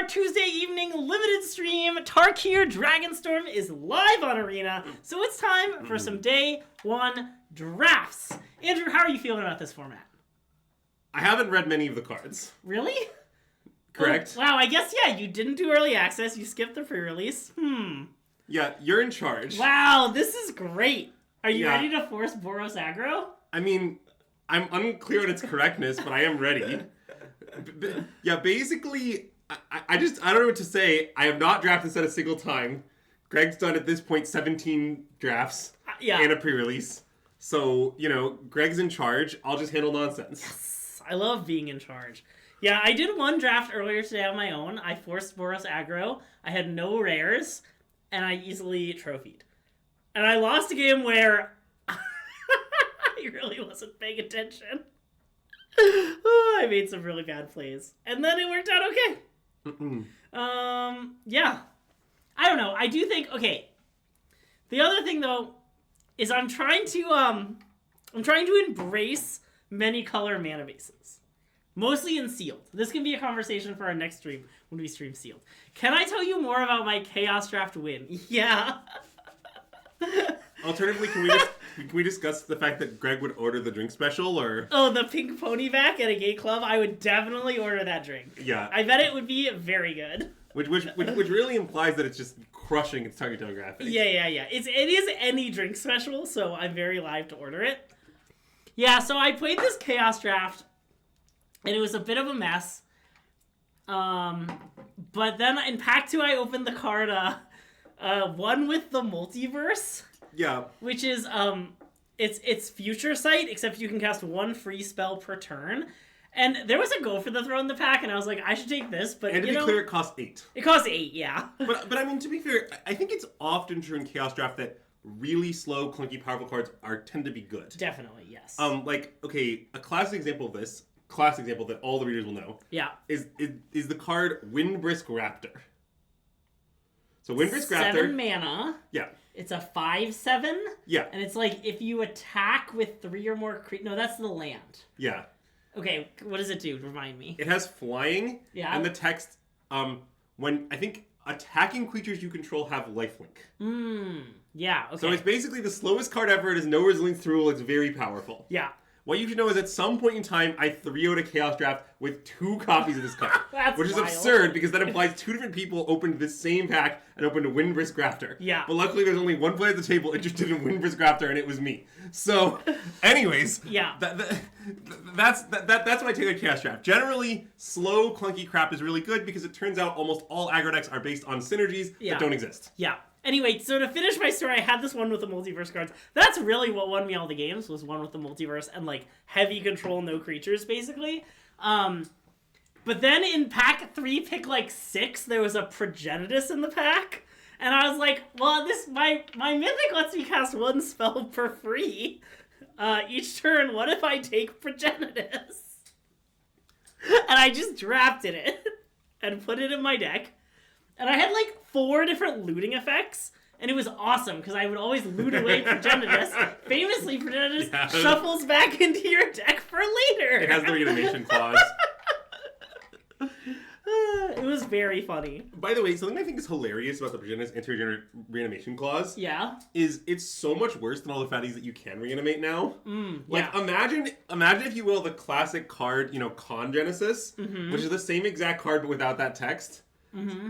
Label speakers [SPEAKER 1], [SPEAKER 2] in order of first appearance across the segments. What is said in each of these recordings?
[SPEAKER 1] Tuesday evening limited stream. Tarkir Dragonstorm is live on Arena, so it's time for some day one drafts. Andrew, how are you feeling about this format?
[SPEAKER 2] I haven't read many of the cards.
[SPEAKER 1] Really?
[SPEAKER 2] Correct.
[SPEAKER 1] Oh, wow, I guess, yeah, you didn't do early access. You skipped the pre-release.
[SPEAKER 2] Yeah, you're in charge.
[SPEAKER 1] Wow, this is great. Are you ready to force Boros aggro?
[SPEAKER 2] I mean, I'm unclear on its correctness, but I am ready. Yeah, basically, I don't know what to say. I have not drafted this at a single time. Greg's done at this point 17 drafts and a pre-release. So, Greg's in charge. I'll just handle nonsense.
[SPEAKER 1] Yes, I love being in charge. Yeah, I did one draft earlier today on my own. I forced Boros aggro. I had no rares, and I easily trophied. And I lost a game where I really wasn't paying attention. I made some really bad plays. And then it worked out okay. Yeah. I don't know. I do think, okay. The other thing, though, is I'm trying to embrace many color mana bases. Mostly in sealed. This can be a conversation for our next stream when we stream sealed. Can I tell you more about my Chaos Draft win? Yeah.
[SPEAKER 2] Alternatively, can we discuss the fact that Greg would order the drink special, or?
[SPEAKER 1] Oh, the pink pony back at a gay club? I would definitely order that drink.
[SPEAKER 2] Yeah.
[SPEAKER 1] I bet it would be very good.
[SPEAKER 2] Which really implies that it's just crushing its target demographic.
[SPEAKER 1] Yeah. It is any drink special, so I'm very live to order it. Yeah, so I played this Chaos Draft, and it was a bit of a mess. But then in Pack 2, I opened the card, one with the multiverse.
[SPEAKER 2] Yeah.
[SPEAKER 1] Which is, it's Future Sight, except you can cast one free spell per turn. And there was a Go for the Throne in the pack, and I was like, I should take this, but,
[SPEAKER 2] and to be clear, it costs 8.
[SPEAKER 1] It costs 8, yeah.
[SPEAKER 2] But I mean, to be fair, I think it's often true in Chaos Draft that really slow, clunky, powerful cards tend to be good.
[SPEAKER 1] Definitely, yes.
[SPEAKER 2] A classic example that all the readers will know.
[SPEAKER 1] Yeah.
[SPEAKER 2] Is the card Windbrisk Raptor. So Windbrisk Raptor.
[SPEAKER 1] 7 mana.
[SPEAKER 2] Yeah.
[SPEAKER 1] It's a 5/7.
[SPEAKER 2] Yeah.
[SPEAKER 1] And it's like if you attack with 3 or more no, that's the land.
[SPEAKER 2] Yeah.
[SPEAKER 1] Okay, what does it do? Remind me.
[SPEAKER 2] It has flying.
[SPEAKER 1] Yeah.
[SPEAKER 2] And the text, when I think attacking creatures you control have lifelink.
[SPEAKER 1] Yeah, okay.
[SPEAKER 2] So it's basically the slowest card ever. It has no resilience to rule. It's very powerful.
[SPEAKER 1] Yeah.
[SPEAKER 2] What you should know is at some point in time, I 3-0'd a Chaos Draft with 2 copies of this card. Which is
[SPEAKER 1] wild.
[SPEAKER 2] absurd, because that implies 2 different people opened this same pack and opened a Windbrisk Raptor.
[SPEAKER 1] Yeah.
[SPEAKER 2] But luckily there's only one player at the table interested in Windbrisk Raptor, and it was me. So, anyways,
[SPEAKER 1] yeah.
[SPEAKER 2] That's my take on Chaos Draft. Generally, slow, clunky crap is really good, because it turns out almost all aggro decks are based on synergies that don't exist.
[SPEAKER 1] Yeah. Anyway, so to finish my story, I had this one with the multiverse cards. That's really what won me all the games, was one with the multiverse and, like, heavy control, no creatures, basically. But then in pack 3, pick, 6, there was a Progenitus in the pack. And I was like, well, my Mythic lets me cast 1 spell for free each turn. What if I take Progenitus? And I just drafted it and put it in my deck. And I had 4 different looting effects, and it was awesome, because I would always loot away Progenitus. Famously, Progenitus shuffles back into your deck for later.
[SPEAKER 2] It has the reanimation clause.
[SPEAKER 1] It was very funny.
[SPEAKER 2] By the way, something I think is hilarious about the Progenitus anti-reanimation clause is it's so much worse than all the fatties that you can reanimate now. Imagine if you will, the classic card, Congenesis, which is the same exact card but without that text.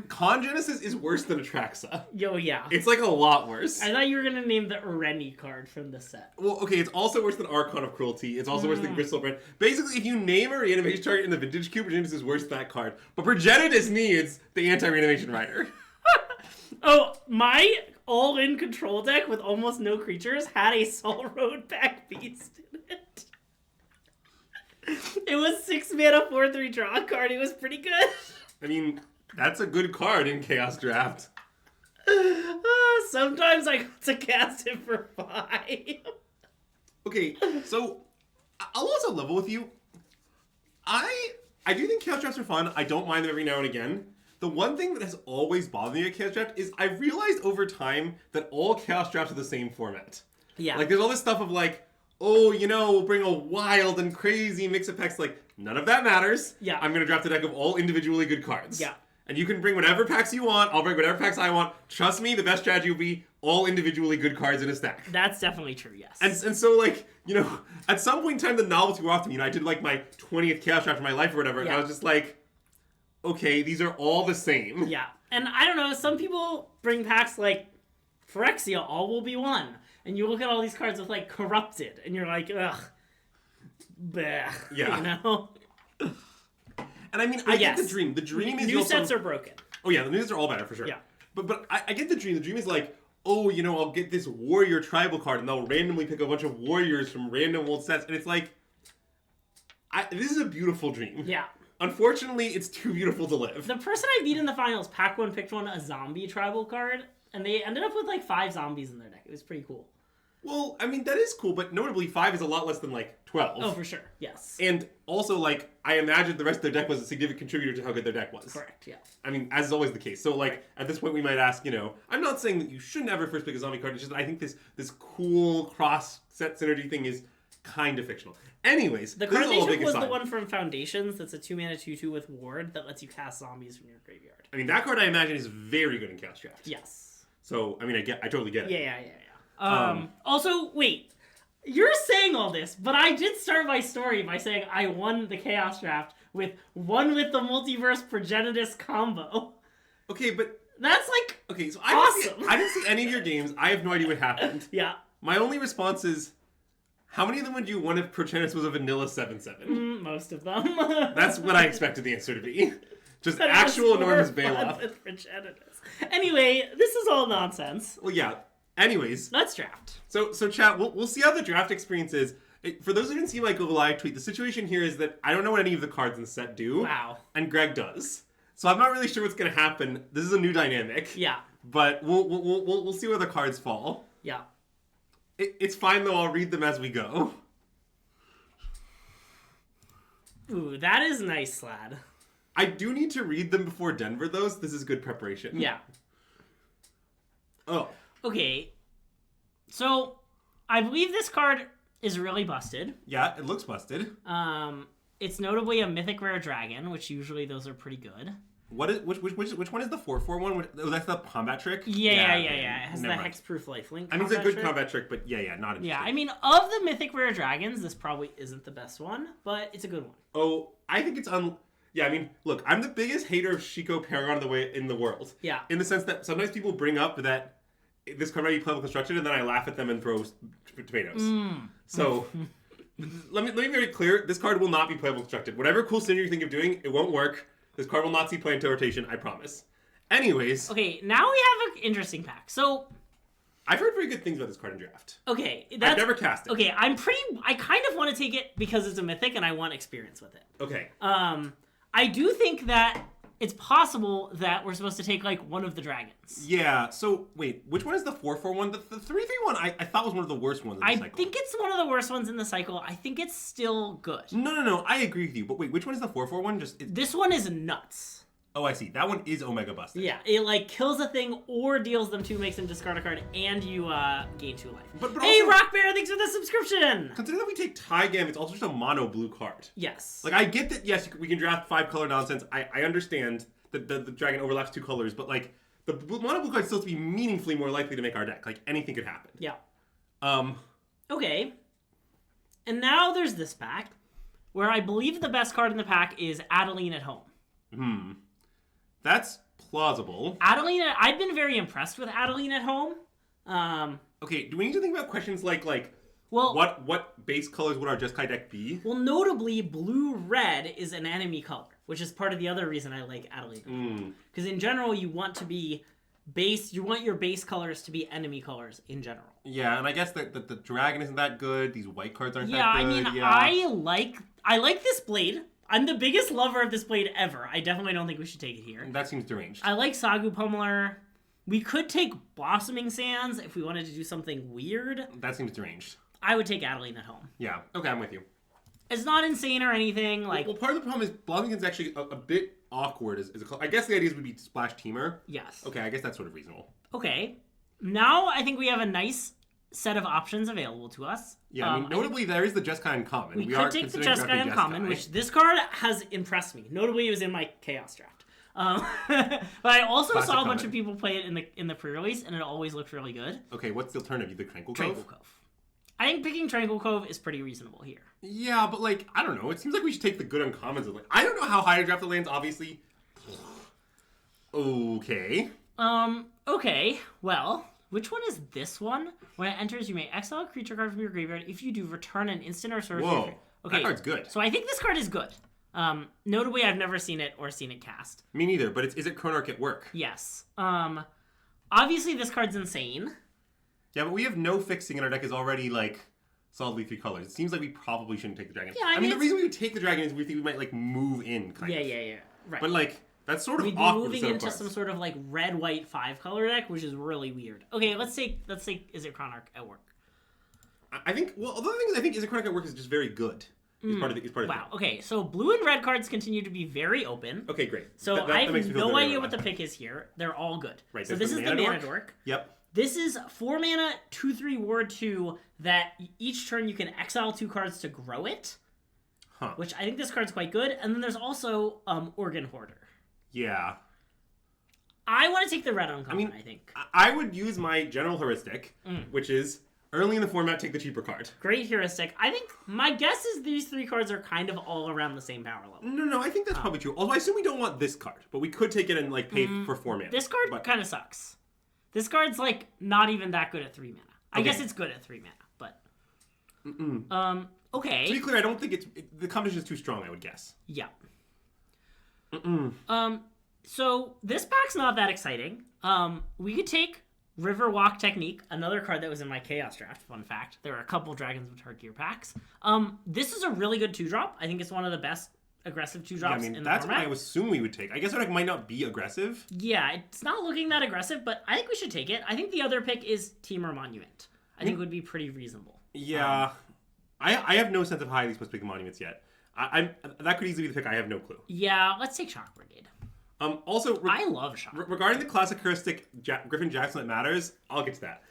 [SPEAKER 2] Congenesis is worse than Atraxa.
[SPEAKER 1] Yo, yeah.
[SPEAKER 2] It's a lot worse.
[SPEAKER 1] I thought you were going to name the Ureni card from the set.
[SPEAKER 2] Well, okay, it's also worse than Archon of Cruelty. It's also worse than Gristlebrand. Basically, if you name a reanimation target in the Vintage Cube, Progenitus is worse than that card. But Progenitus needs the anti-reanimation rider.
[SPEAKER 1] Oh, my all-in control deck with almost no creatures had a Soul Road back beast in it. It was 6 mana, 4/3 draw card. It was pretty good.
[SPEAKER 2] I mean, that's a good card in Chaos Draft.
[SPEAKER 1] Sometimes I got to cast it for 5.
[SPEAKER 2] Okay, so I'll also level with you. I do think Chaos Drafts are fun. I don't mind them every now and again. The one thing that has always bothered me at Chaos Draft is I've realized over time that all Chaos Drafts are the same format.
[SPEAKER 1] Yeah.
[SPEAKER 2] There's all this stuff of we'll bring a wild and crazy mix of packs. None of that matters.
[SPEAKER 1] Yeah.
[SPEAKER 2] I'm going to draft a deck of all individually good cards.
[SPEAKER 1] Yeah.
[SPEAKER 2] And you can bring whatever packs you want. I'll bring whatever packs I want. Trust me, the best strategy will be all individually good cards in a stack.
[SPEAKER 1] That's definitely true, yes.
[SPEAKER 2] And so, like, you know, at some point in time, the novelty wore off to me. You know, I did, like, my 20th Chaos Draft of my life or whatever, and I was just like, okay, these are all the same.
[SPEAKER 1] Yeah. And I don't know, some people bring packs like Phyrexia, all will be one. And you look at all these cards with, like, Corrupted, and you're like, ugh. Bleh.
[SPEAKER 2] Yeah.
[SPEAKER 1] You know?
[SPEAKER 2] And I mean, I get the dream. The dream is
[SPEAKER 1] new
[SPEAKER 2] also...
[SPEAKER 1] sets are broken.
[SPEAKER 2] Oh yeah, the new sets are all better for sure.
[SPEAKER 1] Yeah.
[SPEAKER 2] But I get the dream. The dream is like, oh, you know, I'll get this warrior tribal card, and they'll randomly pick a bunch of warriors from random old sets, and it's like, this is a beautiful dream.
[SPEAKER 1] Yeah.
[SPEAKER 2] Unfortunately, it's too beautiful to live.
[SPEAKER 1] The person I beat in the finals, pack one picked a zombie tribal card, and they ended up with like 5 zombies in their deck. It was pretty cool.
[SPEAKER 2] Well, I mean, that is cool, but notably 5 is a lot less than, like, 12.
[SPEAKER 1] Oh, for sure, yes.
[SPEAKER 2] And also, like, I imagine the rest of their deck was a significant contributor to how good their deck was.
[SPEAKER 1] Correct, yeah.
[SPEAKER 2] I mean, as is always the case. So, like, at this point we might ask, you know, I'm not saying that you shouldn't ever first pick a zombie card, it's just that I think this cool cross-set synergy thing is kind of fictional. Anyways,
[SPEAKER 1] the card they took was the one from Foundations that's a 2-mana 2/2 with Ward that lets you cast zombies from your graveyard.
[SPEAKER 2] I mean, that card I imagine is very good in Chaos Draft.
[SPEAKER 1] Yes.
[SPEAKER 2] So, I mean, I totally get it.
[SPEAKER 1] Yeah. Also, wait. You're saying all this, but I did start my story by saying I won the Chaos Draft with the Multiverse Progenitus combo.
[SPEAKER 2] Okay, but...
[SPEAKER 1] That's, like,
[SPEAKER 2] okay, so
[SPEAKER 1] awesome.
[SPEAKER 2] I didn't see any of your games. I have no idea what happened.
[SPEAKER 1] Yeah.
[SPEAKER 2] My only response is, how many of them would you won if Progenitus was a vanilla 7/7?
[SPEAKER 1] Most of them.
[SPEAKER 2] That's what I expected the answer to be. Just actual enormous bailout.
[SPEAKER 1] Anyway, this is all nonsense.
[SPEAKER 2] Well, yeah. Anyways,
[SPEAKER 1] let's draft.
[SPEAKER 2] So chat, we'll see how the draft experience is. For those who didn't see my Google Live tweet, the situation here is that I don't know what any of the cards in the set do.
[SPEAKER 1] Wow.
[SPEAKER 2] And Greg does. So I'm not really sure what's going to happen. This is a new dynamic.
[SPEAKER 1] Yeah.
[SPEAKER 2] But we'll see where the cards fall.
[SPEAKER 1] Yeah.
[SPEAKER 2] It's fine though. I'll read them as we go.
[SPEAKER 1] Ooh, that is nice, lad.
[SPEAKER 2] I do need to read them before Denver, though. So this is good preparation.
[SPEAKER 1] Yeah.
[SPEAKER 2] Oh.
[SPEAKER 1] Okay, so I believe this card is really busted.
[SPEAKER 2] Yeah, it looks busted.
[SPEAKER 1] It's notably a mythic rare dragon, which usually those are pretty good.
[SPEAKER 2] What is which one is the 4/4 one? Oh, that's the combat trick.
[SPEAKER 1] Yeah. It has the hexproof lifelink.
[SPEAKER 2] I mean, it's a good combat trick, but yeah, not interesting.
[SPEAKER 1] Yeah, I mean, of the mythic rare dragons, this probably isn't the best one, but it's a good one.
[SPEAKER 2] Oh, I think it's Yeah, I mean, look, I'm the biggest hater of Shiko Paragon in the world.
[SPEAKER 1] Yeah.
[SPEAKER 2] In the sense that sometimes people bring up that this card might be playable constructed, and then I laugh at them and throw tomatoes. So, let me be very clear. This card will not be playable constructed. Whatever cool synergy you think of doing, it won't work. This card will not see play into rotation, I promise. Anyways.
[SPEAKER 1] Okay, now we have an interesting pack. So,
[SPEAKER 2] I've heard very good things about this card in draft.
[SPEAKER 1] Okay.
[SPEAKER 2] I've never cast it.
[SPEAKER 1] Okay, I kind of want to take it because it's a mythic and I want experience with it.
[SPEAKER 2] Okay.
[SPEAKER 1] I do think that it's possible that we're supposed to take, like, one of the dragons.
[SPEAKER 2] Yeah, so, wait, which one is the 4/4 one? The 3/3 one I thought was one of the worst ones in the cycle.
[SPEAKER 1] I think it's one of the worst ones in the cycle. I think it's still good.
[SPEAKER 2] No, I agree with you. But wait, which one is the 4/4 one?
[SPEAKER 1] This one is nuts.
[SPEAKER 2] Oh, I see. That one is Omega busted.
[SPEAKER 1] Yeah, it, like, kills a thing or deals them 2, makes them discard a card, and you gain 2 life.
[SPEAKER 2] But
[SPEAKER 1] hey,
[SPEAKER 2] also,
[SPEAKER 1] Rock Bear, thanks for the subscription!
[SPEAKER 2] Consider that we take Tygam, it's also just a mono blue card.
[SPEAKER 1] Yes.
[SPEAKER 2] Like, I get that, yes, we can draft 5 color nonsense. I understand that the dragon overlaps 2 colors, but, like, the mono blue card still to be meaningfully more likely to make our deck. Like, anything could happen.
[SPEAKER 1] Yeah. Okay. And now there's this pack, where I believe the best card in the pack is Adeline at Home.
[SPEAKER 2] That's plausible.
[SPEAKER 1] Adeline, I've been very impressed with Adeline at Home.
[SPEAKER 2] Okay, do we need to think about questions like
[SPEAKER 1] well,
[SPEAKER 2] what base colors would our Jeskai deck be?
[SPEAKER 1] Well, notably, blue-red is an enemy color, which is part of the other reason I like Adeline at Home. Because in general, you want your base colors to be enemy colors in general.
[SPEAKER 2] Yeah, and I guess that the dragon isn't that good. These white cards aren't that good.
[SPEAKER 1] I mean, I like this blade. I'm the biggest lover of this blade ever. I definitely don't think we should take it here.
[SPEAKER 2] That seems deranged.
[SPEAKER 1] I like Sagu Pummeler. We could take Blossoming Sands if we wanted to do something weird.
[SPEAKER 2] That seems deranged.
[SPEAKER 1] I would take Adeline at Home.
[SPEAKER 2] Yeah. Okay, I'm with you.
[SPEAKER 1] It's not insane or anything. Like,
[SPEAKER 2] well, part of the problem is Blossoming Sands is actually a bit awkward. I guess the idea would be Splash Teamer.
[SPEAKER 1] Yes.
[SPEAKER 2] Okay, I guess that's sort of reasonable.
[SPEAKER 1] Okay. Now I think we have a nice set of options available to us.
[SPEAKER 2] Yeah, I mean, notably, there is the Jeskai Uncommon.
[SPEAKER 1] We could take the Jeskai Uncommon, which this card has impressed me. Notably, it was in my Chaos Draft. But I also
[SPEAKER 2] Classic
[SPEAKER 1] saw a bunch
[SPEAKER 2] comment.
[SPEAKER 1] of people play it in the pre-release, and it always looked really good.
[SPEAKER 2] Okay, what's the alternative? The Tranquil
[SPEAKER 1] Tranquil
[SPEAKER 2] Cove?
[SPEAKER 1] Cove. I think picking Tranquil Cove is pretty reasonable here.
[SPEAKER 2] Yeah, but like, I don't know. It seems like we should take the good uncommons. Like, I don't know how high to draft the lands, obviously. Okay.
[SPEAKER 1] Okay. Well, which one is this one? When it enters, you may exile a creature card from your graveyard. If you do, return an instant or sorcery.
[SPEAKER 2] Whoa.
[SPEAKER 1] Okay.
[SPEAKER 2] That card's good.
[SPEAKER 1] So I think this card is good. Notably, I've never seen it or seen it cast.
[SPEAKER 2] Me neither, but is it Chronarch at work?
[SPEAKER 1] Yes. Obviously, this card's insane.
[SPEAKER 2] Yeah, but we have no fixing, and our deck is already, like, solidly 3 colors. It seems like we probably shouldn't take the dragon.
[SPEAKER 1] Yeah,
[SPEAKER 2] I mean, the reason we would take the dragon is we think we might, like, move in, kind of.
[SPEAKER 1] Yeah. Right.
[SPEAKER 2] But, like, that's sort of
[SPEAKER 1] We'd be
[SPEAKER 2] awkward
[SPEAKER 1] moving
[SPEAKER 2] set of
[SPEAKER 1] into
[SPEAKER 2] cards.
[SPEAKER 1] some sort of like red-white 5-color deck, which is really weird. Okay, let's say is it Chronarch at work?
[SPEAKER 2] I think, well, the other thing is I think Is It Chronarch at work is just very good. It's part of the
[SPEAKER 1] Wow. Okay, so blue and red cards continue to be very open.
[SPEAKER 2] Okay, great.
[SPEAKER 1] So
[SPEAKER 2] That
[SPEAKER 1] I
[SPEAKER 2] makes
[SPEAKER 1] have
[SPEAKER 2] me feel
[SPEAKER 1] no
[SPEAKER 2] very
[SPEAKER 1] idea
[SPEAKER 2] relaxed.
[SPEAKER 1] what the pick is here. They're all good.
[SPEAKER 2] Right,
[SPEAKER 1] So
[SPEAKER 2] there's
[SPEAKER 1] this
[SPEAKER 2] the
[SPEAKER 1] is the
[SPEAKER 2] mana
[SPEAKER 1] mana
[SPEAKER 2] dork.
[SPEAKER 1] dork.
[SPEAKER 2] Yep.
[SPEAKER 1] This is 4 mana, 2/3 ward 2 that each turn you can exile 2 cards to grow it.
[SPEAKER 2] Huh.
[SPEAKER 1] Which I think this card's quite good. And then there's also Organ Hoarder.
[SPEAKER 2] Yeah.
[SPEAKER 1] I want to take the red uncommon, I think.
[SPEAKER 2] I would use my general heuristic, which is early in the format, take the cheaper card.
[SPEAKER 1] Great heuristic. I think my guess is these 3 cards are kind of all around the same power level.
[SPEAKER 2] No, I think that's probably true. Although I assume we don't want this card, but we could take it and like pay for 4 mana.
[SPEAKER 1] This card kind of sucks. This card's like not even that good at 3 mana. I
[SPEAKER 2] Okay.
[SPEAKER 1] guess it's good at 3 mana, but okay.
[SPEAKER 2] To be clear, I don't think the competition is too strong. I would guess.
[SPEAKER 1] Yeah. So this pack's not that exciting. We could take Riverwalk Technique, another card that was in my Chaos draft. Fun fact: there are a couple Dragons of Tarkir packs. This is a really good 2-drop. I think it's one of the best aggressive 2-drops in the
[SPEAKER 2] that's
[SPEAKER 1] format.
[SPEAKER 2] what I assume we would take. I guess our deck might not be aggressive.
[SPEAKER 1] Yeah, it's not looking that aggressive, but I think we should take it. I think the other pick is Temur Monument. I think it would be pretty reasonable.
[SPEAKER 2] Yeah, I have no sense of how I'm supposed to pick the monuments yet. That could easily be the pick. I have no clue.
[SPEAKER 1] Yeah, let's take Shock Brigade.
[SPEAKER 2] Also,
[SPEAKER 1] I love Shock.
[SPEAKER 2] regarding the classic heuristic Griffin Jackson that matters, I'll get to that.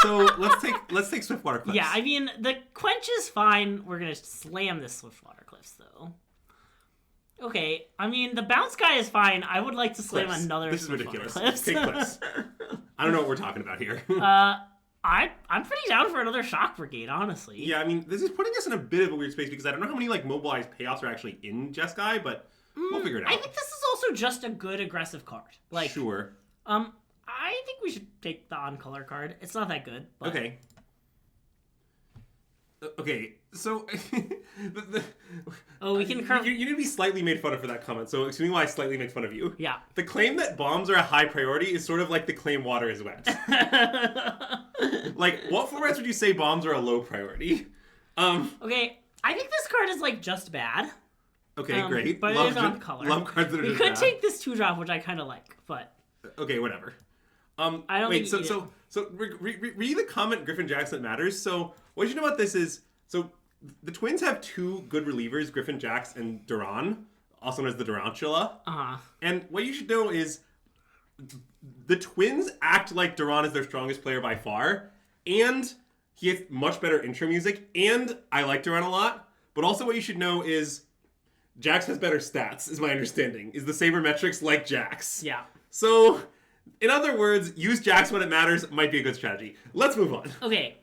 [SPEAKER 2] So let's take Swiftwater Cliffs.
[SPEAKER 1] Yeah, I mean the Quench is fine. We're gonna slam this Swiftwater Cliffs though. Okay, I mean the Bounce guy is fine. I would like to slam
[SPEAKER 2] Cliffs.
[SPEAKER 1] another.
[SPEAKER 2] This is
[SPEAKER 1] Swiftwater
[SPEAKER 2] ridiculous.
[SPEAKER 1] Cliffs.
[SPEAKER 2] Take Cliffs. I don't know what we're talking about here.
[SPEAKER 1] I'm pretty down for another Shock Brigade, honestly.
[SPEAKER 2] Yeah, I mean, this is putting us in a bit of a weird space because I don't know how many like mobilized payoffs are actually in Jeskai, but we'll figure it out.
[SPEAKER 1] I think this is also just a good aggressive card. Like,
[SPEAKER 2] sure.
[SPEAKER 1] I think we should take the on-color card. It's not that good. But...
[SPEAKER 2] Okay. Okay, so
[SPEAKER 1] we can curve.
[SPEAKER 2] You need to be slightly made fun of for that comment. So excuse me while I slightly make fun of you.
[SPEAKER 1] Yeah.
[SPEAKER 2] The claim that bombs are a high priority is sort of like the claim water is wet. Like, what formats would you say bombs are a low priority?
[SPEAKER 1] Okay, I think this card is like just bad.
[SPEAKER 2] Okay, great.
[SPEAKER 1] But it is on color.
[SPEAKER 2] Love cards that are
[SPEAKER 1] we
[SPEAKER 2] just
[SPEAKER 1] could
[SPEAKER 2] bad.
[SPEAKER 1] take this 2-drop, which I kind of like, but
[SPEAKER 2] Okay, whatever.
[SPEAKER 1] I don't
[SPEAKER 2] wait,
[SPEAKER 1] think
[SPEAKER 2] so read the comment Griffin Jackson that matters. So what you know about this is, so the Twins have 2 good relievers, Griffin Jax and Duran, also known as the Durantula. And what you should know is the Twins act like Duran is their strongest player by far, and he has much better intro music, and I like Duran a lot. But also what you should know is Jax has better stats, is my understanding. Is the sabermetrics like Jax?
[SPEAKER 1] Yeah.
[SPEAKER 2] So, in other words, use Jax when it matters might be a good strategy. Let's move on.
[SPEAKER 1] Okay.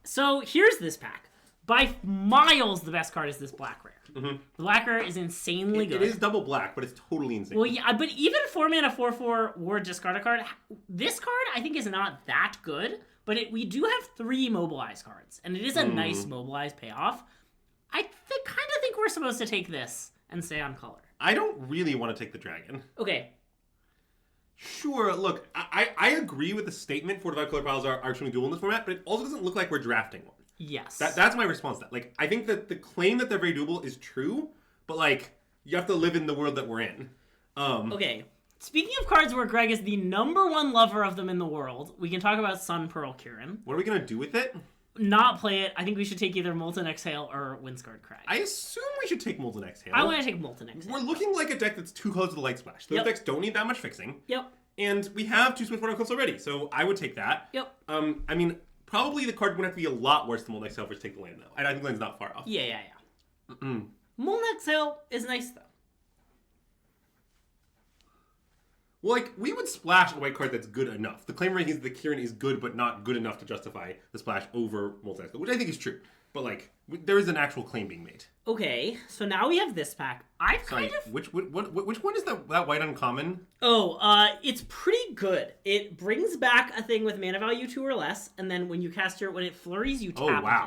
[SPEAKER 1] So here's this pack. By miles, the best card is this black rare. The black rare is insanely good.
[SPEAKER 2] It is double black, but it's totally insane.
[SPEAKER 1] Well, yeah, but even 4 mana 4/4 ward discard a card. This card I think is not that good, but we do have 3 mobilize cards, and it is a nice mobilize payoff. I kind of think we're supposed to take this and stay on color.
[SPEAKER 2] I don't really want to take the dragon.
[SPEAKER 1] Okay.
[SPEAKER 2] Sure, look, I agree with the statement fortified color piles are extremely dual in this format, but it also doesn't look like we're drafting one.
[SPEAKER 1] Yes.
[SPEAKER 2] That's my response to that. Like, I think that the claim that they're very doable is true, but like, you have to live in the world that we're in.
[SPEAKER 1] Okay. Speaking of cards where Greg is the #1 lover of them in the world, we can talk about Sun Pearl Kirin.
[SPEAKER 2] What are we gonna do with it?
[SPEAKER 1] Not play it. I think we should take either Molten Exhale or Windscarred Crag.
[SPEAKER 2] I assume we should take Molten Exhale.
[SPEAKER 1] I want to take Molten Exhale.
[SPEAKER 2] We're looking like a deck that's too close to the Light Splash. Those decks don't need that much fixing.
[SPEAKER 1] Yep.
[SPEAKER 2] And we have 2 Swiftwater Cliffs already, so I would take that.
[SPEAKER 1] Yep.
[SPEAKER 2] I mean, probably the card would have to be a lot worse than Molten Exhale for us to take the land, though. And I think land's not far off.
[SPEAKER 1] Yeah. Molten Exhale is nice, though.
[SPEAKER 2] Well, like, we would splash a white card that's good enough. The claim ranking is that Kieran is good, but not good enough to justify the splash over multi-escalate, which I think is true. But, like, there is an actual claim being made.
[SPEAKER 1] Okay, so now we have this pack.
[SPEAKER 2] Which one is that white uncommon?
[SPEAKER 1] Oh, it's pretty good. It brings back a thing with mana value 2 or less, and then when it flurries, you tap a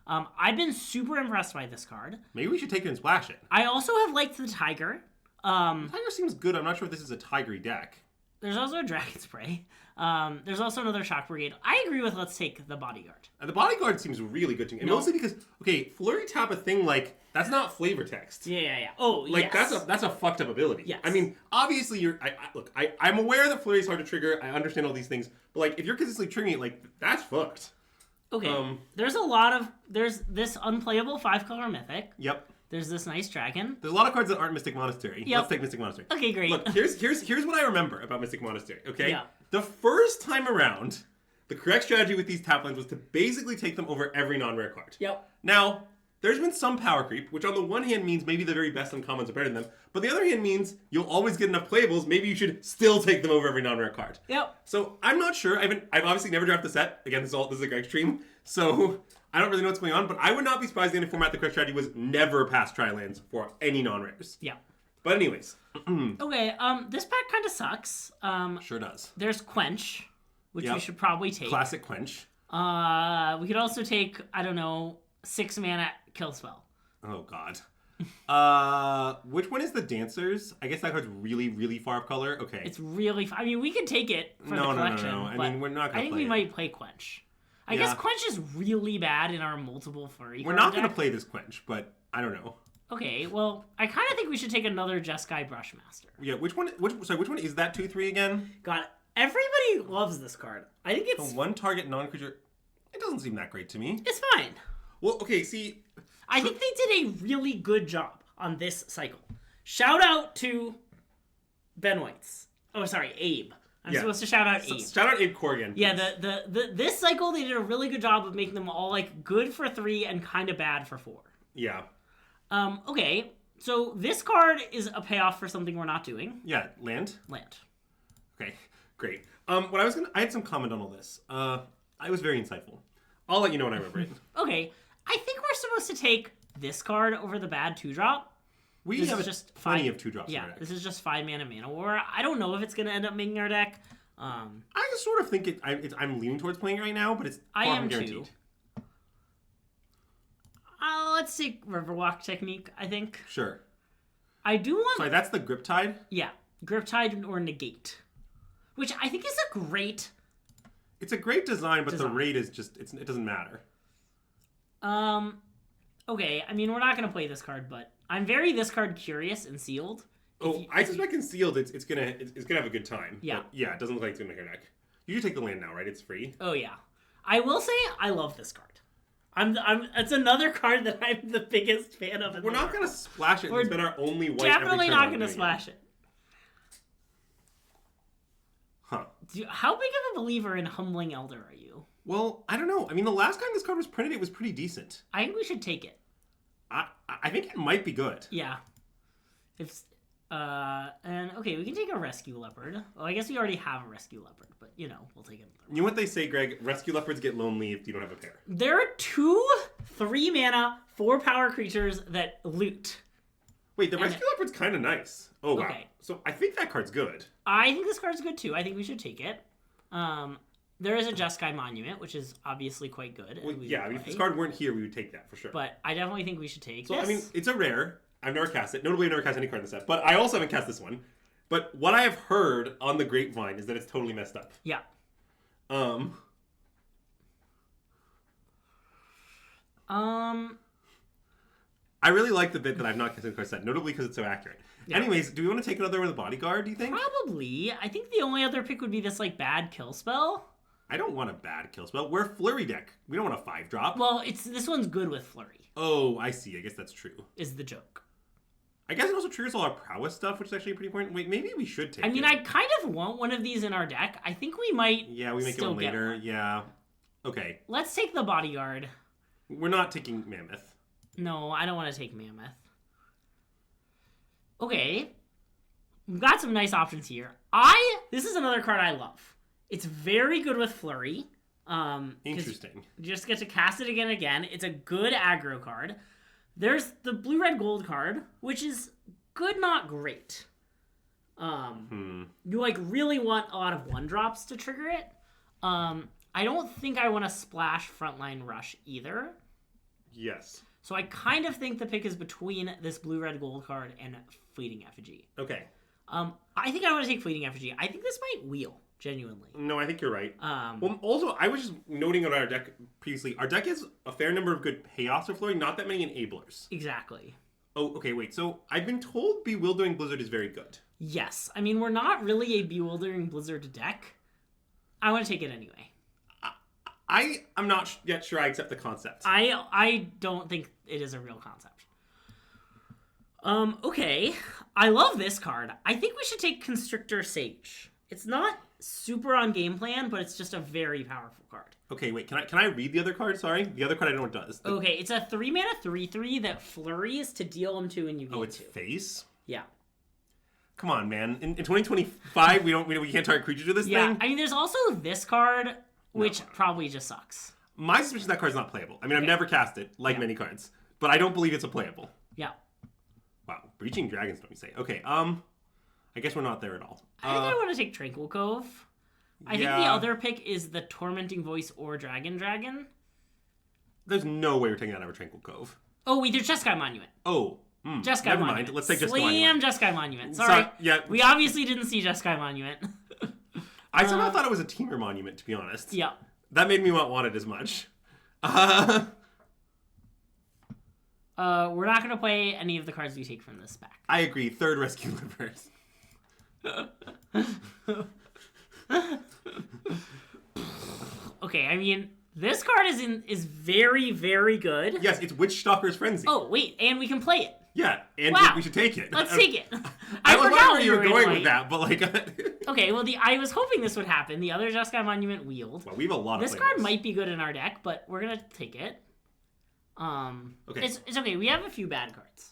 [SPEAKER 1] thing. I've been super impressed by this card.
[SPEAKER 2] Maybe we should take it and splash it.
[SPEAKER 1] I also have liked the Tiger.
[SPEAKER 2] Tiger seems good. I'm not sure if this is a tigery deck.
[SPEAKER 1] There's also a Dragon Spray. There's also another Shock Brigade. I agree with let's take the Bodyguard.
[SPEAKER 2] And the Bodyguard seems really good to me. And mostly because, okay, flurry tap a thing like, that's not flavor text.
[SPEAKER 1] Yeah. Oh,
[SPEAKER 2] like,
[SPEAKER 1] yes.
[SPEAKER 2] that's a fucked up ability.
[SPEAKER 1] Yes.
[SPEAKER 2] I mean, obviously, I'm aware that flurry is hard to trigger. I understand all these things. But, like, if you're consistently triggering it, like, that's fucked.
[SPEAKER 1] Okay. There's this unplayable 5-color Mythic.
[SPEAKER 2] Yep.
[SPEAKER 1] There's this nice dragon.
[SPEAKER 2] There's a lot of cards that aren't Mystic Monastery.
[SPEAKER 1] Yep.
[SPEAKER 2] Let's take Mystic Monastery.
[SPEAKER 1] Okay, great.
[SPEAKER 2] Look, here's what I remember about Mystic Monastery, okay?
[SPEAKER 1] Yeah.
[SPEAKER 2] The first time around, the correct strategy with these tap lands was to basically take them over every non-rare card.
[SPEAKER 1] Yep.
[SPEAKER 2] Now, there's been some power creep, which on the one hand means maybe the very best uncommons are better than them, but the other hand means you'll always get enough playables, maybe you should still take them over every non-rare card.
[SPEAKER 1] Yep.
[SPEAKER 2] So, I'm not sure. I've obviously never drafted the set. Again, this is a Greg stream, so I don't really know what's going on, but I would not be surprised in any format the correct strategy was never pass tri-lands for any non-rares.
[SPEAKER 1] Yeah.
[SPEAKER 2] But anyways.
[SPEAKER 1] Okay, this pack kind of sucks.
[SPEAKER 2] Sure does.
[SPEAKER 1] There's Quench, which we should probably take.
[SPEAKER 2] Classic Quench.
[SPEAKER 1] We could also take, I don't know, 6 mana kill spell.
[SPEAKER 2] Oh, God. Which one is the Dancers? I guess that card's really, really far up color. Okay.
[SPEAKER 1] It's really... I mean, we could take it for the collection.
[SPEAKER 2] No. I mean, we're not going to play
[SPEAKER 1] I think we might play Quench. I guess Quench is really bad in our multiple flurry.
[SPEAKER 2] We're not going to play this Quench, but I don't know.
[SPEAKER 1] Okay, well, I kind of think we should take another Jeskai Brushmaster.
[SPEAKER 2] Yeah, which one is that 2/3 again?
[SPEAKER 1] God, everybody loves this card. I think it's...
[SPEAKER 2] So one target non-creature... It doesn't seem that great to me.
[SPEAKER 1] It's fine.
[SPEAKER 2] Well, okay, see...
[SPEAKER 1] I think they did a really good job on this cycle. Shout out to Ben Whites. Oh, sorry, Abe. I'm supposed to shout out Abe.
[SPEAKER 2] Shout out Abe Corrigan.
[SPEAKER 1] Yeah, this cycle they did a really good job of making them all like good for 3 and kind of bad for 4.
[SPEAKER 2] Yeah.
[SPEAKER 1] Okay, so this card is a payoff for something we're not doing.
[SPEAKER 2] Yeah, land. Okay, great. I had some comment on all this. I was very insightful. I'll let you know when I remember it.
[SPEAKER 1] Okay, I think we're supposed to take this card over the bad 2-drop.
[SPEAKER 2] We have just plenty of 2-drops in our deck.
[SPEAKER 1] This is just 5 mana War. I don't know if it's going to end up making our deck.
[SPEAKER 2] I sort of think I'm leaning towards playing it right now, but it's far from guaranteed.
[SPEAKER 1] Let's take Riverwalk Technique, I think.
[SPEAKER 2] Sure.
[SPEAKER 1] I do want...
[SPEAKER 2] Sorry, that's the Griptide?
[SPEAKER 1] Yeah. Griptide or Negate. Which I think is a great...
[SPEAKER 2] It's a great design, but the rate is just... it doesn't matter.
[SPEAKER 1] Okay, I mean, we're not going to play this card, but I'm very this card curious and sealed.
[SPEAKER 2] I suspect in sealed, it's gonna have a good time.
[SPEAKER 1] Yeah.
[SPEAKER 2] But yeah, it doesn't look like it's gonna make our deck. You should take the land now, right? It's free.
[SPEAKER 1] Oh, yeah. I will say I love this card. It's another card that I'm the biggest fan of.
[SPEAKER 2] We're not going to splash it. It's been our only white.
[SPEAKER 1] Definitely not going to splash it.
[SPEAKER 2] Huh.
[SPEAKER 1] How big of a believer in Humbling Elder are you?
[SPEAKER 2] Well, I don't know. I mean, the last time this card was printed, it was pretty decent.
[SPEAKER 1] I think we should take it.
[SPEAKER 2] I think it might be good.
[SPEAKER 1] Yeah. And okay, we can take a Rescue Leopard. Well, I guess we already have a Rescue Leopard, but we'll take it.
[SPEAKER 2] You know what they say, Greg? Rescue Leopards get lonely if you don't have a pair.
[SPEAKER 1] There are 2 3-mana 4-power creatures that loot.
[SPEAKER 2] Wait, the Rescue Leopard's kind of nice. Oh, wow.
[SPEAKER 1] Okay.
[SPEAKER 2] So I think that card's good.
[SPEAKER 1] I think this card's good too. I think we should take it. There is a Jeskai Monument, which is obviously quite good.
[SPEAKER 2] Well, yeah, I mean, if this card weren't here, we would take that for sure.
[SPEAKER 1] But I definitely think we should take
[SPEAKER 2] this.
[SPEAKER 1] I
[SPEAKER 2] mean, it's a rare. I've never cast it. Notably, I've never cast any card in the set. But I also haven't cast this one. But what I have heard on the grapevine is that it's totally messed up.
[SPEAKER 1] Yeah.
[SPEAKER 2] I really like the bit that I've not cast in the card set, notably because it's so accurate. Yeah. Anyways, do we want to take another with a Bodyguard, do you think?
[SPEAKER 1] Probably. I think the only other pick would be this, bad kill spell.
[SPEAKER 2] I don't want a bad kill spell. We're a Flurry deck. We don't want a 5-drop.
[SPEAKER 1] Well, this one's good with Flurry.
[SPEAKER 2] Oh, I see. I guess that's true.
[SPEAKER 1] Is the joke.
[SPEAKER 2] I guess it also triggers all our prowess stuff, which is actually pretty important. Wait, maybe we should take it.
[SPEAKER 1] I mean, I kind of want one of these in our deck. I think we might.
[SPEAKER 2] Yeah, we make it one later. Yeah. Okay.
[SPEAKER 1] Let's take the Bodyguard.
[SPEAKER 2] We're not taking Mammoth.
[SPEAKER 1] No, I don't want to take Mammoth. Okay. we've got some nice options here. This is another card I love. It's very good with Flurry.
[SPEAKER 2] Interesting.
[SPEAKER 1] You just get to cast it again and again. It's a good aggro card. There's the blue, red, gold card, which is good, not great. You like really want a lot of 1-drops to trigger it. I don't think I want to splash Frontline Rush either.
[SPEAKER 2] Yes.
[SPEAKER 1] So I kind of think the pick is between this blue, red, gold card and Fleeting Effigy.
[SPEAKER 2] Okay.
[SPEAKER 1] I think I want to take Fleeting Effigy. I think this might wheel, genuinely.
[SPEAKER 2] No, I think you're right. Well, also, I was just noting on our deck previously, our deck has a fair number of good payoffs for Flurry, not that many enablers.
[SPEAKER 1] Exactly.
[SPEAKER 2] Oh, okay, wait. So I've been told Bewildering Blizzard is very good.
[SPEAKER 1] Yes. I mean, we're not really a Bewildering Blizzard deck. I want to take it anyway.
[SPEAKER 2] I'm not yet sure I accept the concept.
[SPEAKER 1] I don't think it is a real concept. Okay. I love this card. I think we should take Constrictor Sage. It's not super on game plan, but it's just a very powerful card.
[SPEAKER 2] Okay, wait, can I read the other card? Sorry? The other card I know what it does.
[SPEAKER 1] Okay, it's a 3-mana 3/3 that flurries to deal them 2 and you gain 2.
[SPEAKER 2] Oh, it's face?
[SPEAKER 1] Yeah.
[SPEAKER 2] Come on, man. In 2025, we can't target creatures with this thing?
[SPEAKER 1] I mean, there's also this card, which probably just sucks.
[SPEAKER 2] My suspicion that card's not playable. I mean, I've never cast it, like many cards. But I don't believe it's a playable.
[SPEAKER 1] Yeah.
[SPEAKER 2] Wow. Breaching Dragons, don't you say? Okay, I guess we're not there at all.
[SPEAKER 1] I think I want to take Tranquil Cove. I think the other pick is the Tormenting Voice or Dragon.
[SPEAKER 2] There's no way we're taking that over Tranquil Cove.
[SPEAKER 1] Oh, wait, there's Jeskai Monument.
[SPEAKER 2] Oh.
[SPEAKER 1] Jeskai
[SPEAKER 2] never
[SPEAKER 1] Monument.
[SPEAKER 2] mind. Let's take Jeskai
[SPEAKER 1] Slam
[SPEAKER 2] Monument.
[SPEAKER 1] Jeskai Monument. Sorry.
[SPEAKER 2] Yeah.
[SPEAKER 1] We obviously didn't see Jeskai Monument.
[SPEAKER 2] I somehow thought it was a Teamer Monument, to be honest.
[SPEAKER 1] Yeah.
[SPEAKER 2] That made me not want it as much.
[SPEAKER 1] We're not going to play any of the cards we take from this pack.
[SPEAKER 2] I agree. Third Rescue Livers.
[SPEAKER 1] Okay, I mean, this card is very, very good.
[SPEAKER 2] Yes, it's Witch Stalker's Frenzy.
[SPEAKER 1] Oh, wait, and we can play it.
[SPEAKER 2] Yeah, and
[SPEAKER 1] Wow.
[SPEAKER 2] we should take it.
[SPEAKER 1] Let's take it.
[SPEAKER 2] I was
[SPEAKER 1] forgot
[SPEAKER 2] wondering where
[SPEAKER 1] we
[SPEAKER 2] you were
[SPEAKER 1] gonna
[SPEAKER 2] going
[SPEAKER 1] play.
[SPEAKER 2] with that, but like...
[SPEAKER 1] Okay, well, I was hoping this would happen. The other Jeskai Monument wheeled.
[SPEAKER 2] Well, we have a lot of
[SPEAKER 1] This card might be good in our deck, but we're going to take it.
[SPEAKER 2] Okay.
[SPEAKER 1] It's okay. We have a few bad cards.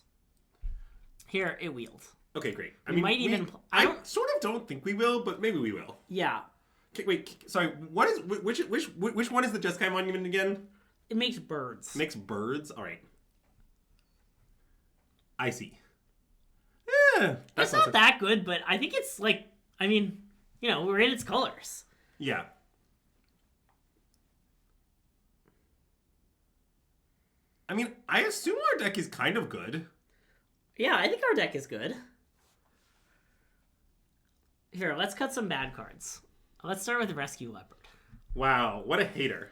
[SPEAKER 1] Here, it wheeled.
[SPEAKER 2] Okay, great.
[SPEAKER 1] I
[SPEAKER 2] sort of don't think we will, but maybe we will.
[SPEAKER 1] Yeah.
[SPEAKER 2] Okay, wait, sorry. Which one is the Jeskai Monument again?
[SPEAKER 1] It makes birds.
[SPEAKER 2] Makes birds? All right. I see. Yeah.
[SPEAKER 1] It's not that good, but I think it's like, I mean, we're in its colors.
[SPEAKER 2] Yeah. I mean, I assume our deck is kind of good.
[SPEAKER 1] Yeah, I think our deck is good. Here, let's cut some bad cards. Let's start with Rescue Leopard.
[SPEAKER 2] Wow, what a hater.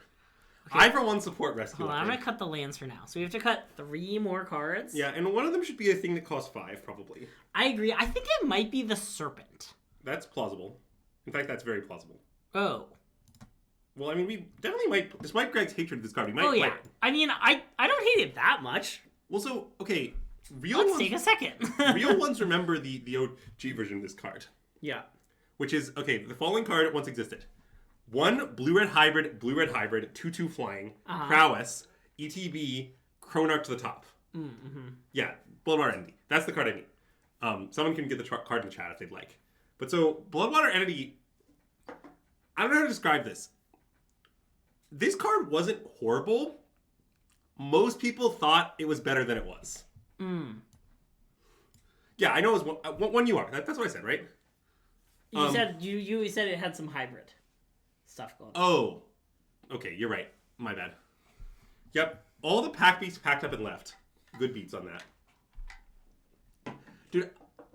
[SPEAKER 2] Okay. I, for one, support Rescue
[SPEAKER 1] Hold on,
[SPEAKER 2] Leopard.
[SPEAKER 1] I'm going to cut the lands for now. So we have to cut 3 more cards.
[SPEAKER 2] Yeah, and one of them should be a thing that costs 5, probably.
[SPEAKER 1] I agree. I think it might be the Serpent.
[SPEAKER 2] That's plausible. In fact, that's very plausible.
[SPEAKER 1] Oh.
[SPEAKER 2] Well, I mean, we definitely might, despite Greg's hatred of this card, we might play it.
[SPEAKER 1] I mean, I don't hate it that much.
[SPEAKER 2] Well, so, okay,
[SPEAKER 1] Let's take a second.
[SPEAKER 2] real ones remember the OG version of this card.
[SPEAKER 1] Yeah.
[SPEAKER 2] Which is, okay, the following card once existed. 1 blue-red hybrid, 2/2 flying, prowess, ETB, Chronarch to the top.
[SPEAKER 1] Mm-hmm.
[SPEAKER 2] Yeah, Bloodwater Entity. That's the card I need. Someone can get the card in the chat if they'd like. But so, Bloodwater Entity, I don't know how to describe this. This card wasn't horrible. Most people thought it was better than it was. Yeah, I know it was one you are. That's what I said, right?
[SPEAKER 1] You said you said it had some hybrid stuff going on.
[SPEAKER 2] Oh, okay, you're right. My bad. Yep, all the pack beats packed up and left. Good beats on that. Dude,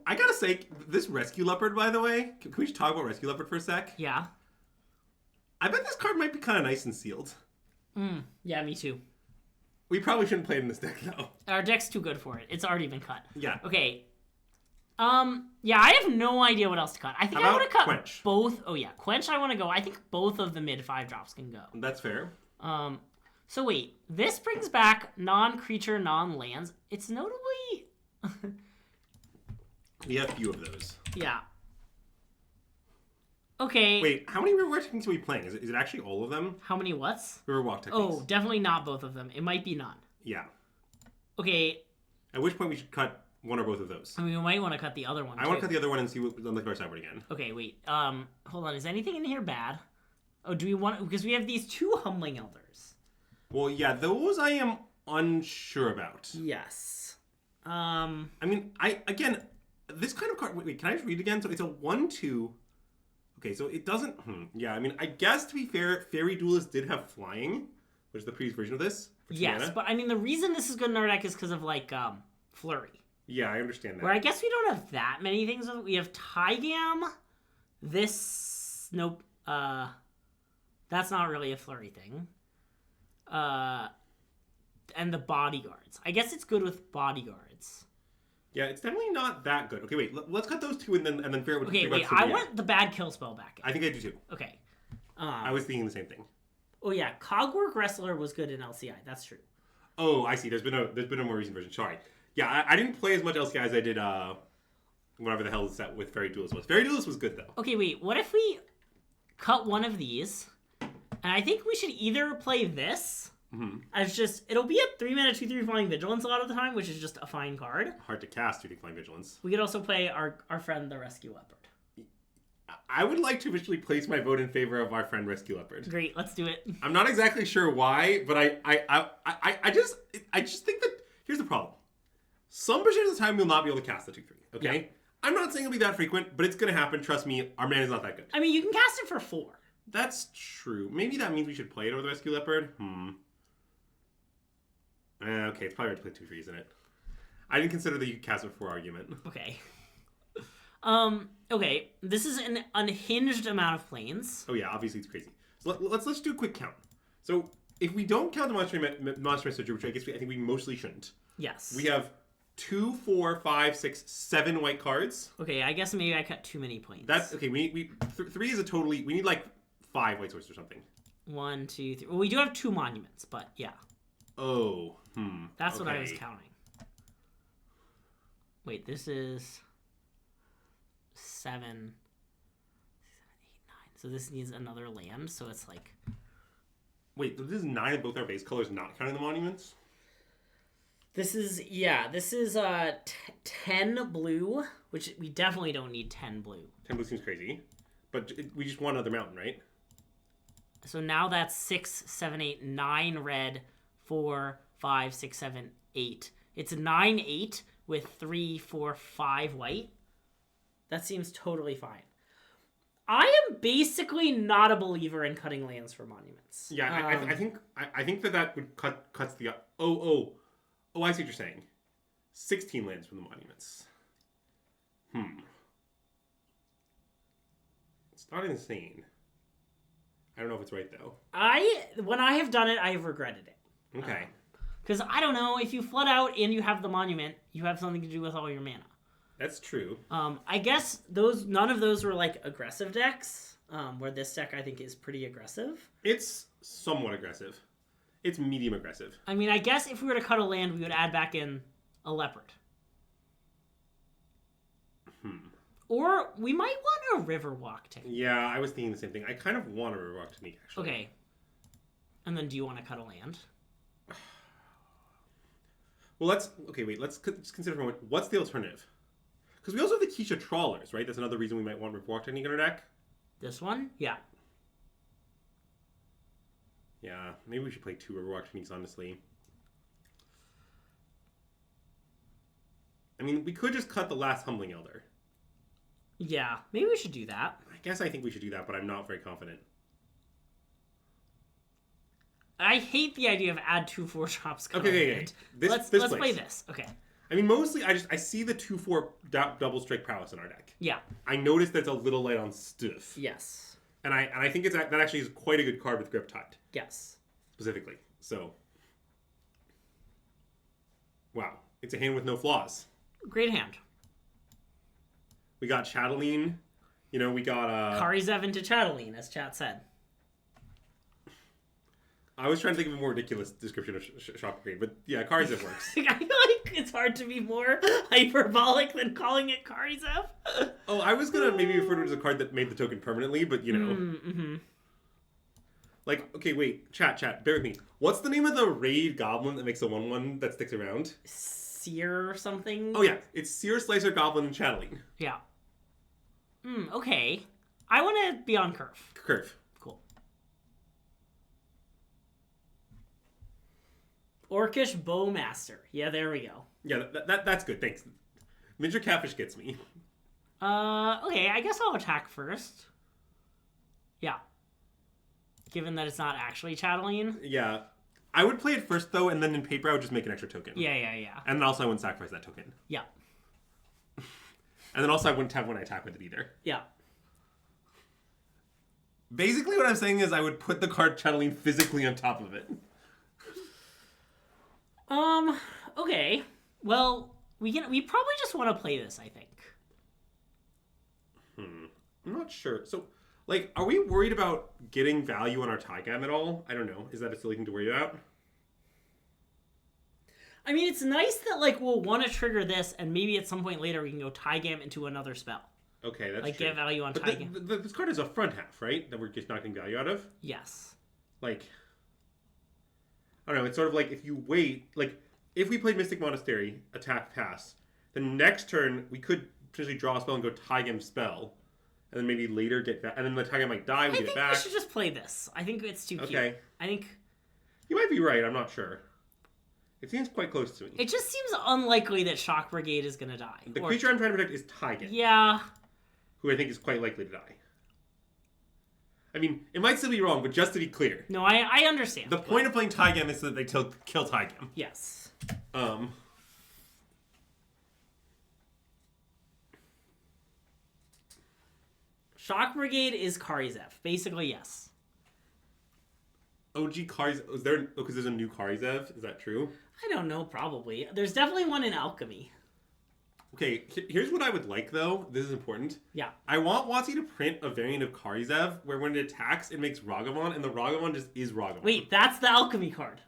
[SPEAKER 2] I gotta say, this Rescue Leopard, by the way, can we just talk about Rescue Leopard for a sec?
[SPEAKER 1] Yeah.
[SPEAKER 2] I bet this card might be kind of nice and sealed.
[SPEAKER 1] Yeah, me too.
[SPEAKER 2] We probably shouldn't play it in this deck, though.
[SPEAKER 1] Our deck's too good for it. It's already been cut.
[SPEAKER 2] Yeah.
[SPEAKER 1] Okay. Yeah, I have no idea what else to cut. I think I want to cut
[SPEAKER 2] Quench?
[SPEAKER 1] both. Oh, yeah. Quench, I want to go. I think both of the mid 5 drops can go.
[SPEAKER 2] That's fair.
[SPEAKER 1] So wait. This brings back non-creature, non-lands. It's notably...
[SPEAKER 2] We have a few of those.
[SPEAKER 1] Yeah. Okay.
[SPEAKER 2] Wait, how many Riverwalk techniques are we playing? Is it actually all of them?
[SPEAKER 1] How many whats?
[SPEAKER 2] Riverwalk techniques.
[SPEAKER 1] Oh, definitely not both of them. It might be none.
[SPEAKER 2] Yeah.
[SPEAKER 1] Okay.
[SPEAKER 2] At which point we should cut one or both of those.
[SPEAKER 1] I mean, we might want to cut the other one,
[SPEAKER 2] I want to cut the other one and see what's on the dark sideboard again.
[SPEAKER 1] Okay, wait. Hold on. Is anything in here bad? Oh, do we want... Because we have these 2 Humbling Elders.
[SPEAKER 2] Well, yeah, those I am unsure about.
[SPEAKER 1] Yes.
[SPEAKER 2] I mean, again, this kind of card... Wait, can I just read it again? So it's a 1/2... Okay, so it doesn't... Yeah, I mean, I guess to be fair, Fairy Duelist did have flying, which is the previous version of this.
[SPEAKER 1] Yes,
[SPEAKER 2] mana.
[SPEAKER 1] but I mean, the reason this is good in our deck is because of, like, Flurry.
[SPEAKER 2] Yeah, I understand that.
[SPEAKER 1] Where I guess we don't have that many things. We have Tygam. This... Nope. That's not really a Flurry thing. And the Bodyguards. I guess it's good with Bodyguards.
[SPEAKER 2] Yeah, it's definitely not that good. Okay, wait. Let's cut those 2 and then figure out what.
[SPEAKER 1] Okay, wait. I want the bad kill spell back.
[SPEAKER 2] I think I do too.
[SPEAKER 1] Okay.
[SPEAKER 2] I was thinking the same thing.
[SPEAKER 1] Oh yeah, Cogwork Wrestler was good in LCI. That's true.
[SPEAKER 2] Oh, I see. There's been a more recent version. Sorry. Yeah, I didn't play as much LCI as I did whatever the hell the set with Fairy Duelist was. Fairy Duelist was good though.
[SPEAKER 1] Okay, wait. What if we cut one of these? And I think we should either play this as just... It'll be a 3-mana 2/3 Flying Vigilance a lot of the time, which is just a fine card.
[SPEAKER 2] Hard to cast 2/3 Flying Vigilance.
[SPEAKER 1] We could also play our friend, the Rescue Leopard.
[SPEAKER 2] I would like to officially place my vote in favor of our friend Rescue Leopard.
[SPEAKER 1] Great, let's do it.
[SPEAKER 2] I'm not exactly sure why, but I just think that... Here's the problem. Some percentage of the time we'll not be able to cast the 2/3, okay? Yeah. I'm not saying it'll be that frequent, but it's going to happen. Trust me, our mana is not that good.
[SPEAKER 1] I mean, you can cast it for 4.
[SPEAKER 2] That's true. Maybe that means we should play it over the Rescue Leopard? Okay, it's probably hard to play 2/3, isn't it? I didn't consider that you could cast it for argument.
[SPEAKER 1] Okay. Okay. This is an unhinged amount of planes.
[SPEAKER 2] Oh yeah, obviously it's crazy. So let's do a quick count. So if we don't count the Monster Messenger, which I think we mostly shouldn't.
[SPEAKER 1] Yes.
[SPEAKER 2] We have 2, 4, 5, 6, 7 white cards.
[SPEAKER 1] Okay, I guess maybe I cut too many planes.
[SPEAKER 2] That's okay. We 3 is a totally. We need like 5 white sources or something.
[SPEAKER 1] 1, 2, 3. Well, we do have 2 monuments, but yeah.
[SPEAKER 2] Oh,
[SPEAKER 1] That's what I was counting. Wait, this is 7, 8, 9. So this needs another land. So it's like.
[SPEAKER 2] Wait, this is 9 of both our base colors, not counting the monuments.
[SPEAKER 1] This is 10 blue, which we definitely don't need 10 blue.
[SPEAKER 2] 10 blue seems crazy, but we just want another mountain, right?
[SPEAKER 1] So now that's 6, 7, 8, 9 red, 4, 5, 6, 7, 8. It's 9, 8 with 3, 4, 5 white. That seems totally fine. I am basically not a believer in cutting lands for monuments.
[SPEAKER 2] Yeah, I think that would cuts the oh I see what you're saying. 16 lands from the monuments. It's not insane. I don't know if it's right though.
[SPEAKER 1] When I have done it, I have regretted it.
[SPEAKER 2] Okay.
[SPEAKER 1] Because I don't know, if you flood out and you have the monument, you have something to do with all your mana.
[SPEAKER 2] That's true.
[SPEAKER 1] I guess none of those were like aggressive decks. Where this deck I think is pretty aggressive.
[SPEAKER 2] It's somewhat aggressive. It's medium aggressive.
[SPEAKER 1] I mean, I guess if we were to cut a land, we would add back in a leopard. Or we might want a Riverwalk technique.
[SPEAKER 2] Yeah, I was thinking the same thing. I kind of want a Riverwalk technique, actually.
[SPEAKER 1] Okay. And then do you want to cut a land?
[SPEAKER 2] Well, let's just consider for a moment, what's the alternative? Because we also have the Keisha Trawlers, right? That's another reason we might want Riverwalk technique in our deck.
[SPEAKER 1] This one? Yeah.
[SPEAKER 2] Yeah, maybe we should play 2 Riverwalk techniques, honestly. I mean, we could just cut the last Humbling Elder.
[SPEAKER 1] Yeah, maybe we should do that.
[SPEAKER 2] I think we should do that, but I'm not very confident.
[SPEAKER 1] I hate the idea of add 2 4-drops.
[SPEAKER 2] Okay.
[SPEAKER 1] Let's play this. Okay.
[SPEAKER 2] I mean, mostly I see the 2/4 double strike prowess in our deck.
[SPEAKER 1] Yeah.
[SPEAKER 2] I noticed that's a little light on stuff.
[SPEAKER 1] Yes.
[SPEAKER 2] And I think that actually is quite a good card with Griptide.
[SPEAKER 1] Yes.
[SPEAKER 2] Specifically. So. Wow. It's a hand with no flaws.
[SPEAKER 1] Great hand.
[SPEAKER 2] We got Chatelaine. We got...
[SPEAKER 1] Karizev into Chatelaine, as chat said.
[SPEAKER 2] I was trying to think of a more ridiculous description of Shock Brigade, but yeah, Karizev works.
[SPEAKER 1] I feel like it's hard to be more hyperbolic than calling it Karizev.
[SPEAKER 2] Oh, I was going to maybe refer to it as a card that made the token permanently, but Like, okay, wait, chat, bear with me. What's the name of the raid goblin that makes a 1/1 that sticks around?
[SPEAKER 1] Seer or something.
[SPEAKER 2] Oh yeah, it's Seer, Slicer, Goblin, and Chatteling.
[SPEAKER 1] Yeah. Okay. I want to be on Curve.
[SPEAKER 2] Curve.
[SPEAKER 1] Cool. Orcish Bowmaster. Yeah, there we go.
[SPEAKER 2] Yeah, that's good. Thanks. Miniature Catfish gets me.
[SPEAKER 1] Okay, I guess I'll attack first. Yeah. Given that it's not actually Chatteling.
[SPEAKER 2] Yeah. I would play it first, though, and then in paper I would just make an extra token.
[SPEAKER 1] Yeah.
[SPEAKER 2] And then also I wouldn't sacrifice that token.
[SPEAKER 1] Yeah.
[SPEAKER 2] And then also I wouldn't have one I attack with it either.
[SPEAKER 1] Yeah.
[SPEAKER 2] Basically what I'm saying is I would put the card Chatteling physically on top of it.
[SPEAKER 1] Okay. Well, we probably just want to play this, I think.
[SPEAKER 2] I'm not sure. So, like, are we worried about getting value on our Tygam at all? I don't know. Is that a silly thing to worry about?
[SPEAKER 1] I mean, it's nice that, like, we'll want to trigger this, and maybe at some point later we can go Tygam into another spell.
[SPEAKER 2] Okay, that's
[SPEAKER 1] like,
[SPEAKER 2] true.
[SPEAKER 1] get value on Tygam.
[SPEAKER 2] This card is a front half, right? That we're just not getting value out of?
[SPEAKER 1] Yes.
[SPEAKER 2] Like, I don't know. It's sort of like if you wait, like, if we played Mystic Monastery, attack, pass, then next turn we could potentially draw a spell and go Tygam spell, and then maybe later get back, and then the Tygam might die, we get it back.
[SPEAKER 1] I think we should just play this. I think it's too cute. I think...
[SPEAKER 2] You might be right, I'm not sure. It seems quite close to me.
[SPEAKER 1] It just seems unlikely that Shock Brigade is going to die.
[SPEAKER 2] The creature I'm trying to protect is Tygam.
[SPEAKER 1] Yeah.
[SPEAKER 2] Who I think is quite likely to die. I mean, it might still be wrong, but just to be clear.
[SPEAKER 1] No, I understand.
[SPEAKER 2] The point of playing Tygam is so that they kill Tygam.
[SPEAKER 1] Yes. Shock Brigade is Karizev. Basically, yes.
[SPEAKER 2] OG Karizev. Is there? Because there's a new Karizev. Is that true?
[SPEAKER 1] I don't know. Probably. There's definitely one in Alchemy.
[SPEAKER 2] Okay. Here's what I would like, though. This is important.
[SPEAKER 1] Yeah.
[SPEAKER 2] I want WotC to print a variant of Karizev where when it attacks, it makes Ragavan, and the Ragavan just is Ragavan.
[SPEAKER 1] Wait, that's the Alchemy card.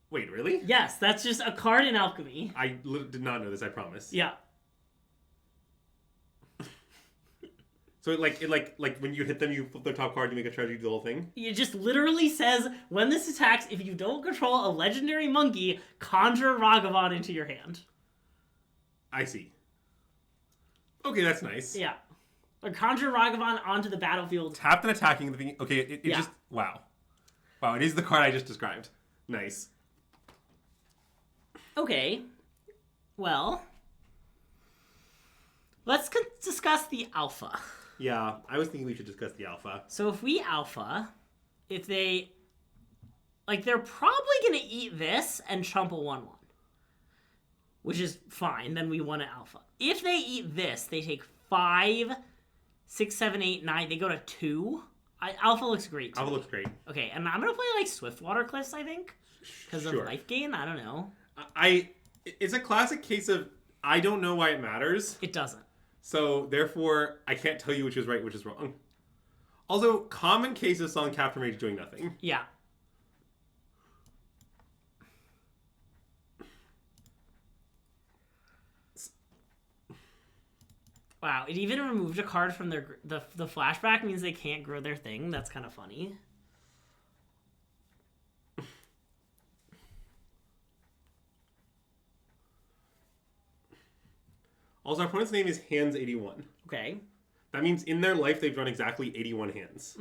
[SPEAKER 2] Wait, really?
[SPEAKER 1] Yes, that's just a card in Alchemy.
[SPEAKER 2] I did not know this. I promise.
[SPEAKER 1] Yeah.
[SPEAKER 2] So like when you hit them, you flip their top card, you make a treasure, you do the whole thing?
[SPEAKER 1] It just literally says, when this attacks, if you don't control a legendary monkey, conjure Ragavan into your hand.
[SPEAKER 2] I see. Okay, that's nice.
[SPEAKER 1] Yeah. Or conjure Ragavan onto the battlefield.
[SPEAKER 2] Tapped and attacking the thing. Okay, it
[SPEAKER 1] Yeah.
[SPEAKER 2] just... Wow. Wow, it is the card I just described. Nice.
[SPEAKER 1] Okay. Well, let's discuss the alpha.
[SPEAKER 2] Yeah, I was thinking we should discuss the alpha.
[SPEAKER 1] So if we alpha, if they... Like, they're probably going to eat this and chump a 1/1. Which is fine, then we want to alpha. If they eat this, they take 5, 6, 7, 8, 9. They go to 2. Alpha looks great.
[SPEAKER 2] Alpha looks great.
[SPEAKER 1] Okay, and I'm going to play, like, Swiftwater Cliffs, I think. Because of life gain? I don't know.
[SPEAKER 2] It's a classic case of, I don't know why it matters.
[SPEAKER 1] It doesn't.
[SPEAKER 2] So, therefore, I can't tell you which is right, which is wrong. Also, common case of Song Captain Rage doing nothing.
[SPEAKER 1] Yeah. Wow, it even removed a card from the flashback means they can't grow their thing. That's kind of funny.
[SPEAKER 2] Also, our opponent's name is Hands81.
[SPEAKER 1] Okay.
[SPEAKER 2] That means in their life they've drawn exactly 81 hands.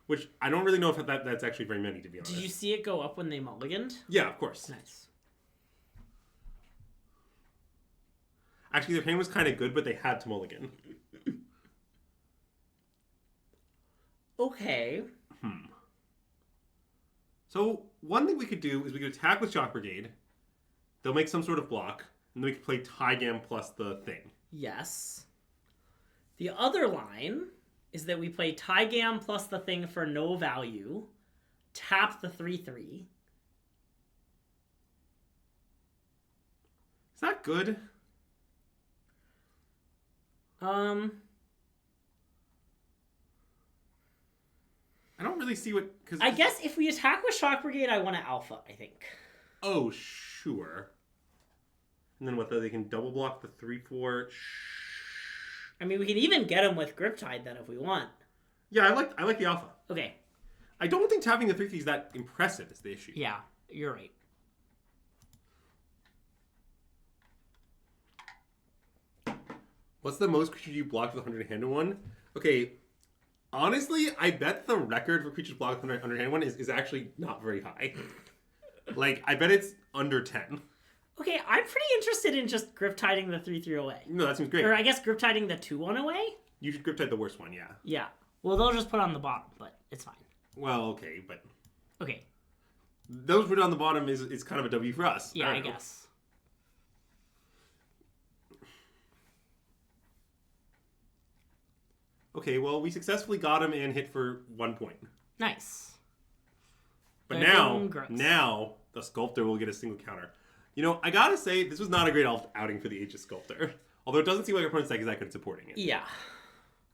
[SPEAKER 2] Which I don't really know if that's actually very many, to be honest.
[SPEAKER 1] Did you see it go up when they mulliganed?
[SPEAKER 2] Yeah, of course.
[SPEAKER 1] Nice.
[SPEAKER 2] Actually, their hand was kind of good, but they had to mulligan.
[SPEAKER 1] Okay.
[SPEAKER 2] So, one thing we could do is we could attack with Shock Brigade. They'll make some sort of block. And then we could play Tygam plus the thing.
[SPEAKER 1] Yes. The other line is that we play Tygam plus the thing for no value. Tap the 3/3.
[SPEAKER 2] Is that good? I don't really see what... Cause
[SPEAKER 1] I guess if we attack with Shock Brigade, I want to alpha, I think.
[SPEAKER 2] Oh, sure. And then what, they can double block the 3/4.
[SPEAKER 1] I mean, we can even get him with Griptide then if we want.
[SPEAKER 2] Yeah, I like the alpha.
[SPEAKER 1] Okay.
[SPEAKER 2] I don't think tapping the 3/3 is that impressive is the issue.
[SPEAKER 1] Yeah, you're right.
[SPEAKER 2] What's the most creatures you blocked with 100-handed one? Okay, honestly, I bet the record for creatures blocked with 100-handed one is actually not very high. Like, I bet it's under 10.
[SPEAKER 1] Okay, I'm pretty interested in just grip tiding the 3/3 away.
[SPEAKER 2] No, that seems great.
[SPEAKER 1] Or I guess grip tiding the 2/1 away?
[SPEAKER 2] You should grip tide the worst one, yeah.
[SPEAKER 1] Yeah. Well, they'll just put on the bottom, but it's fine.
[SPEAKER 2] Well, okay, but...
[SPEAKER 1] Okay.
[SPEAKER 2] Those put on the bottom is kind of a W for us.
[SPEAKER 1] Yeah, I
[SPEAKER 2] know.
[SPEAKER 1] guess.
[SPEAKER 2] Okay, well, we successfully got him and hit for 1 point.
[SPEAKER 1] Nice.
[SPEAKER 2] But
[SPEAKER 1] Very
[SPEAKER 2] now the Sculptor will get a single counter. You know, I gotta say, this was not a great outing for the Aegis Sculptor. Although it doesn't seem like opponent's deck is that good at supporting it.
[SPEAKER 1] Yeah.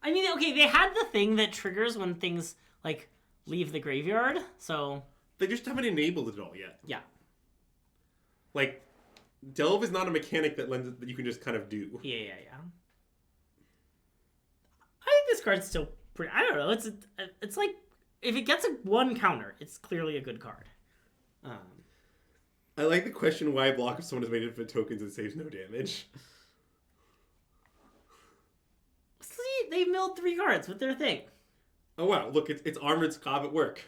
[SPEAKER 1] I mean, okay, they had the thing that triggers when things, like, leave the graveyard, so...
[SPEAKER 2] They just haven't enabled it all yet.
[SPEAKER 1] Yeah.
[SPEAKER 2] Like, Delve is not a mechanic that you can just kind of do.
[SPEAKER 1] Yeah. I think this card's still pretty... I don't know, it's like... If it gets one counter, it's clearly a good card.
[SPEAKER 2] I like the question why a block if someone has made it for tokens and saves no damage.
[SPEAKER 1] See, they milled 3 cards with their thing.
[SPEAKER 2] Oh wow, look, it's Armored Scob at work.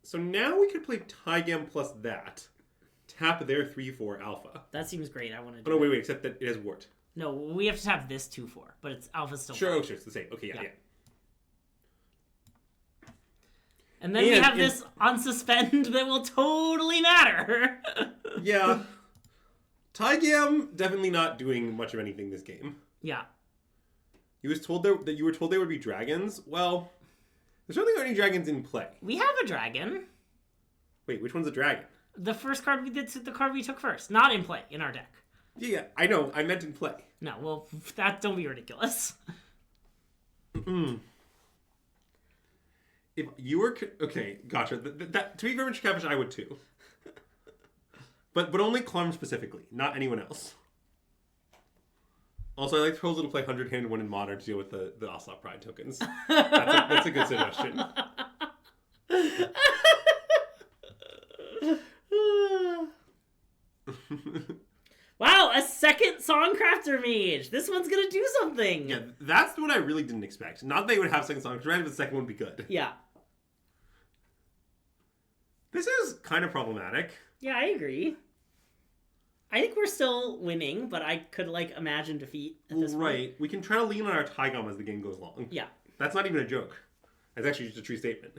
[SPEAKER 2] So now we could play Tygam plus that. Tap their 3/4 alpha.
[SPEAKER 1] That seems great, I want to do
[SPEAKER 2] Oh no, wait, except that it has Wart.
[SPEAKER 1] No, we have to have this 2/4, but it's alpha's still
[SPEAKER 2] Sure,
[SPEAKER 1] fine.
[SPEAKER 2] oh sure, it's the same. Okay, yeah.
[SPEAKER 1] And then we have this on suspend that will totally matter.
[SPEAKER 2] Yeah. Tygam definitely not doing much of anything this game.
[SPEAKER 1] Yeah.
[SPEAKER 2] You were told there would be dragons. Well, there's certainly not any dragons in play.
[SPEAKER 1] We have a dragon.
[SPEAKER 2] Wait, which one's a dragon?
[SPEAKER 1] The first card the card we took first, not in play in our deck.
[SPEAKER 2] Yeah, I know. I meant in play.
[SPEAKER 1] No, well, don't be ridiculous.
[SPEAKER 2] If you were okay, gotcha. That to be very much Catfish, I would too. But only Clum specifically, not anyone else. Also, I like the proposal to play 100-handed one in Modern to deal with the Ocelot Pride tokens. That's a good suggestion.
[SPEAKER 1] Wow, a second Songcrafter Mage! This one's gonna do something!
[SPEAKER 2] Yeah, that's what I really didn't expect. Not that they would have second song, but the second one would be good.
[SPEAKER 1] Yeah.
[SPEAKER 2] This is kind of problematic.
[SPEAKER 1] Yeah, I agree. I think we're still winning, but I could, imagine defeat at this point.
[SPEAKER 2] Right. We can try to lean on our Tygam as the game goes along.
[SPEAKER 1] Yeah.
[SPEAKER 2] That's not even a joke. That's actually just a true statement.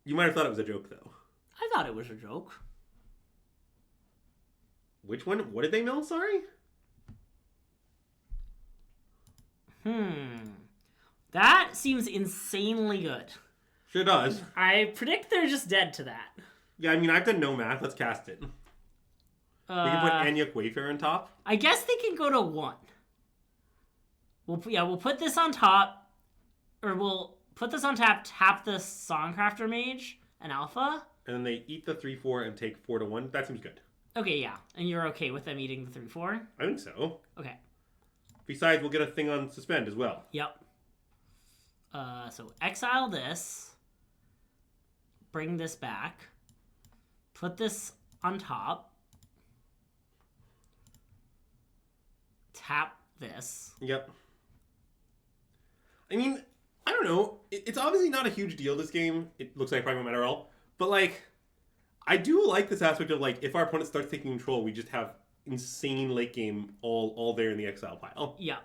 [SPEAKER 2] You might have thought it was a joke, though.
[SPEAKER 1] I thought it was a joke.
[SPEAKER 2] Which one? What did they mill, sorry?
[SPEAKER 1] That seems insanely good.
[SPEAKER 2] Sure does.
[SPEAKER 1] I predict they're just dead to that.
[SPEAKER 2] Yeah, I mean, I've done no math. Let's cast it. We can put Anyuk Wayfarer on top.
[SPEAKER 1] I guess they can go to 1. We'll put this on top. Or we'll put this on tap the Songcrafter Mage, and alpha.
[SPEAKER 2] And then they eat the 3/4 and take 4 to 1. That seems good.
[SPEAKER 1] Okay, yeah. And you're okay with them eating the 3/4?
[SPEAKER 2] I think so.
[SPEAKER 1] Okay.
[SPEAKER 2] Besides, we'll get a thing on suspend as well.
[SPEAKER 1] Yep. So exile this. Bring this back. Put this on top. Tap this.
[SPEAKER 2] Yep. I mean, I don't know. It's obviously not a huge deal, this game. It looks like it probably won't matter at all. But, I do like this aspect of, if our opponent starts taking control, we just have insane late game all there in the exile pile.
[SPEAKER 1] Yeah.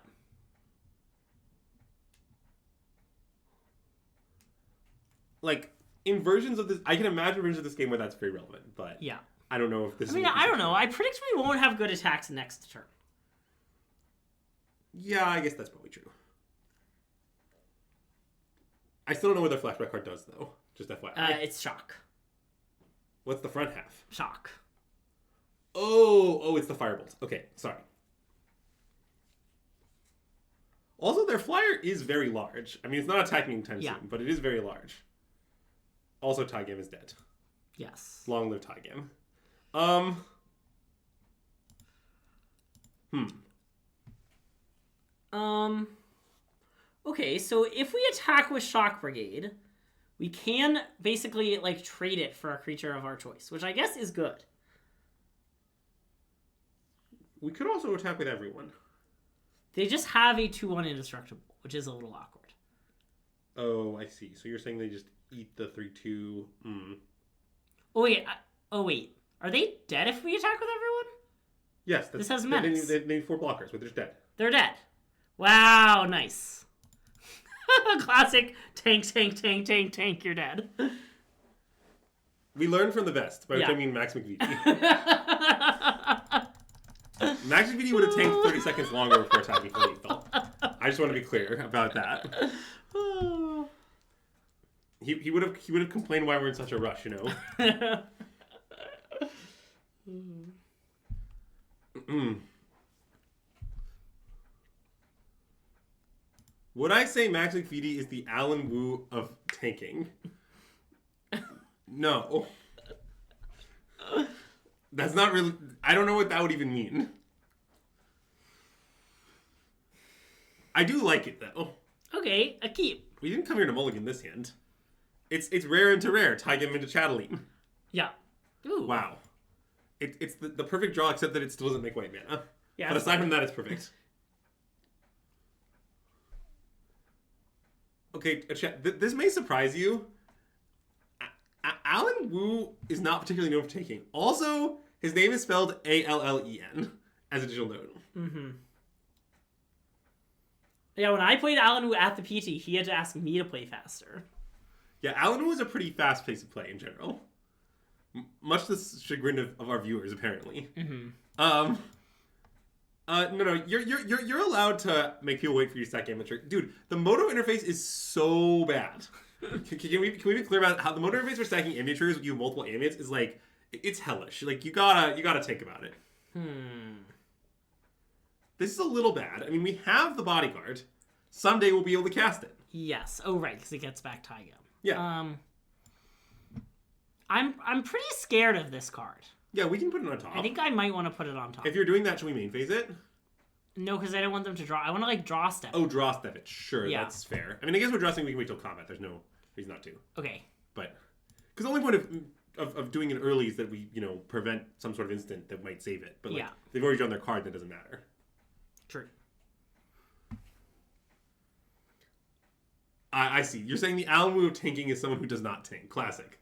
[SPEAKER 2] In versions of this, I can imagine versions of this game where that's very relevant, but
[SPEAKER 1] yeah.
[SPEAKER 2] I don't know if this is...
[SPEAKER 1] I don't know. I predict we won't have good attacks next turn.
[SPEAKER 2] Yeah, I guess that's probably true. I still don't know what their flashback card does, though. Just FYI.
[SPEAKER 1] It's shock.
[SPEAKER 2] What's the front half?
[SPEAKER 1] Shock.
[SPEAKER 2] Oh, it's the firebolt. Okay, sorry. Also, their flyer is very large. I mean, it's not attacking anytime soon, but it is very large. Also, Tygam is dead.
[SPEAKER 1] Yes.
[SPEAKER 2] Long live Tygam.
[SPEAKER 1] Okay, so if we attack with Shock Brigade, we can basically, trade it for a creature of our choice, which I guess is good.
[SPEAKER 2] We could also attack with everyone.
[SPEAKER 1] They just have a 2/1 indestructible, which is a little awkward.
[SPEAKER 2] Oh, I see. So you're saying they just eat the 3/2.
[SPEAKER 1] Oh wait. Are they dead if we attack with everyone?
[SPEAKER 2] Yes.
[SPEAKER 1] This has menace.
[SPEAKER 2] They need 4 blockers, but they're just dead.
[SPEAKER 1] They're dead. Wow, nice. Classic tank, you're dead.
[SPEAKER 2] We learned from the best, by which I mean Max McVitie. Max McVitie would have tanked 30 seconds longer before attacking for lethal. I just want to be clear about that. He would have complained why we're in such a rush, you know? Would I say Max McVitie is the Alan Wu of tanking? No. That's not really... I don't know what that would even mean. I do like it, though.
[SPEAKER 1] Okay, a keep.
[SPEAKER 2] We didn't come here to mulligan this hand. It's rare into rare. Tag him into Chatelaine.
[SPEAKER 1] Yeah. Ooh.
[SPEAKER 2] Wow. It's the perfect draw, except that it still doesn't make white mana.
[SPEAKER 1] Yeah.
[SPEAKER 2] But aside from that, it's perfect. Okay, this may surprise you. Alan Wu is not particularly known for taking. Also, his name is spelled Allen, as a digital note.
[SPEAKER 1] Mm-hmm. Yeah, when I played Alan Wu at the PT, he had to ask me to play faster.
[SPEAKER 2] Yeah, Alan Wu is a pretty fast pace of play in general. Much to the chagrin of our viewers, apparently.
[SPEAKER 1] Mm-hmm.
[SPEAKER 2] No, you're allowed to make people wait for your stack amateur. Dude, the Moto interface is so bad. Can we be clear about how the Moto interface for stacking amateurs with you multiple amits is like, it's hellish. Like, you gotta think about it. This is a little bad. I mean, we have the bodyguard. Someday we'll be able to cast it.
[SPEAKER 1] Yes. Oh, right, because it gets back Taiga.
[SPEAKER 2] Yeah.
[SPEAKER 1] I'm pretty scared of this card.
[SPEAKER 2] Yeah, we can put it on top.
[SPEAKER 1] I think I might want to put it on top.
[SPEAKER 2] If you're doing that, should we main phase it?
[SPEAKER 1] No, because I don't want them to draw. I want to, like, draw step.
[SPEAKER 2] Oh, draw step it. Sure,
[SPEAKER 1] Yeah.
[SPEAKER 2] That's fair. I mean, I guess we're dressing, we can wait till combat. There's no reason not to.
[SPEAKER 1] Okay.
[SPEAKER 2] But, because the only point of doing it early is that we, prevent some sort of instant that might save it. But, like, they've already drawn their card, that doesn't matter.
[SPEAKER 1] True.
[SPEAKER 2] I see. You're saying the Alan Wu of tanking is someone who does not tank. Classic.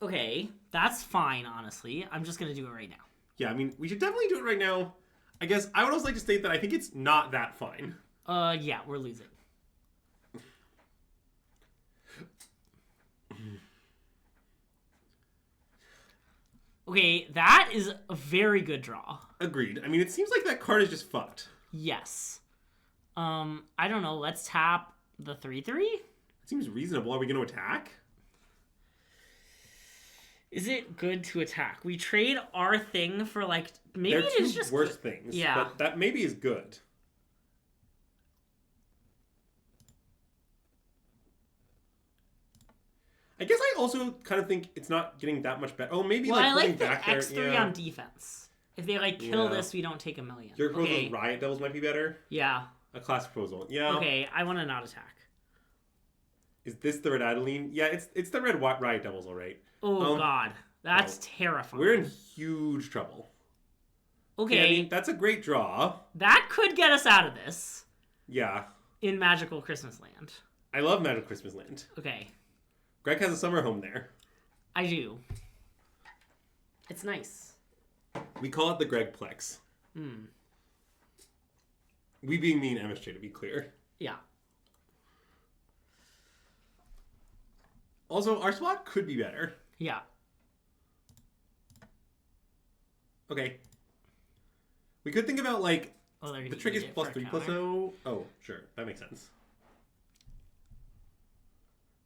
[SPEAKER 1] Okay, that's fine, honestly. I'm just going to do it right now.
[SPEAKER 2] Yeah, I mean, we should definitely do it right now. I guess I would also like to state that I think it's not that fine.
[SPEAKER 1] Yeah, we're losing. Okay, that is a very good draw.
[SPEAKER 2] Agreed. I mean, it seems like that card is just fucked.
[SPEAKER 1] Yes. I don't know. Let's tap the 3/3?
[SPEAKER 2] It seems reasonable. Are we going to attack?
[SPEAKER 1] Is it good to attack? We trade our thing for, like, maybe
[SPEAKER 2] They're
[SPEAKER 1] it is
[SPEAKER 2] two
[SPEAKER 1] just
[SPEAKER 2] worse things.
[SPEAKER 1] Yeah.
[SPEAKER 2] But that maybe is good. I guess I also kind of think it's not getting that much better. Oh, maybe
[SPEAKER 1] Well,
[SPEAKER 2] like
[SPEAKER 1] I like
[SPEAKER 2] putting
[SPEAKER 1] the
[SPEAKER 2] back there.
[SPEAKER 1] X3
[SPEAKER 2] Yeah.
[SPEAKER 1] on defense. If they, like, kill this, we don't take a million.
[SPEAKER 2] Your proposal
[SPEAKER 1] Okay.
[SPEAKER 2] with Riot Devils might be better.
[SPEAKER 1] Yeah.
[SPEAKER 2] A class proposal. Yeah.
[SPEAKER 1] Okay, I want to not attack.
[SPEAKER 2] Is this the Red Adeline? Yeah, it's the Red Riot Devils, all right.
[SPEAKER 1] Oh, God. That's terrifying.
[SPEAKER 2] We're in huge trouble.
[SPEAKER 1] Okay.
[SPEAKER 2] Yeah, I mean, that's a great draw.
[SPEAKER 1] That could get us out of this.
[SPEAKER 2] Yeah.
[SPEAKER 1] In Magical Christmas Land.
[SPEAKER 2] I love Magic Christmas Land.
[SPEAKER 1] Okay.
[SPEAKER 2] Greg has a summer home there.
[SPEAKER 1] I do. It's nice.
[SPEAKER 2] We call it the Gregplex. We being me and MSJ, to be clear.
[SPEAKER 1] Yeah.
[SPEAKER 2] Also, our spot could be better.
[SPEAKER 1] Yeah.
[SPEAKER 2] Okay. We could think about, like,
[SPEAKER 1] Oh, they're
[SPEAKER 2] the
[SPEAKER 1] gonna
[SPEAKER 2] trick
[SPEAKER 1] eat
[SPEAKER 2] is
[SPEAKER 1] it
[SPEAKER 2] plus
[SPEAKER 1] for a
[SPEAKER 2] 3 plus
[SPEAKER 1] counter.
[SPEAKER 2] 0. Oh, sure. That makes sense.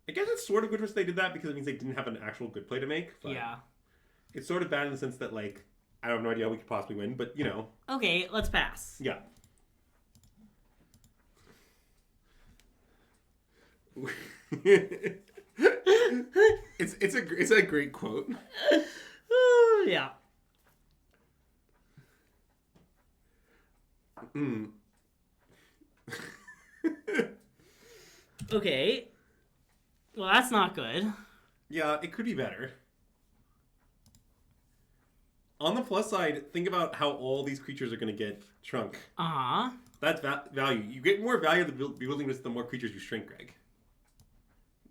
[SPEAKER 2] I guess it's sort of good for us they did that because it means they didn't have an actual good play to make. But
[SPEAKER 1] Yeah.
[SPEAKER 2] it's sort of bad in the sense that, like, I have no idea how we could possibly win, but,
[SPEAKER 1] Okay, let's pass.
[SPEAKER 2] Yeah. it's a great quote.
[SPEAKER 1] Yeah. Okay. Well, that's not good.
[SPEAKER 2] Yeah, it could be better. On the plus side, think about how all these creatures are going to get shrunk.
[SPEAKER 1] Uh-huh.
[SPEAKER 2] That's value. You get more value of the bewilderingness the more creatures you shrink, Greg.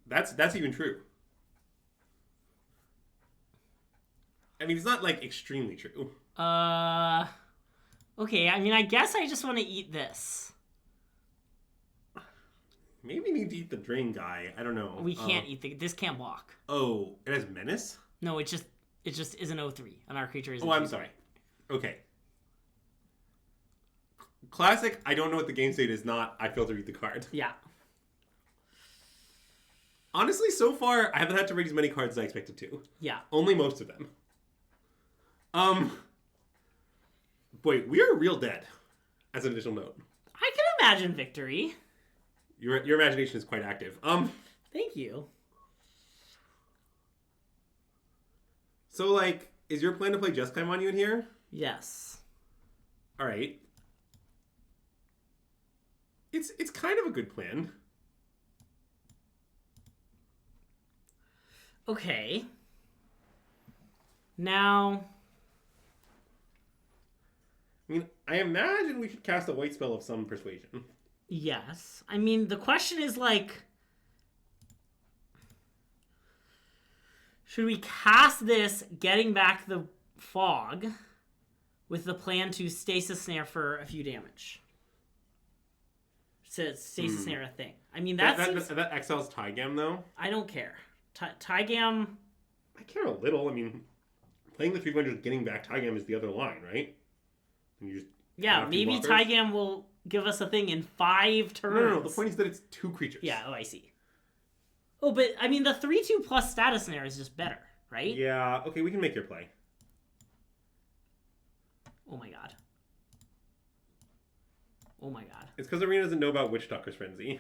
[SPEAKER 2] That's even true. I mean, it's not, like, extremely true.
[SPEAKER 1] Okay, I mean, I guess I just want to eat this.
[SPEAKER 2] Maybe we need to eat the drain guy. I don't know.
[SPEAKER 1] We can't eat this can't block.
[SPEAKER 2] Oh, it has menace?
[SPEAKER 1] No, it just is an 0/3, and our creature is.
[SPEAKER 2] Oh, I'm sorry. Okay. Classic, I don't know what the game state is, not I failed to read the card.
[SPEAKER 1] Yeah.
[SPEAKER 2] Honestly, so far, I haven't had to read as many cards as I expected to.
[SPEAKER 1] Yeah.
[SPEAKER 2] Only most of them. Boy, we are real dead, as an additional note.
[SPEAKER 1] I can imagine victory.
[SPEAKER 2] Your imagination is quite active.
[SPEAKER 1] Thank you.
[SPEAKER 2] So, like, is your plan to play Just Climb on you in here?
[SPEAKER 1] Yes.
[SPEAKER 2] Alright. It's kind of a good plan.
[SPEAKER 1] Okay. Now...
[SPEAKER 2] I mean, I imagine we should cast a white spell of some persuasion.
[SPEAKER 1] Yes. I mean, the question is, like... Should we cast this, getting back the fog, with the plan to stasis snare for a few damage? So stasis snare a thing. I mean, that
[SPEAKER 2] exiles Tygam, though?
[SPEAKER 1] I don't care. Tygam...
[SPEAKER 2] I care a little. I mean, playing the 300 getting back Tygam is the other line, right? And you just
[SPEAKER 1] maybe Tygam will give us a thing in 5 turns.
[SPEAKER 2] No. The point is that it's 2 creatures.
[SPEAKER 1] Yeah, I see. Oh, but, I mean, the 3/2 plus status snare is just better, right?
[SPEAKER 2] Yeah, okay, we can make your play.
[SPEAKER 1] Oh my god. Oh my god.
[SPEAKER 2] It's because Arena doesn't know about Witch Doctor's Frenzy.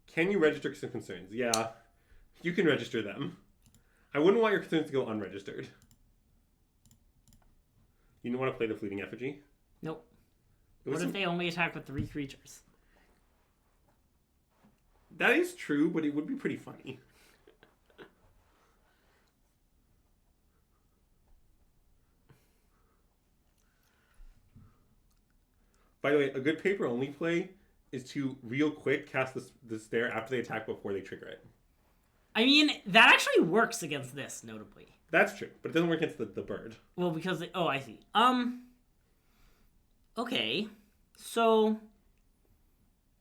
[SPEAKER 2] Can you register some concerns? Yeah, you can register them. I wouldn't want your concerns to go unregistered. You don't want to play the Fleeting Effigy?
[SPEAKER 1] Nope. What if they only attack with 3 creatures?
[SPEAKER 2] That is true, but it would be pretty funny. By the way, a good paper-only play is to real quick cast the stare after they attack before they trigger it.
[SPEAKER 1] I mean, that actually works against this, notably.
[SPEAKER 2] That's true, but it doesn't work against the bird.
[SPEAKER 1] Well, because... oh, I see. Okay. So...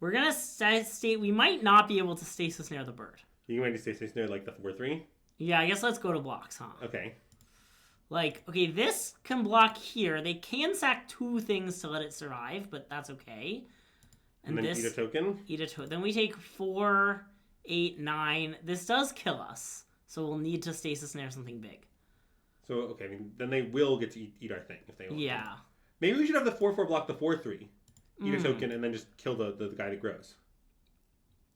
[SPEAKER 1] we're gonna state... we might not be able to stasis snare the bird.
[SPEAKER 2] You might stasis snare like the 4/3?
[SPEAKER 1] Yeah, I guess let's go to blocks, huh?
[SPEAKER 2] Okay.
[SPEAKER 1] Like, okay, this can block here. They can sack 2 things to let it survive, but that's okay.
[SPEAKER 2] And then this, eat a token?
[SPEAKER 1] Eat a token. Then we take 4, 8, 9. This does kill us, so we'll need to stasis snare something big.
[SPEAKER 2] So, okay, I mean, then they will get to eat our thing if they want.
[SPEAKER 1] Yeah.
[SPEAKER 2] To. Maybe we should have the 4/4 block the 4/3. Eat a token and then just kill the guy that grows.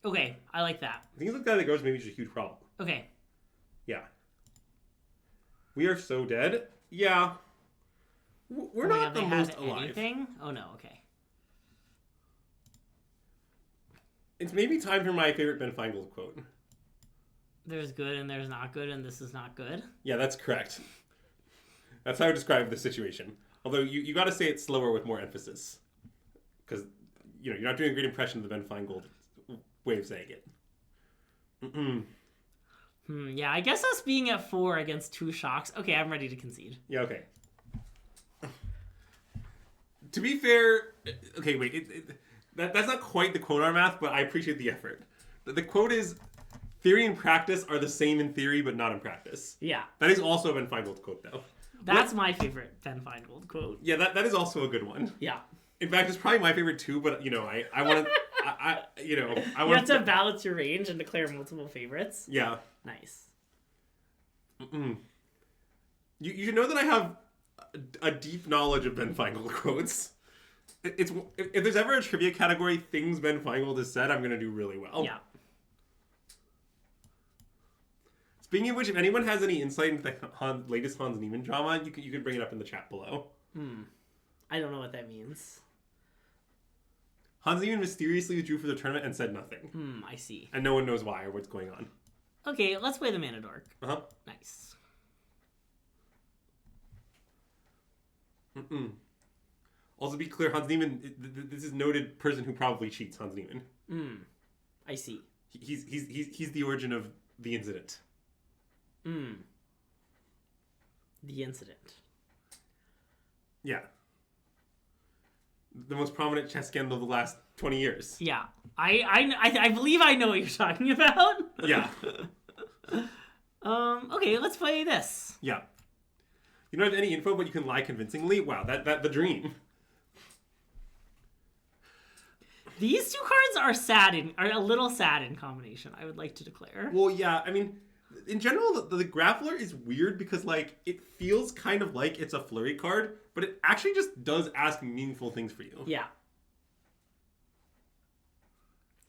[SPEAKER 1] Okay, I like that.
[SPEAKER 2] Things like the guy that grows maybe is a huge problem.
[SPEAKER 1] Okay.
[SPEAKER 2] Yeah. We are so dead. Yeah. We're not the most alive.
[SPEAKER 1] Anything? Oh no, okay.
[SPEAKER 2] It's maybe time for my favorite Ben Feingold quote.
[SPEAKER 1] There's good and there's not good, and this is not good.
[SPEAKER 2] Yeah, that's correct. That's how I describe the situation. Although you got to say it slower with more emphasis. Because, you're not doing a great impression of the Ben Feingold way of saying it.
[SPEAKER 1] Yeah, I guess us being at 4 against 2 shocks. Okay, I'm ready to concede.
[SPEAKER 2] Yeah, okay. To be fair... Okay, wait. That's not quite the quote on math, but I appreciate the effort. The quote is, theory and practice are the same in theory, but not in practice.
[SPEAKER 1] Yeah.
[SPEAKER 2] That is also a Ben Feingold quote, though.
[SPEAKER 1] That's my favorite Ben Feingold quote.
[SPEAKER 2] Yeah, that is also a good one.
[SPEAKER 1] Yeah.
[SPEAKER 2] In fact, it's probably my favorite too, but, I want to... I
[SPEAKER 1] You have to balance your range and declare multiple favorites?
[SPEAKER 2] Yeah.
[SPEAKER 1] Nice.
[SPEAKER 2] You should know that I have a deep knowledge of Ben Feingold quotes. If there's ever a trivia category, things Ben Feingold has said, I'm going to do really well.
[SPEAKER 1] Yeah.
[SPEAKER 2] Speaking of which, if anyone has any insight into the latest Hans Niemann drama, you can bring it up in the chat below.
[SPEAKER 1] I don't know what that means.
[SPEAKER 2] Hans Niemann mysteriously withdrew for the tournament and said nothing.
[SPEAKER 1] I see.
[SPEAKER 2] And no one knows why or what's going on.
[SPEAKER 1] Okay, let's play the Mana Dork.
[SPEAKER 2] Uh-huh.
[SPEAKER 1] Nice.
[SPEAKER 2] Also, be clear, Hans Niemann, this is noted person who probably cheats, Hans Niemann.
[SPEAKER 1] I see.
[SPEAKER 2] He's the origin of the incident.
[SPEAKER 1] The incident.
[SPEAKER 2] Yeah. The most prominent chess scandal of the last 20 years.
[SPEAKER 1] Yeah. I believe I know what you're talking about.
[SPEAKER 2] Yeah.
[SPEAKER 1] Okay, let's play this.
[SPEAKER 2] Yeah. You don't have any info, but you can lie convincingly? Wow, that the dream.
[SPEAKER 1] These two cards are a little sad in combination, I would like to declare.
[SPEAKER 2] Well, yeah, I mean, in general, the Grappler is weird because, like, it feels kind of like it's a flurry card, but it actually just does ask meaningful things for you.
[SPEAKER 1] Yeah.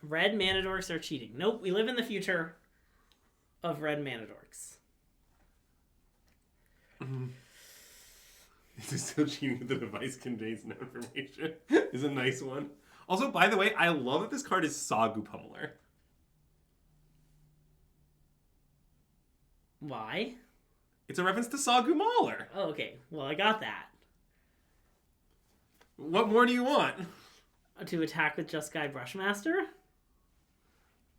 [SPEAKER 1] Red Mana Dorks are cheating. Nope, we live in the future of red Mana Dorks.
[SPEAKER 2] This is still cheating if the device contains no information. Is a nice one. Also, by the way, I love that this card is Sagu Pummeler.
[SPEAKER 1] Why?
[SPEAKER 2] It's a reference to Sagu Mauler.
[SPEAKER 1] Oh, okay. Well, I got that.
[SPEAKER 2] What more do you want?
[SPEAKER 1] To attack with Just Guy Brushmaster?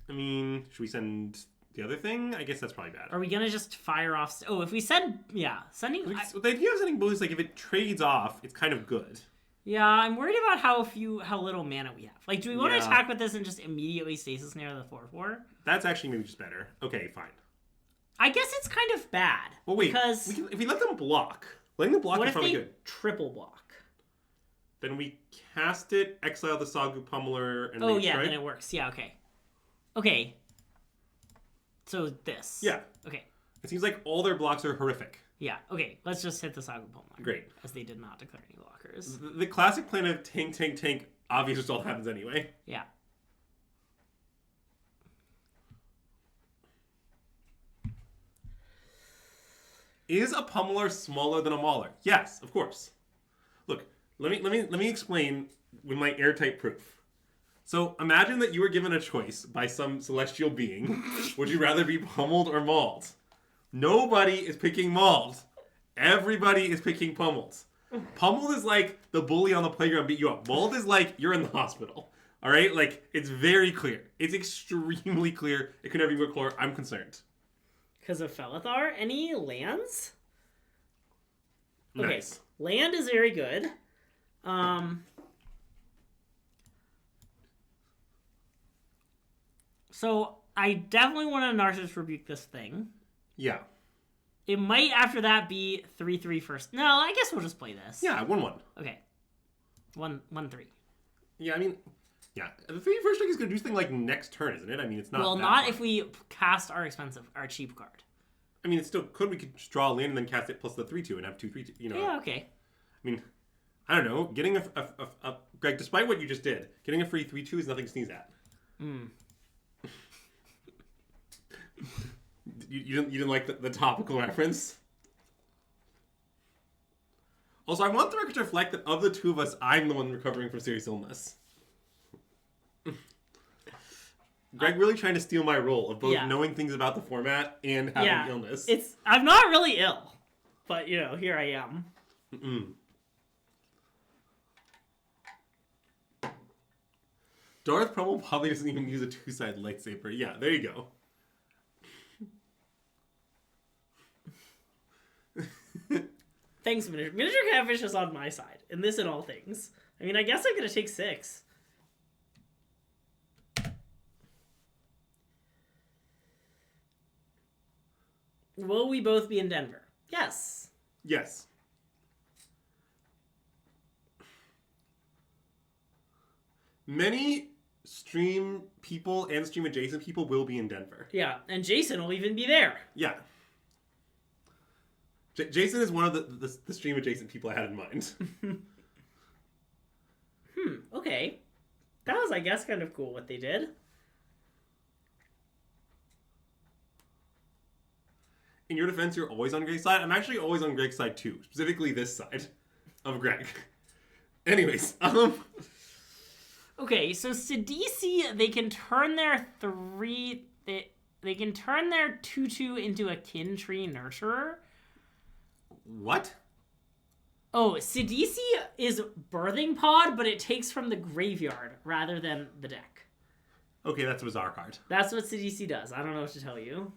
[SPEAKER 2] I mean, should we send the other thing? I guess that's probably bad.
[SPEAKER 1] Are we gonna just fire off... Oh, if we send... Yeah, sending...
[SPEAKER 2] The idea of sending both is, like, if it trades off, it's kind of good.
[SPEAKER 1] Yeah, I'm worried about how little mana we have. Like, do we want to
[SPEAKER 2] Yeah.
[SPEAKER 1] attack with this and just immediately stasis near the 4/4?
[SPEAKER 2] That's actually maybe just better. Okay, fine.
[SPEAKER 1] I guess it's kind of bad.
[SPEAKER 2] Well, wait.
[SPEAKER 1] Because
[SPEAKER 2] If we let them block, letting them block
[SPEAKER 1] what
[SPEAKER 2] is
[SPEAKER 1] if
[SPEAKER 2] probably
[SPEAKER 1] they
[SPEAKER 2] good.
[SPEAKER 1] triple block?
[SPEAKER 2] Then we cast it, exile the Sagu Pummeler, and
[SPEAKER 1] Oh,
[SPEAKER 2] make,
[SPEAKER 1] yeah,
[SPEAKER 2] right?
[SPEAKER 1] then it works. Yeah, okay. Okay. So this.
[SPEAKER 2] Yeah.
[SPEAKER 1] Okay.
[SPEAKER 2] It seems like all their blocks are horrific.
[SPEAKER 1] Yeah, okay. Let's just hit the Saga Pulmar.
[SPEAKER 2] Great.
[SPEAKER 1] As they did not declare any blockers.
[SPEAKER 2] The classic plan of tank, tank, tank, obvious result happens anyway.
[SPEAKER 1] Yeah.
[SPEAKER 2] Is a Pummeler smaller than a Mauler? Yes, of course. Look, let me explain with my airtight proof. So imagine that you were given a choice by some celestial being. Would you rather be pummeled or mauled? Nobody is picking mauled. Everybody is picking pummeled. Pummeled is like the bully on the playground beat you up. Mauled is like you're in the hospital. All right? Like, it's very clear. It's extremely clear. It could never be more clear. I'm concerned.
[SPEAKER 1] Because of Felithar? Any lands? Okay.
[SPEAKER 2] Nice.
[SPEAKER 1] Land is very good. So I definitely want to Narcissus Rebuke this thing.
[SPEAKER 2] Yeah.
[SPEAKER 1] It might after that be 3/3 first. No, I guess we'll just play this.
[SPEAKER 2] Yeah, 1/1.
[SPEAKER 1] Okay. 1/3.
[SPEAKER 2] Yeah, I mean, yeah. The 3 first strike is going to do something like next turn, isn't it? I mean, it's not.
[SPEAKER 1] Well,
[SPEAKER 2] that
[SPEAKER 1] not
[SPEAKER 2] hard.
[SPEAKER 1] if we cast our cheap card.
[SPEAKER 2] I mean, it still could. We could just draw a land and then cast it plus the 3/2 and have 2/3. You know.
[SPEAKER 1] Yeah, okay.
[SPEAKER 2] I mean, I don't know. Getting a Greg, despite what you just did, getting a free 3/2 is nothing to sneeze at. You didn't like the topical reference? Also, I want the record to reflect that of the two of us, I'm the one recovering from serious illness. Greg really trying to steal my role of both knowing things about the format and having illness.
[SPEAKER 1] I'm not really ill, but here I am.
[SPEAKER 2] Darth Pummel probably doesn't even use a 2-sided lightsaber. Yeah, there you go.
[SPEAKER 1] Thanks, Miniature. Miniature Catfish is on my side, in this and all things. I mean, I guess I'm going to take 6. Will we both be in Denver? Yes.
[SPEAKER 2] Yes. Many stream people and stream adjacent people will be in Denver.
[SPEAKER 1] Yeah, and Jason will even be there.
[SPEAKER 2] Yeah. Jason is one of the stream adjacent people I had in mind.
[SPEAKER 1] Okay. That was, I guess, kind of cool what they did.
[SPEAKER 2] In your defense, you're always on Greg's side. I'm actually always on Greg's side too, specifically this side of Greg. Anyways,
[SPEAKER 1] Okay, so Sidisi, they can turn their 3... they can turn their 2/2 into a kin tree nurturer.
[SPEAKER 2] What?
[SPEAKER 1] Oh, Sidisi is birthing pod, but it takes from the graveyard rather than the deck.
[SPEAKER 2] Okay, that's a bizarre card.
[SPEAKER 1] That's what Sidisi does. I don't know what to tell you.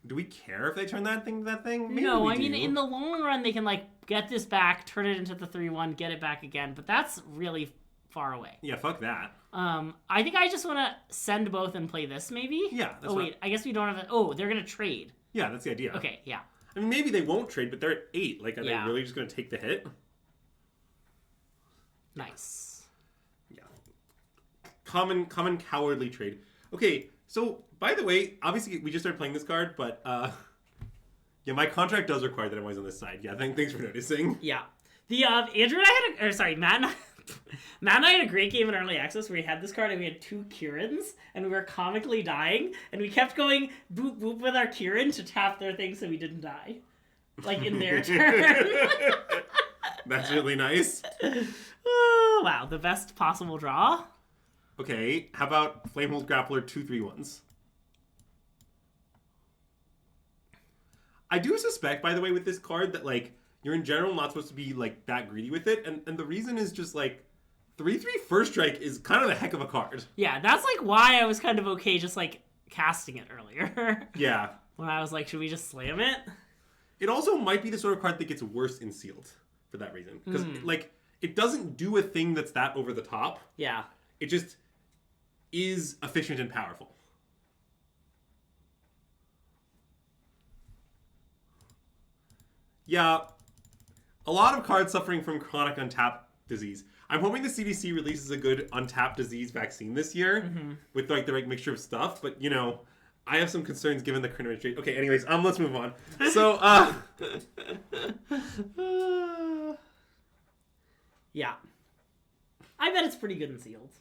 [SPEAKER 2] Do we care if they turn that thing to that thing? Maybe
[SPEAKER 1] No,
[SPEAKER 2] we
[SPEAKER 1] I mean,
[SPEAKER 2] do.
[SPEAKER 1] in the long run, they can, like, get this back, turn it into the 3/1, get it back again, but that's really far away.
[SPEAKER 2] Yeah, fuck that.
[SPEAKER 1] I think I just want to send both and play this, maybe?
[SPEAKER 2] Yeah, that's
[SPEAKER 1] wait, I guess we don't have... Oh, they're going to trade.
[SPEAKER 2] Yeah, that's the idea.
[SPEAKER 1] Okay, yeah.
[SPEAKER 2] I mean, maybe they won't trade, but they're at 8. Like, are
[SPEAKER 1] Yeah.
[SPEAKER 2] they really just going to take the hit?
[SPEAKER 1] Nice.
[SPEAKER 2] Yeah. Common cowardly trade. Okay, so, by the way, obviously, we just started playing this card, but, yeah, my contract does require that I'm always on this side. Yeah, thanks for noticing.
[SPEAKER 1] Yeah. The, Andrew and I had Matt and I... Matt and I had a great game in early access where we had this card and we had 2 Kirans and we were comically dying and we kept going boop boop with our Kiran to tap their thing so we didn't die. Like in their turn.
[SPEAKER 2] That's really nice.
[SPEAKER 1] Oh, wow, the best possible draw.
[SPEAKER 2] Okay, how about Flamehold Grappler 2/3/1s? I do suspect, by the way, with this card that, like, you're in general not supposed to be, like, that greedy with it. And the reason is just, like, 3/3 First Strike is kind of a heck of a card.
[SPEAKER 1] Yeah, that's, like, why I was kind of okay just, like, casting it earlier.
[SPEAKER 2] Yeah.
[SPEAKER 1] When I was like, should we just slam it?
[SPEAKER 2] It also might be the sort of card that gets worse in sealed for that reason. Because, like, it doesn't do a thing that's that over the top.
[SPEAKER 1] Yeah.
[SPEAKER 2] It just is efficient and powerful. Yeah. A lot of cards suffering from chronic untapped disease. I'm hoping the CDC releases a good untapped disease vaccine this year with, like, the right mixture of stuff. But, you know, I have some concerns given the current administration. Okay, anyways, let's move on. So,
[SPEAKER 1] yeah. I bet it's pretty good in sealed.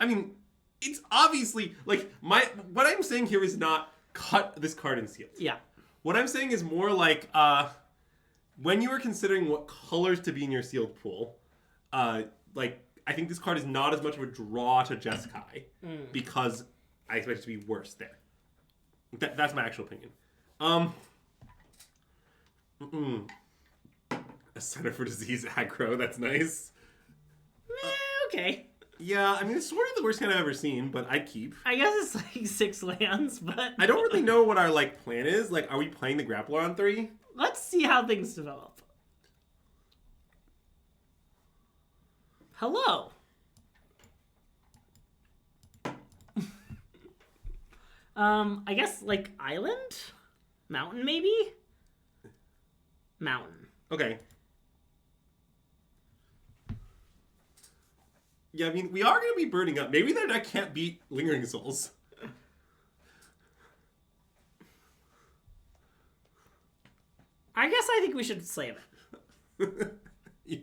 [SPEAKER 2] I mean, it's obviously, like, what I'm saying here is not cut this card in sealed.
[SPEAKER 1] Yeah.
[SPEAKER 2] What I'm saying is more like, when you are considering what colors to be in your sealed pool, like, I think this card is not as much of a draw to Jeskai because I expect it to be worse there. That's my actual opinion. A Center for Disease aggro, that's nice.
[SPEAKER 1] Okay.
[SPEAKER 2] Yeah, I mean, it's sort of the worst kind I've ever seen, but I'd keep.
[SPEAKER 1] I guess it's like 6 lands, but...
[SPEAKER 2] I don't really know what our, like, plan is. Like, are we playing the Grappler on 3?
[SPEAKER 1] Let's see how things develop. Hello. I guess, like, island? Mountain, maybe? Mountain.
[SPEAKER 2] Okay. Yeah, I mean, we are going to be burning up. Maybe that deck can't beat Lingering Souls.
[SPEAKER 1] I guess I think we should slam it.
[SPEAKER 2] Yeah.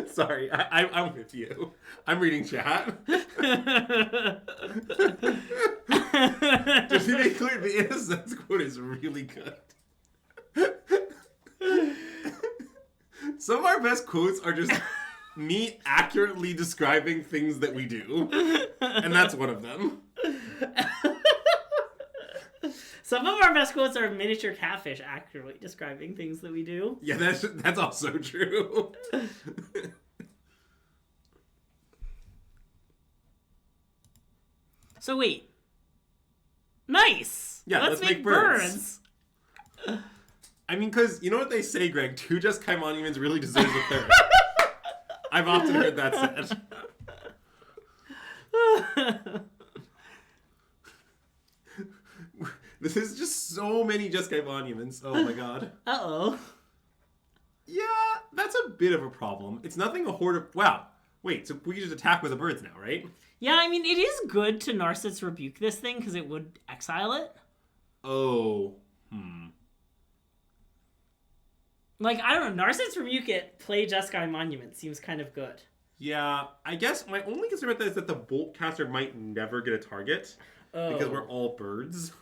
[SPEAKER 2] Sorry, I'm with you. I'm reading chat. Just to be clear, the innocence quote is really good. Some of our best quotes are just me accurately describing things that we do. And that's one of them.
[SPEAKER 1] Some of our best quotes are miniature catfish accurately describing things that we do.
[SPEAKER 2] Yeah, that's also true.
[SPEAKER 1] So wait. Nice!
[SPEAKER 2] Yeah,
[SPEAKER 1] let's make birds.
[SPEAKER 2] I mean, because you know what they say, Greg? 2 Jeskai Monuments really deserves a third. I've often heard that said. This is just so many Jeskai Monuments. Oh my god.
[SPEAKER 1] Uh-oh.
[SPEAKER 2] Yeah, that's a bit of a problem. It's nothing a horde of... Wow. Wait, so we can just attack with the birds now, right?
[SPEAKER 1] Yeah, I mean, it is good to Narset's Rebuke this thing, because it would exile it.
[SPEAKER 2] Oh.
[SPEAKER 1] Like, I don't know, Narset's Rebuke it, play Jeskai Monument seems kind of good.
[SPEAKER 2] Yeah, I guess my only concern about that is that the Boltcaster might never get a target. Because we're all birds.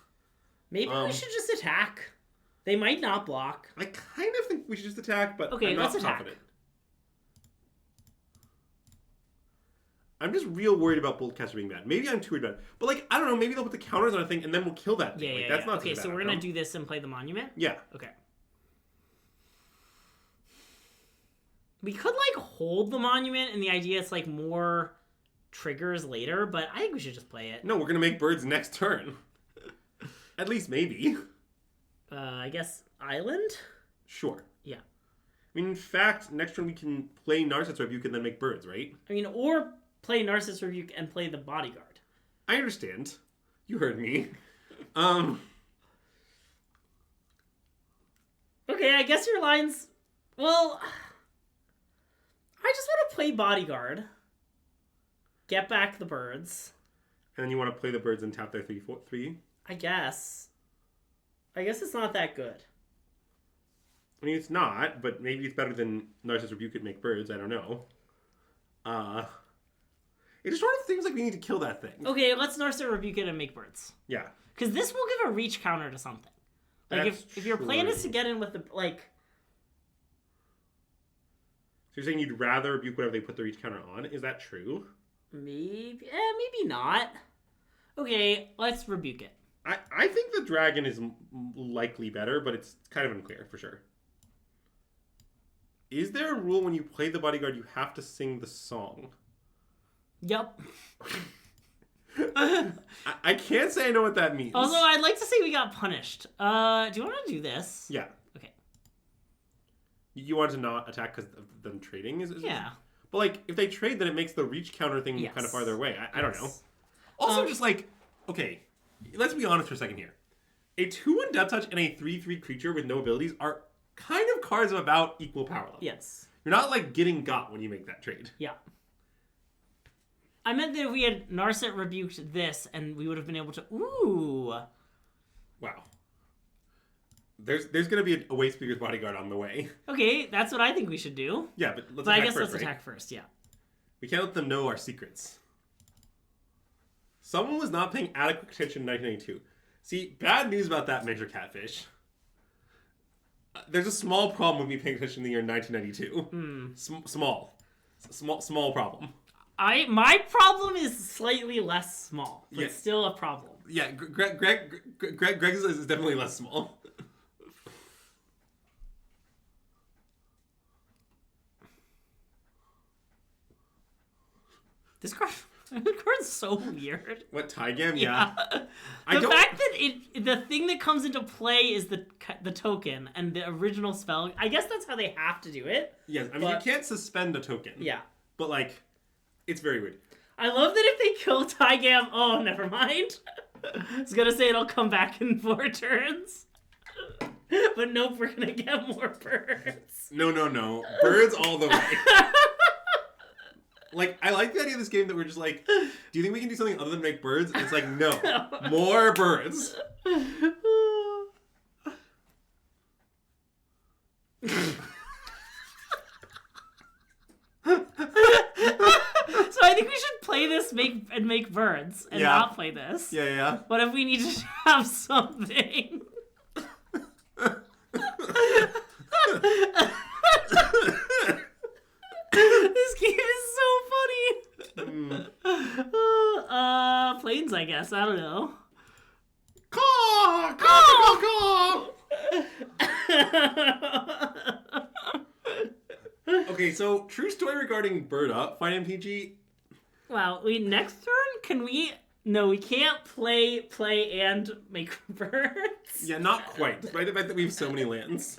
[SPEAKER 1] Maybe we should just attack. They might not block.
[SPEAKER 2] I kind of think we should just attack, but
[SPEAKER 1] okay,
[SPEAKER 2] I'm not
[SPEAKER 1] let's attack.
[SPEAKER 2] confident. I'm just real worried about Boltcaster being bad. Maybe I'm too worried about it. But, like, I don't know. Maybe they'll put the counters on a thing, and then we'll kill that thing.
[SPEAKER 1] Yeah,
[SPEAKER 2] That's not
[SPEAKER 1] okay,
[SPEAKER 2] such a bad
[SPEAKER 1] so we're going
[SPEAKER 2] outcome.
[SPEAKER 1] to do this and play the monument?
[SPEAKER 2] Yeah.
[SPEAKER 1] Okay. We could, like, hold the monument, and the idea is, like, more triggers later, but I think we should just play it.
[SPEAKER 2] No, we're going to make birds next turn. At least maybe.
[SPEAKER 1] I guess Island?
[SPEAKER 2] Sure.
[SPEAKER 1] Yeah.
[SPEAKER 2] I mean, in fact, next turn we can play Narcissus Rebuke and then make birds, right?
[SPEAKER 1] I mean, or play Narcissus Rebuke and play the Bodyguard.
[SPEAKER 2] I understand. You heard me.
[SPEAKER 1] Okay, I guess your lines... Well... I just want to play Bodyguard. Get back the birds.
[SPEAKER 2] And then you want to play the birds and tap their 3/3?
[SPEAKER 1] I guess. I guess it's not that good.
[SPEAKER 2] I mean, it's not, but maybe it's better than Narcissus Rebuke and make birds. I don't know. It just sort of seems like we need to kill that thing.
[SPEAKER 1] Okay, let's Narcissus Rebuke it and make birds.
[SPEAKER 2] Yeah.
[SPEAKER 1] Because this will give a reach counter to something. Like, if your plan is to get in with the, like...
[SPEAKER 2] So you're saying you'd rather rebuke whatever they put the reach counter on? Is that true?
[SPEAKER 1] Maybe not. Okay, let's rebuke it.
[SPEAKER 2] I think the dragon is likely better, but it's kind of unclear for sure. Is there a rule when you play the Bodyguard you have to sing the song?
[SPEAKER 1] Yep.
[SPEAKER 2] I can't say I know what that means.
[SPEAKER 1] Although I'd like to say we got punished. Do you want to do this?
[SPEAKER 2] Yeah.
[SPEAKER 1] Okay.
[SPEAKER 2] You want to not attack because of them trading?
[SPEAKER 1] Yeah.
[SPEAKER 2] But, like, if they trade, then it makes the reach counter thing kind of farther away. I don't know. Also, just, like, okay, let's be honest for a second here. A 2/1 Death Touch and a 3/3 creature with no abilities are kind of cards of about equal power level.
[SPEAKER 1] Yes.
[SPEAKER 2] You're not, like, getting got when you make that trade.
[SPEAKER 1] Yeah. I meant that if we had Narset rebuked this, and we would have been able to... Ooh!
[SPEAKER 2] Wow. There's going to be a Waste Speaker's Bodyguard on the way.
[SPEAKER 1] Okay, that's what I think we should do.
[SPEAKER 2] Yeah, but let's
[SPEAKER 1] I
[SPEAKER 2] attack
[SPEAKER 1] guess
[SPEAKER 2] first,
[SPEAKER 1] let's
[SPEAKER 2] right?
[SPEAKER 1] attack first, yeah.
[SPEAKER 2] We can't let them know our secrets. Someone was not paying adequate attention in 1992. See, bad news about that, Major Catfish. There's a small problem with me paying attention in the year 1992. Small problem.
[SPEAKER 1] My problem is slightly less small, but still a problem.
[SPEAKER 2] Yeah, Greg's is definitely less small.
[SPEAKER 1] This card's so weird.
[SPEAKER 2] What, Tygam? Yeah.
[SPEAKER 1] The fact that the thing that comes into play is the token and the original spell. I guess that's how they have to do it.
[SPEAKER 2] Yes, I mean, you can't suspend a token.
[SPEAKER 1] Yeah.
[SPEAKER 2] But, like, it's very weird.
[SPEAKER 1] I love that if they kill Tygam... Oh, never mind. I was going to say it'll come back in 4 turns. But nope, we're going to get more birds.
[SPEAKER 2] No. Birds all the way. Like, I like the idea of this game that we're just like, do you think we can do something other than make birds? And it's like, no. More birds.
[SPEAKER 1] So I think we should play this and make birds and not play this.
[SPEAKER 2] Yeah.
[SPEAKER 1] But if we need to have something... This game is so funny. Planes, I guess. I don't know.
[SPEAKER 2] Caw! Okay, so true story regarding Bird Up. Fine MTG.
[SPEAKER 1] Wow. Next turn, can we... No, we can't play and make birds.
[SPEAKER 2] Yeah, not quite. Despite the fact that we have so many lands.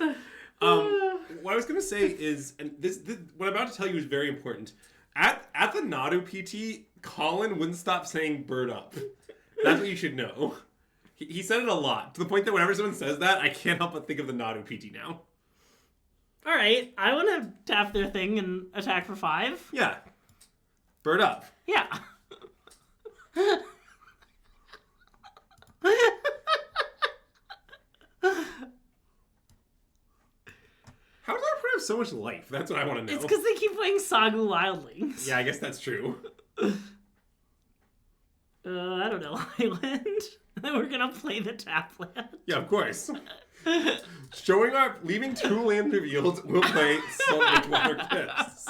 [SPEAKER 2] What I was going to say is, and this what I'm about to tell you is very important. At the Nadu PT, Colin wouldn't stop saying bird up. That's what you should know. He said it a lot, to the point that whenever someone says that, I can't help but think of the Nadu PT now.
[SPEAKER 1] All right, I want to tap their thing and attack for 5.
[SPEAKER 2] Yeah. Bird up.
[SPEAKER 1] Yeah.
[SPEAKER 2] How does our opponent have so much life? That's what I want to know.
[SPEAKER 1] It's because they keep playing Sagu Wildlings.
[SPEAKER 2] Yeah, I guess that's true.
[SPEAKER 1] I don't know, Island. We're gonna play the tap land.
[SPEAKER 2] Yeah, of course. Leaving 2 lands revealed, we'll play Saltwater Cliffs.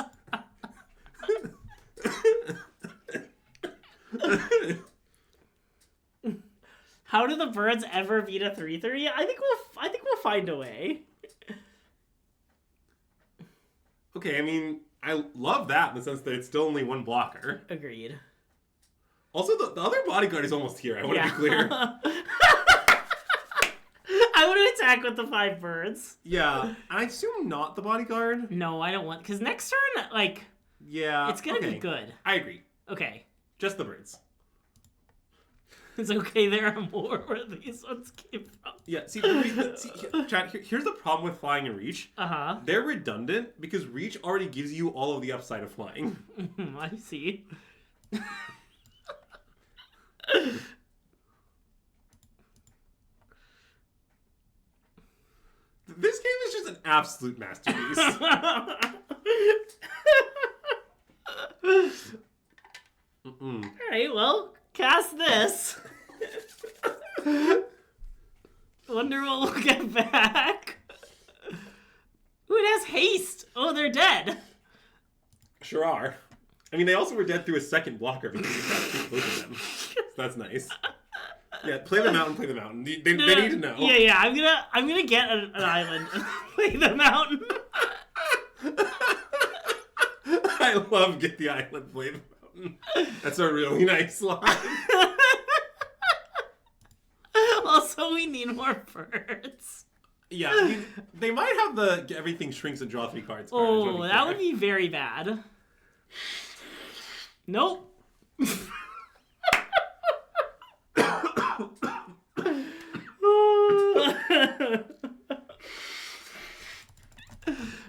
[SPEAKER 1] How do the birds ever beat a 3/3? I think we'll find a way.
[SPEAKER 2] Okay, I mean, I love that in the sense that it's still only one blocker.
[SPEAKER 1] Agreed.
[SPEAKER 2] Also, the other bodyguard is almost here. I want to be clear.
[SPEAKER 1] I want to attack with the 5 birds.
[SPEAKER 2] Yeah, I assume not the bodyguard.
[SPEAKER 1] No, I don't want, because next turn, like,
[SPEAKER 2] yeah,
[SPEAKER 1] it's gonna be good.
[SPEAKER 2] I agree.
[SPEAKER 1] Okay.
[SPEAKER 2] Just the birds.
[SPEAKER 1] It's okay. There are more where these ones came from.
[SPEAKER 2] Yeah. See, Chad. Here's the problem with flying and reach. They're redundant because reach already gives you all of the upside of flying.
[SPEAKER 1] I see.
[SPEAKER 2] This game is just an absolute masterpiece.
[SPEAKER 1] Alright, well, cast this. Wonder what we'll get back. Ooh, it has haste. Oh, they're dead.
[SPEAKER 2] Sure are. I mean, they also were dead through a second blocker because you tried to keep both of them. So that's nice. Yeah, play the mountain, play the mountain. They need to know.
[SPEAKER 1] Yeah, I'm gonna get an island and play the mountain.
[SPEAKER 2] I love get the island, play the mountain. That's a really nice line.
[SPEAKER 1] Also, we need more birds.
[SPEAKER 2] Yeah, I mean, they might have the everything shrinks and draw 3 cards.
[SPEAKER 1] Oh, that would be very bad. Nope.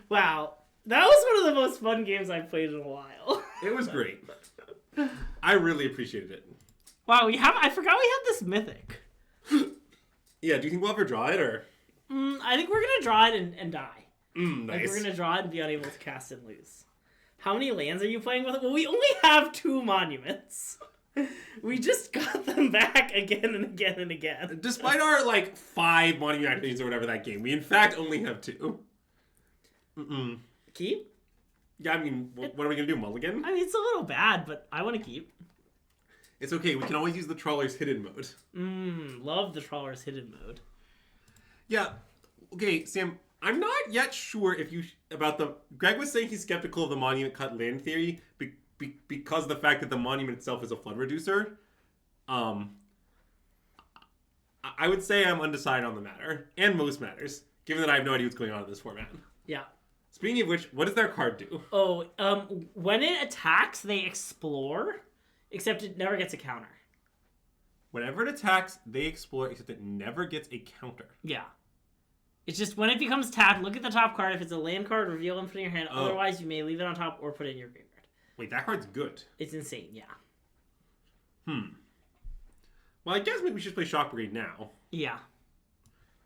[SPEAKER 1] Wow, that was one of the most fun games I've played in a while.
[SPEAKER 2] It was great. I really appreciated it.
[SPEAKER 1] Wow, I forgot we had this mythic.
[SPEAKER 2] Yeah, do you think we'll ever draw it, or?
[SPEAKER 1] I think we're gonna draw it and die.
[SPEAKER 2] Nice.
[SPEAKER 1] Like, we're gonna draw it and be unable to cast and lose. How many lands are you playing with? Well, we only have 2 monuments. We just got them back again and again and again.
[SPEAKER 2] Despite our, 5 monument activations or whatever that game, we in fact only have 2.
[SPEAKER 1] Keep?
[SPEAKER 2] Yeah, I mean, what are we gonna do, mulligan?
[SPEAKER 1] I mean, it's a little bad, but I want to keep.
[SPEAKER 2] It's okay, we can always use the Trawler's hidden mode.
[SPEAKER 1] Love the Trawler's hidden mode.
[SPEAKER 2] Yeah, okay, Sam, I'm not yet sure if Greg was saying he's skeptical of the monument cut land theory because of the fact that the monument itself is a flood reducer. I would say I'm undecided on the matter, and most matters, given that I have no idea what's going on in this format.
[SPEAKER 1] Yeah.
[SPEAKER 2] Speaking of which, what does their card do?
[SPEAKER 1] Oh, when it attacks, they explore, except it never gets a counter.
[SPEAKER 2] Whenever it attacks, they explore, except it never gets a counter.
[SPEAKER 1] Yeah. It's just when it becomes tapped, look at the top card. If it's a land card, reveal and put it in your hand. Oh. Otherwise, you may leave it on top or put it in your graveyard.
[SPEAKER 2] Wait, that card's good.
[SPEAKER 1] It's insane, yeah.
[SPEAKER 2] Well, I guess maybe we should play Shock Brigade now.
[SPEAKER 1] Yeah.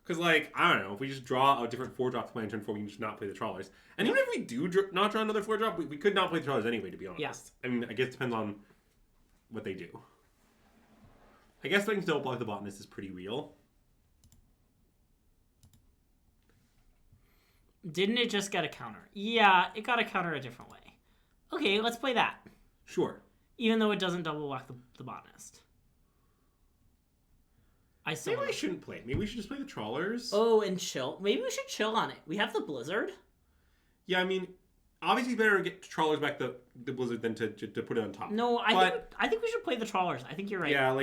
[SPEAKER 2] Because, I don't know, if we just draw a different 4-drop to play in turn 4, we can just not play the Trawlers. And even if we do not draw another 4-drop, we could not play the Trawlers anyway, to be honest.
[SPEAKER 1] Yeah.
[SPEAKER 2] I mean, I guess it depends on what they do. I guess letting Double Block the Botanist is pretty real.
[SPEAKER 1] Didn't it just get a counter? Yeah, it got a counter a different way. Okay, let's play that.
[SPEAKER 2] Sure.
[SPEAKER 1] Even though it doesn't double block the Botanist.
[SPEAKER 2] Maybe we shouldn't play it. Maybe we should just play the Trawlers.
[SPEAKER 1] Oh, and chill. Maybe we should chill on it. We have the Blizzard.
[SPEAKER 2] Yeah, I mean, obviously better to get Trawlers back the Blizzard than to put it on top.
[SPEAKER 1] No, I think we should play the Trawlers. I think you're right.
[SPEAKER 2] Yeah,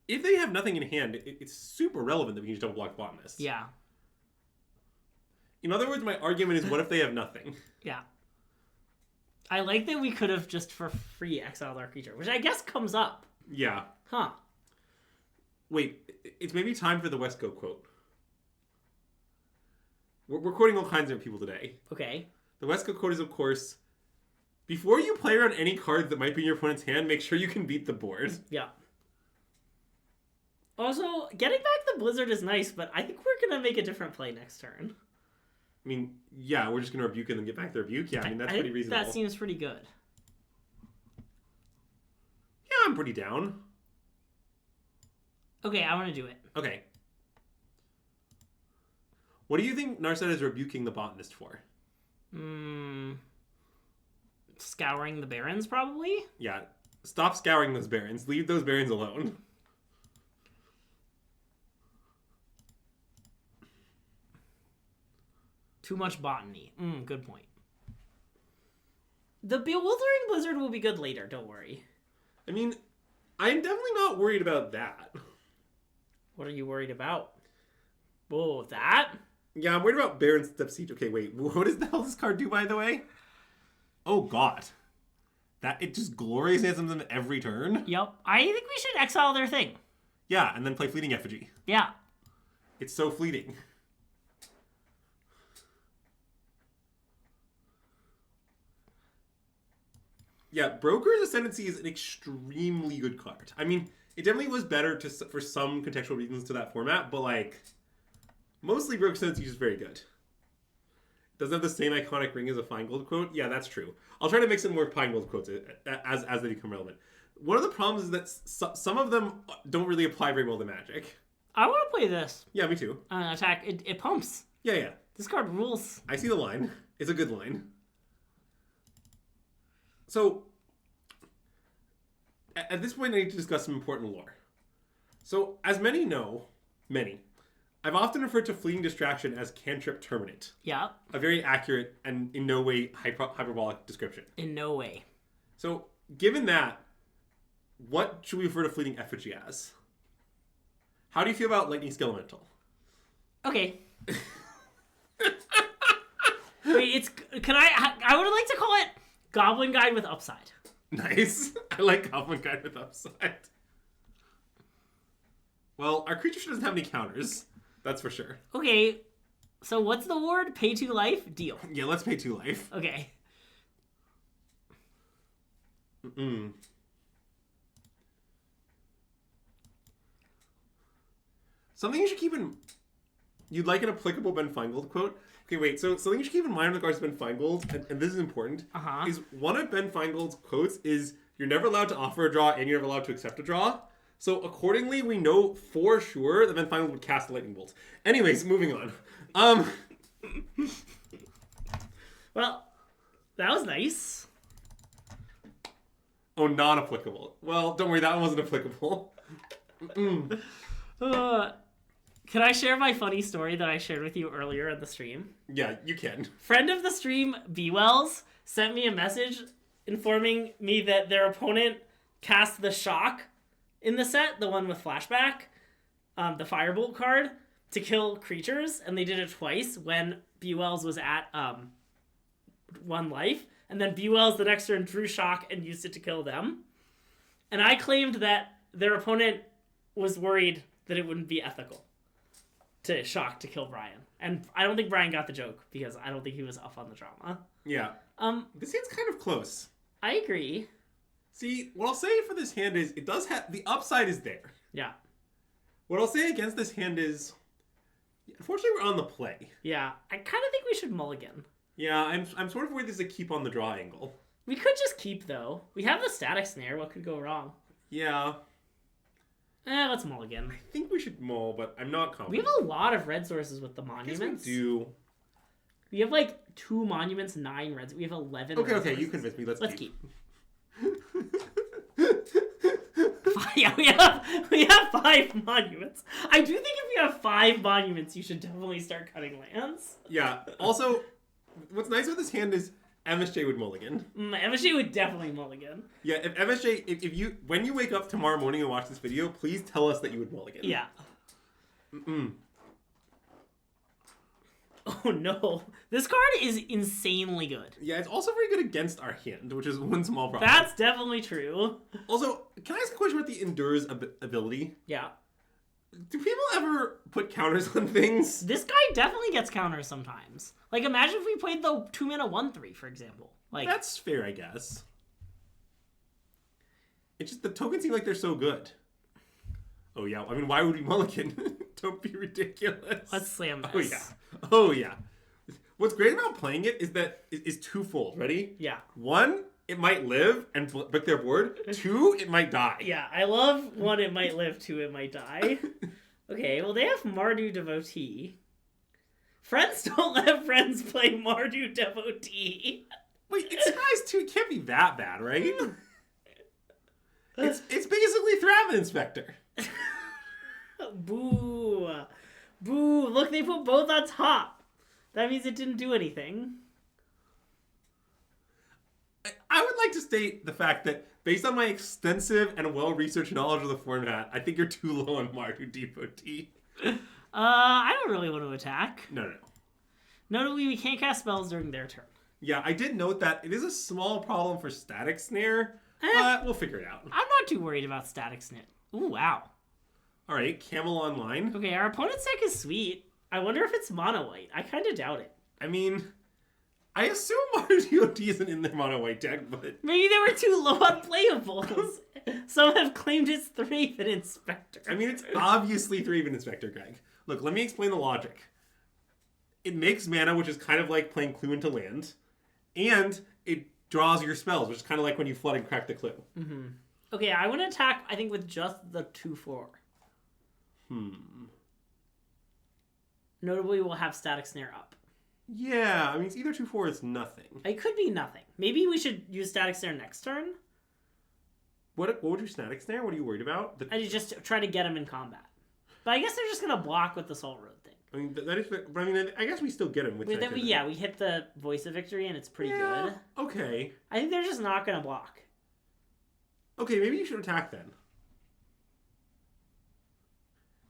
[SPEAKER 2] if they have nothing in hand, it's super relevant that we can just double block the Botanist.
[SPEAKER 1] Yeah.
[SPEAKER 2] In other words, my argument is, what if they have nothing?
[SPEAKER 1] Yeah. I like that we could have just for free exiled our creature, which I guess comes up.
[SPEAKER 2] Yeah.
[SPEAKER 1] Huh.
[SPEAKER 2] Wait, it's maybe time for the Westco quote. We're quoting all kinds of people today.
[SPEAKER 1] Okay.
[SPEAKER 2] The Westco quote is, of course, before you play around any cards that might be in your opponent's hand, make sure you can beat the board.
[SPEAKER 1] Yeah. Also, getting back the Blizzard is nice, but I think we're going to make a different play next turn.
[SPEAKER 2] I mean, yeah, we're just going to rebuke and then get back the rebuke. Yeah, I mean, that's pretty reasonable.
[SPEAKER 1] That seems pretty good.
[SPEAKER 2] Yeah, I'm pretty down.
[SPEAKER 1] Okay, I want to do it.
[SPEAKER 2] Okay. What do you think Narset is rebuking the Botanist for?
[SPEAKER 1] Scouring the Barrens, probably?
[SPEAKER 2] Yeah. Stop scouring those Barrens. Leave those Barrens alone.
[SPEAKER 1] Too much botany. Good point. The Bewildering Blizzard will be good later, don't worry.
[SPEAKER 2] I mean, I'm definitely not worried about that.
[SPEAKER 1] What are you worried about? Whoa, that?
[SPEAKER 2] Yeah, I'm worried about Baron Step Siege. Okay, wait. What does the hell this card do, by the way? Oh, God. That it just gloriously them every turn?
[SPEAKER 1] Yep. I think we should exile their thing.
[SPEAKER 2] Yeah, and then play Fleeting Effigy.
[SPEAKER 1] Yeah.
[SPEAKER 2] It's so fleeting. Yeah, Broker's Ascendancy is an extremely good card. I mean, it definitely was better for some contextual reasons to that format, but like, mostly Broker's Ascendancy is very good. Doesn't have the same iconic ring as a Feingold quote. Yeah, that's true. I'll try to mix in more Feingold quotes as they become relevant. One of the problems is that some of them don't really apply very well to Magic.
[SPEAKER 1] I want to play this.
[SPEAKER 2] Yeah, me too.
[SPEAKER 1] Attack. It pumps.
[SPEAKER 2] Yeah.
[SPEAKER 1] This card rules.
[SPEAKER 2] I see the line. It's a good line. So, at this point, I need to discuss some important lore. So, as many know, I've often referred to Fleeting Distraction as Cantrip Terminate.
[SPEAKER 1] Yeah.
[SPEAKER 2] A very accurate and in no way hyperbolic description.
[SPEAKER 1] In no way.
[SPEAKER 2] So, given that, what should we refer to Fleeting Effigy as? How do you feel about Lightning Skelemental?
[SPEAKER 1] Okay. Wait, I would like to call it Goblin Guide with Upside.
[SPEAKER 2] Nice. I like Goblin Guide with Upside. Well, our creature doesn't have any counters. That's for sure.
[SPEAKER 1] Okay. So what's the ward? Pay 2 life? Deal.
[SPEAKER 2] Yeah, let's pay 2 life.
[SPEAKER 1] Okay.
[SPEAKER 2] Something you should keep in... You'd like an applicable Ben Feingold quote? Okay, wait. So something you should keep in mind with regards to Ben Feingold, and this is important, is one of Ben Feingold's quotes is, you're never allowed to offer a draw and you're never allowed to accept a draw. So accordingly, we know for sure that Ben Feingold would cast a Lightning Bolt. Anyways, moving on.
[SPEAKER 1] Well, that was nice.
[SPEAKER 2] Oh, non-applicable. Well, don't worry, that one wasn't applicable.
[SPEAKER 1] Can I share my funny story that I shared with you earlier in the stream?
[SPEAKER 2] Yeah, you can.
[SPEAKER 1] Friend of the stream, B-Wells, sent me a message informing me that their opponent cast the Shock in the set, the one with flashback, the Firebolt card, to kill creatures, and they did it twice when B-Wells was at 1 life, and then B-Wells the next turn drew Shock and used it to kill them. And I claimed that their opponent was worried that it wouldn't be ethical to Shock to kill Brian. And I don't think Brian got the joke, because I don't think he was up on the drama.
[SPEAKER 2] Yeah. This hand's kind of close.
[SPEAKER 1] I agree.
[SPEAKER 2] See, what I'll say for this hand is, it does have... The upside is there.
[SPEAKER 1] Yeah.
[SPEAKER 2] What I'll say against this hand is... Unfortunately, we're on the play.
[SPEAKER 1] Yeah. I kind of think we should mulligan.
[SPEAKER 2] Yeah, I'm sort of worried there's a keep on the draw angle.
[SPEAKER 1] We could just keep, though. We have the Static Snare. What could go wrong?
[SPEAKER 2] Yeah.
[SPEAKER 1] Let's mulligan.
[SPEAKER 2] I think we should mull, but I'm not confident.
[SPEAKER 1] We have a lot of red sources with the monuments.
[SPEAKER 2] I guess we do.
[SPEAKER 1] We have like 2 monuments, 9 reds. We have 11 red
[SPEAKER 2] Okay,
[SPEAKER 1] sources.
[SPEAKER 2] you convinced me. Let's keep.
[SPEAKER 1] Yeah, we have 5 monuments. I do think if you have 5 monuments, you should definitely start cutting lands.
[SPEAKER 2] Yeah. Also, what's nice about this hand is MSJ would mulligan.
[SPEAKER 1] MSJ would definitely mulligan.
[SPEAKER 2] Yeah, if MSJ, if you, when you wake up tomorrow morning and watch this video, please tell us that you would mulligan.
[SPEAKER 1] Yeah. Oh no. This card is insanely good.
[SPEAKER 2] Yeah, it's also very good against our hand, which is one small problem.
[SPEAKER 1] That's definitely true.
[SPEAKER 2] Also, can I ask a question about the Endures ability?
[SPEAKER 1] Yeah.
[SPEAKER 2] Do people ever put counters on things?
[SPEAKER 1] This guy definitely gets counters sometimes. Like, imagine if we played the 2-mana 1/3, for example. Like,
[SPEAKER 2] that's fair, I guess. It's just the tokens seem like they're so good. Oh yeah, I mean, why would we mulligan? Don't be ridiculous.
[SPEAKER 1] Let's slam this.
[SPEAKER 2] Oh yeah. Oh yeah. What's great about playing it is that it is twofold. Ready?
[SPEAKER 1] Yeah.
[SPEAKER 2] 1, it might live and break their board. 2, it might die.
[SPEAKER 1] Yeah, I love 1, it might live, 2, it might die. Okay, well, they have Mardu Devotee. Friends don't let friends play Mardu Devotee.
[SPEAKER 2] Wait, it's size 2. It can't be that bad, right? It's basically Thraven Inspector.
[SPEAKER 1] Boo. Boo. Look, they put both on top. That means it didn't do anything.
[SPEAKER 2] I would like to state the fact that based on my extensive and well-researched knowledge of the format, I think you're too low on Mardu Devotee.
[SPEAKER 1] I don't really want to attack.
[SPEAKER 2] No.
[SPEAKER 1] Notably, we can't cast spells during their turn.
[SPEAKER 2] Yeah, I did note that it is a small problem for Static Snare, but we'll figure it out.
[SPEAKER 1] I'm not too worried about Static Snare. Ooh, wow.
[SPEAKER 2] All right, Camel online.
[SPEAKER 1] Okay, our opponent's deck is sweet. I wonder if it's mono white. I kind of doubt it.
[SPEAKER 2] I mean, I assume Mardu Devotee isn't in their mono white deck, but
[SPEAKER 1] Maybe they were too low on playables. Some have claimed it's Thraven Inspector.
[SPEAKER 2] I mean, it's obviously Thraven Inspector, Greg. Look, let me explain the logic. It makes mana, which is kind of like playing Clue into land, and it draws your spells, which is kind of like when you flood and crack the Clue.
[SPEAKER 1] Mm-hmm. Okay, I want to attack, I think, with just the 2/4. Notably, we'll have Static Snare up.
[SPEAKER 2] Yeah, I mean, it's either 2/4 or it's nothing.
[SPEAKER 1] It could be nothing. Maybe we should use Static Snare next turn.
[SPEAKER 2] What would your Static Snare? What are you worried about?
[SPEAKER 1] I just try to get him in combat. But I guess they're just going to block with the Soul Road thing.
[SPEAKER 2] I mean, that is. But I mean, I guess we still get him with that.
[SPEAKER 1] Yeah, we hit the Voice of Victory, and it's pretty good.
[SPEAKER 2] Okay.
[SPEAKER 1] I think they're just not going to block.
[SPEAKER 2] Okay, maybe you should attack then.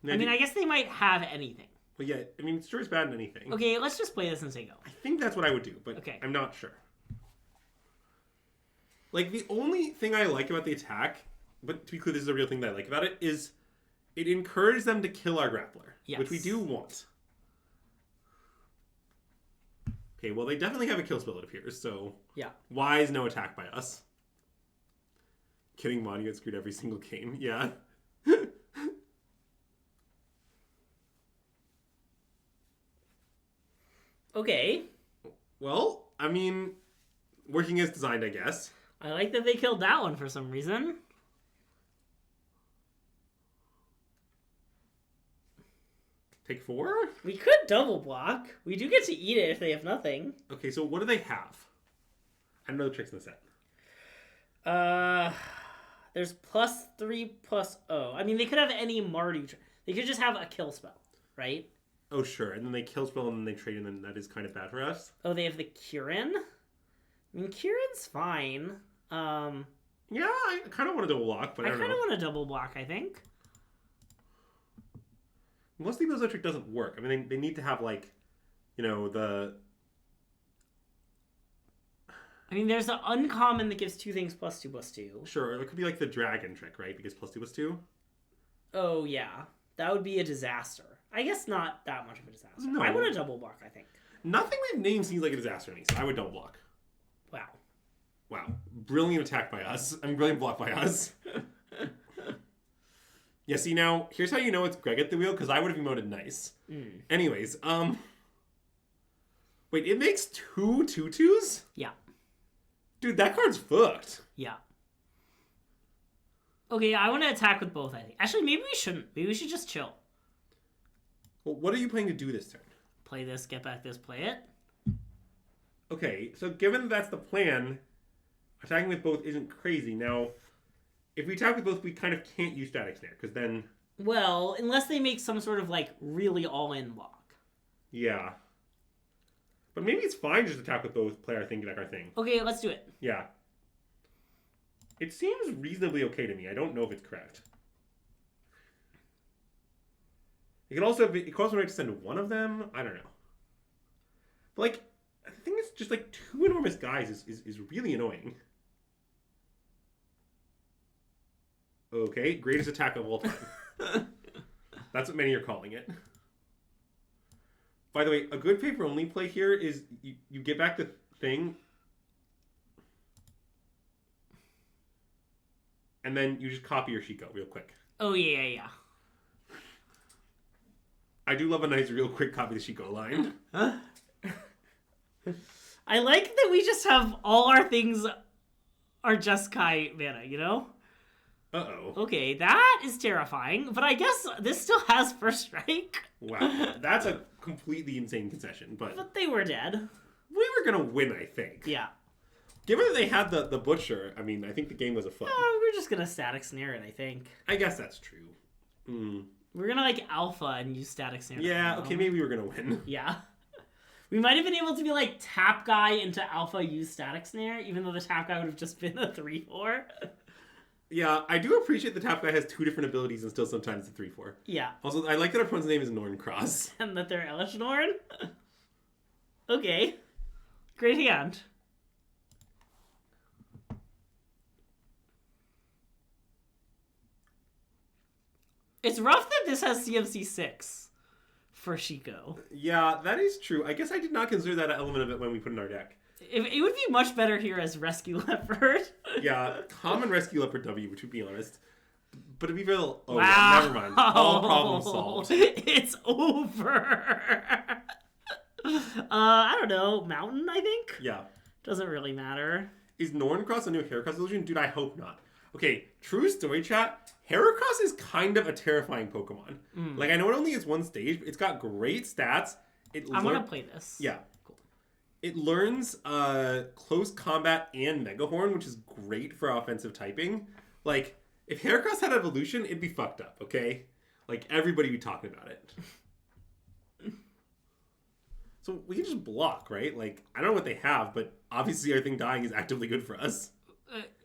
[SPEAKER 1] I mean, I guess they might have anything.
[SPEAKER 2] But yeah, I mean, sure is bad in anything.
[SPEAKER 1] Okay, let's just play this and say go.
[SPEAKER 2] I think that's what I would do, but
[SPEAKER 1] okay.
[SPEAKER 2] I'm not sure. Like, the only thing I like about the attack, but to be clear, this is a real thing that I like about it, is it encourages them to kill our grappler. Yes. Which we do want. Okay, well, they definitely have a kill spell, it appears, so...
[SPEAKER 1] Yeah.
[SPEAKER 2] Why is no attack by us? Kidding, Mon, gets screwed every single game. Yeah.
[SPEAKER 1] Okay.
[SPEAKER 2] Well, I mean, working as designed, I guess.
[SPEAKER 1] I like that they killed that one for some reason.
[SPEAKER 2] Take 4?
[SPEAKER 1] We could double block. We do get to eat it if they have nothing.
[SPEAKER 2] Okay, so what do they have? I don't know the tricks in the set.
[SPEAKER 1] There's +3/+0. I mean, they could have any Mardu. They could just have a kill spell, right?
[SPEAKER 2] Oh, sure. And then they kill spell and then they trade, and then that is kind of bad for us.
[SPEAKER 1] Oh, they have the Kieran? I mean, Kieran's fine.
[SPEAKER 2] Yeah, I kind of want to double block, but I don't know.
[SPEAKER 1] I kind of want to double block, I think.
[SPEAKER 2] Most of those trick doesn't work. I mean, they need to have, like, you know, the...
[SPEAKER 1] I mean, there's the uncommon that gives 2 things +2/+2.
[SPEAKER 2] Sure, it could be like the dragon trick, right? Because +2/+2.
[SPEAKER 1] Oh, yeah. That would be a disaster. I guess not that much of a disaster.
[SPEAKER 2] No.
[SPEAKER 1] I want to double block, I think.
[SPEAKER 2] Nothing we've named seems like a disaster to me, so I would double block. Wow. Brilliant attack by us. I mean, brilliant block by us. Yeah, see, now, here's how you know it's Greg at the wheel, because I would have emoted nice. Anyways, wait, it makes 2 2/2s?
[SPEAKER 1] Yeah.
[SPEAKER 2] Dude, that card's fucked.
[SPEAKER 1] Yeah. Okay, I want to attack with both, I think. Actually, maybe we shouldn't. Maybe we should just chill.
[SPEAKER 2] Well, what are you planning to do this turn?
[SPEAKER 1] Play this, get back this, play it.
[SPEAKER 2] Okay, so given that's the plan, attacking with both isn't crazy. Now, if we attack with both, we kind of can't use Static Snare, because then...
[SPEAKER 1] Well, unless they make some sort of, like, really all-in block.
[SPEAKER 2] Yeah. But maybe it's fine just to attack with both, play our thing, get our thing.
[SPEAKER 1] Okay, let's do it.
[SPEAKER 2] Yeah. It seems reasonably okay to me. I don't know if it's correct. It could also right to send one of them. I don't know. But, like, the thing is, just, like, 2 enormous guys is really annoying. Okay, greatest attack of all time. That's what many are calling it. By the way, a good paper-only play here is you get back the thing, and then you just copy your Shiko real quick.
[SPEAKER 1] Oh, yeah.
[SPEAKER 2] I do love a nice real quick copy of the Shiko line.
[SPEAKER 1] I like that we just have all our things are just Kai mana, you know?
[SPEAKER 2] Uh-oh.
[SPEAKER 1] Okay, that is terrifying, but I guess this still has first strike.
[SPEAKER 2] Wow, that's a completely insane concession, but...
[SPEAKER 1] But they were dead.
[SPEAKER 2] We were gonna win, I think.
[SPEAKER 1] Yeah.
[SPEAKER 2] Given that they had the Butcher, I mean, I think the game was a fun.
[SPEAKER 1] We're just gonna Static Snare it, I think.
[SPEAKER 2] I guess that's true. We're
[SPEAKER 1] gonna, like, Alpha and use Static Snare.
[SPEAKER 2] Yeah, okay, maybe we're gonna win.
[SPEAKER 1] Yeah. We might have been able to be like tap guy into alpha use static snare, even though the tap guy would have just been a 3/4.
[SPEAKER 2] Yeah, I do appreciate the tap guy has 2 different abilities and still sometimes a 3/4.
[SPEAKER 1] Yeah.
[SPEAKER 2] Also, I like that our opponent's name is Norncross.
[SPEAKER 1] And that they're Elish Norn? Okay. Great hand. It's rough that this has CMC 6 for Shiko.
[SPEAKER 2] Yeah, that is true. I guess I did not consider that element of it when we put in our deck.
[SPEAKER 1] It would be much better here as Rescue Leopard.
[SPEAKER 2] Yeah, common Rescue Leopard W, which would be honest. But to be real,
[SPEAKER 1] wow.
[SPEAKER 2] Yeah, never mind. All problems solved.
[SPEAKER 1] It's over. I don't know. Mountain, I think?
[SPEAKER 2] Yeah.
[SPEAKER 1] Doesn't really matter.
[SPEAKER 2] Is Norncross a new Heracross illusion? Dude, I hope not. Okay, true story chat. Heracross is kind of a terrifying Pokemon. Like, I know it only has 1 stage, but it's got great stats.
[SPEAKER 1] I'm going to play this.
[SPEAKER 2] Yeah. Cool. It learns close combat and Mega Horn, which is great for offensive typing. Like, if Heracross had evolution, it'd be fucked up, okay? Like, everybody would be talking about it. So we can just block, right? Like, I don't know what they have, but obviously our thing dying is actively good for us.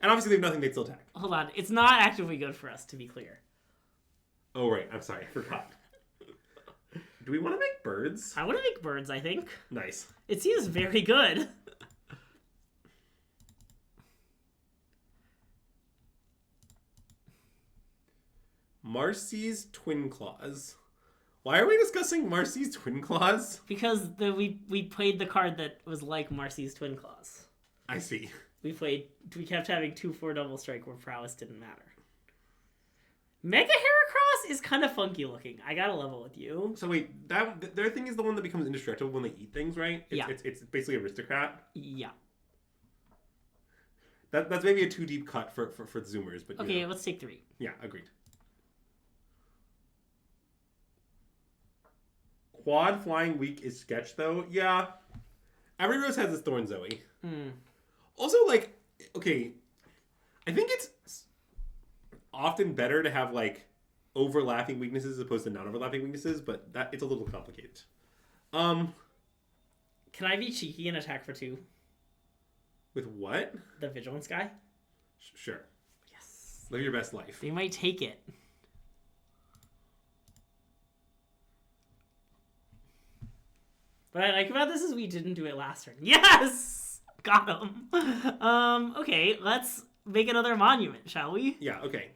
[SPEAKER 2] And obviously they have nothing, they'd still attack.
[SPEAKER 1] Hold on. It's not actively good for us, to be clear.
[SPEAKER 2] Oh, right. I'm sorry. I forgot. Do we want to make birds?
[SPEAKER 1] I want to make birds, I think.
[SPEAKER 2] Nice.
[SPEAKER 1] It seems very good.
[SPEAKER 2] Marcy's Twin Claws. Why are we discussing Marcy's Twin Claws?
[SPEAKER 1] Because we played the card that was like Marcy's Twin Claws.
[SPEAKER 2] I see.
[SPEAKER 1] We kept having 2/4 double strike where prowess didn't matter. Mega Heracross is kind of funky looking. I gotta level with you.
[SPEAKER 2] So wait, their thing is the one that becomes indestructible when they eat things, right? It's basically aristocrat.
[SPEAKER 1] Yeah.
[SPEAKER 2] That's maybe a too deep cut for the Zoomers, but
[SPEAKER 1] okay, let's take 3.
[SPEAKER 2] Yeah, agreed. Quad flying weak is sketch though. Yeah, every rose has its thorn Zoe. Also, like, okay, I think it's often better to have like overlapping weaknesses as opposed to non-overlapping weaknesses, but that it's a little complicated.
[SPEAKER 1] Can I be cheeky and attack for 2?
[SPEAKER 2] With what?
[SPEAKER 1] The Vigilance guy?
[SPEAKER 2] Sure.
[SPEAKER 1] Yes.
[SPEAKER 2] Live your best life.
[SPEAKER 1] They might take it. What I like about this is we didn't do it last turn. Yes! Got him. Okay, let's make another monument, shall we?
[SPEAKER 2] Yeah, okay.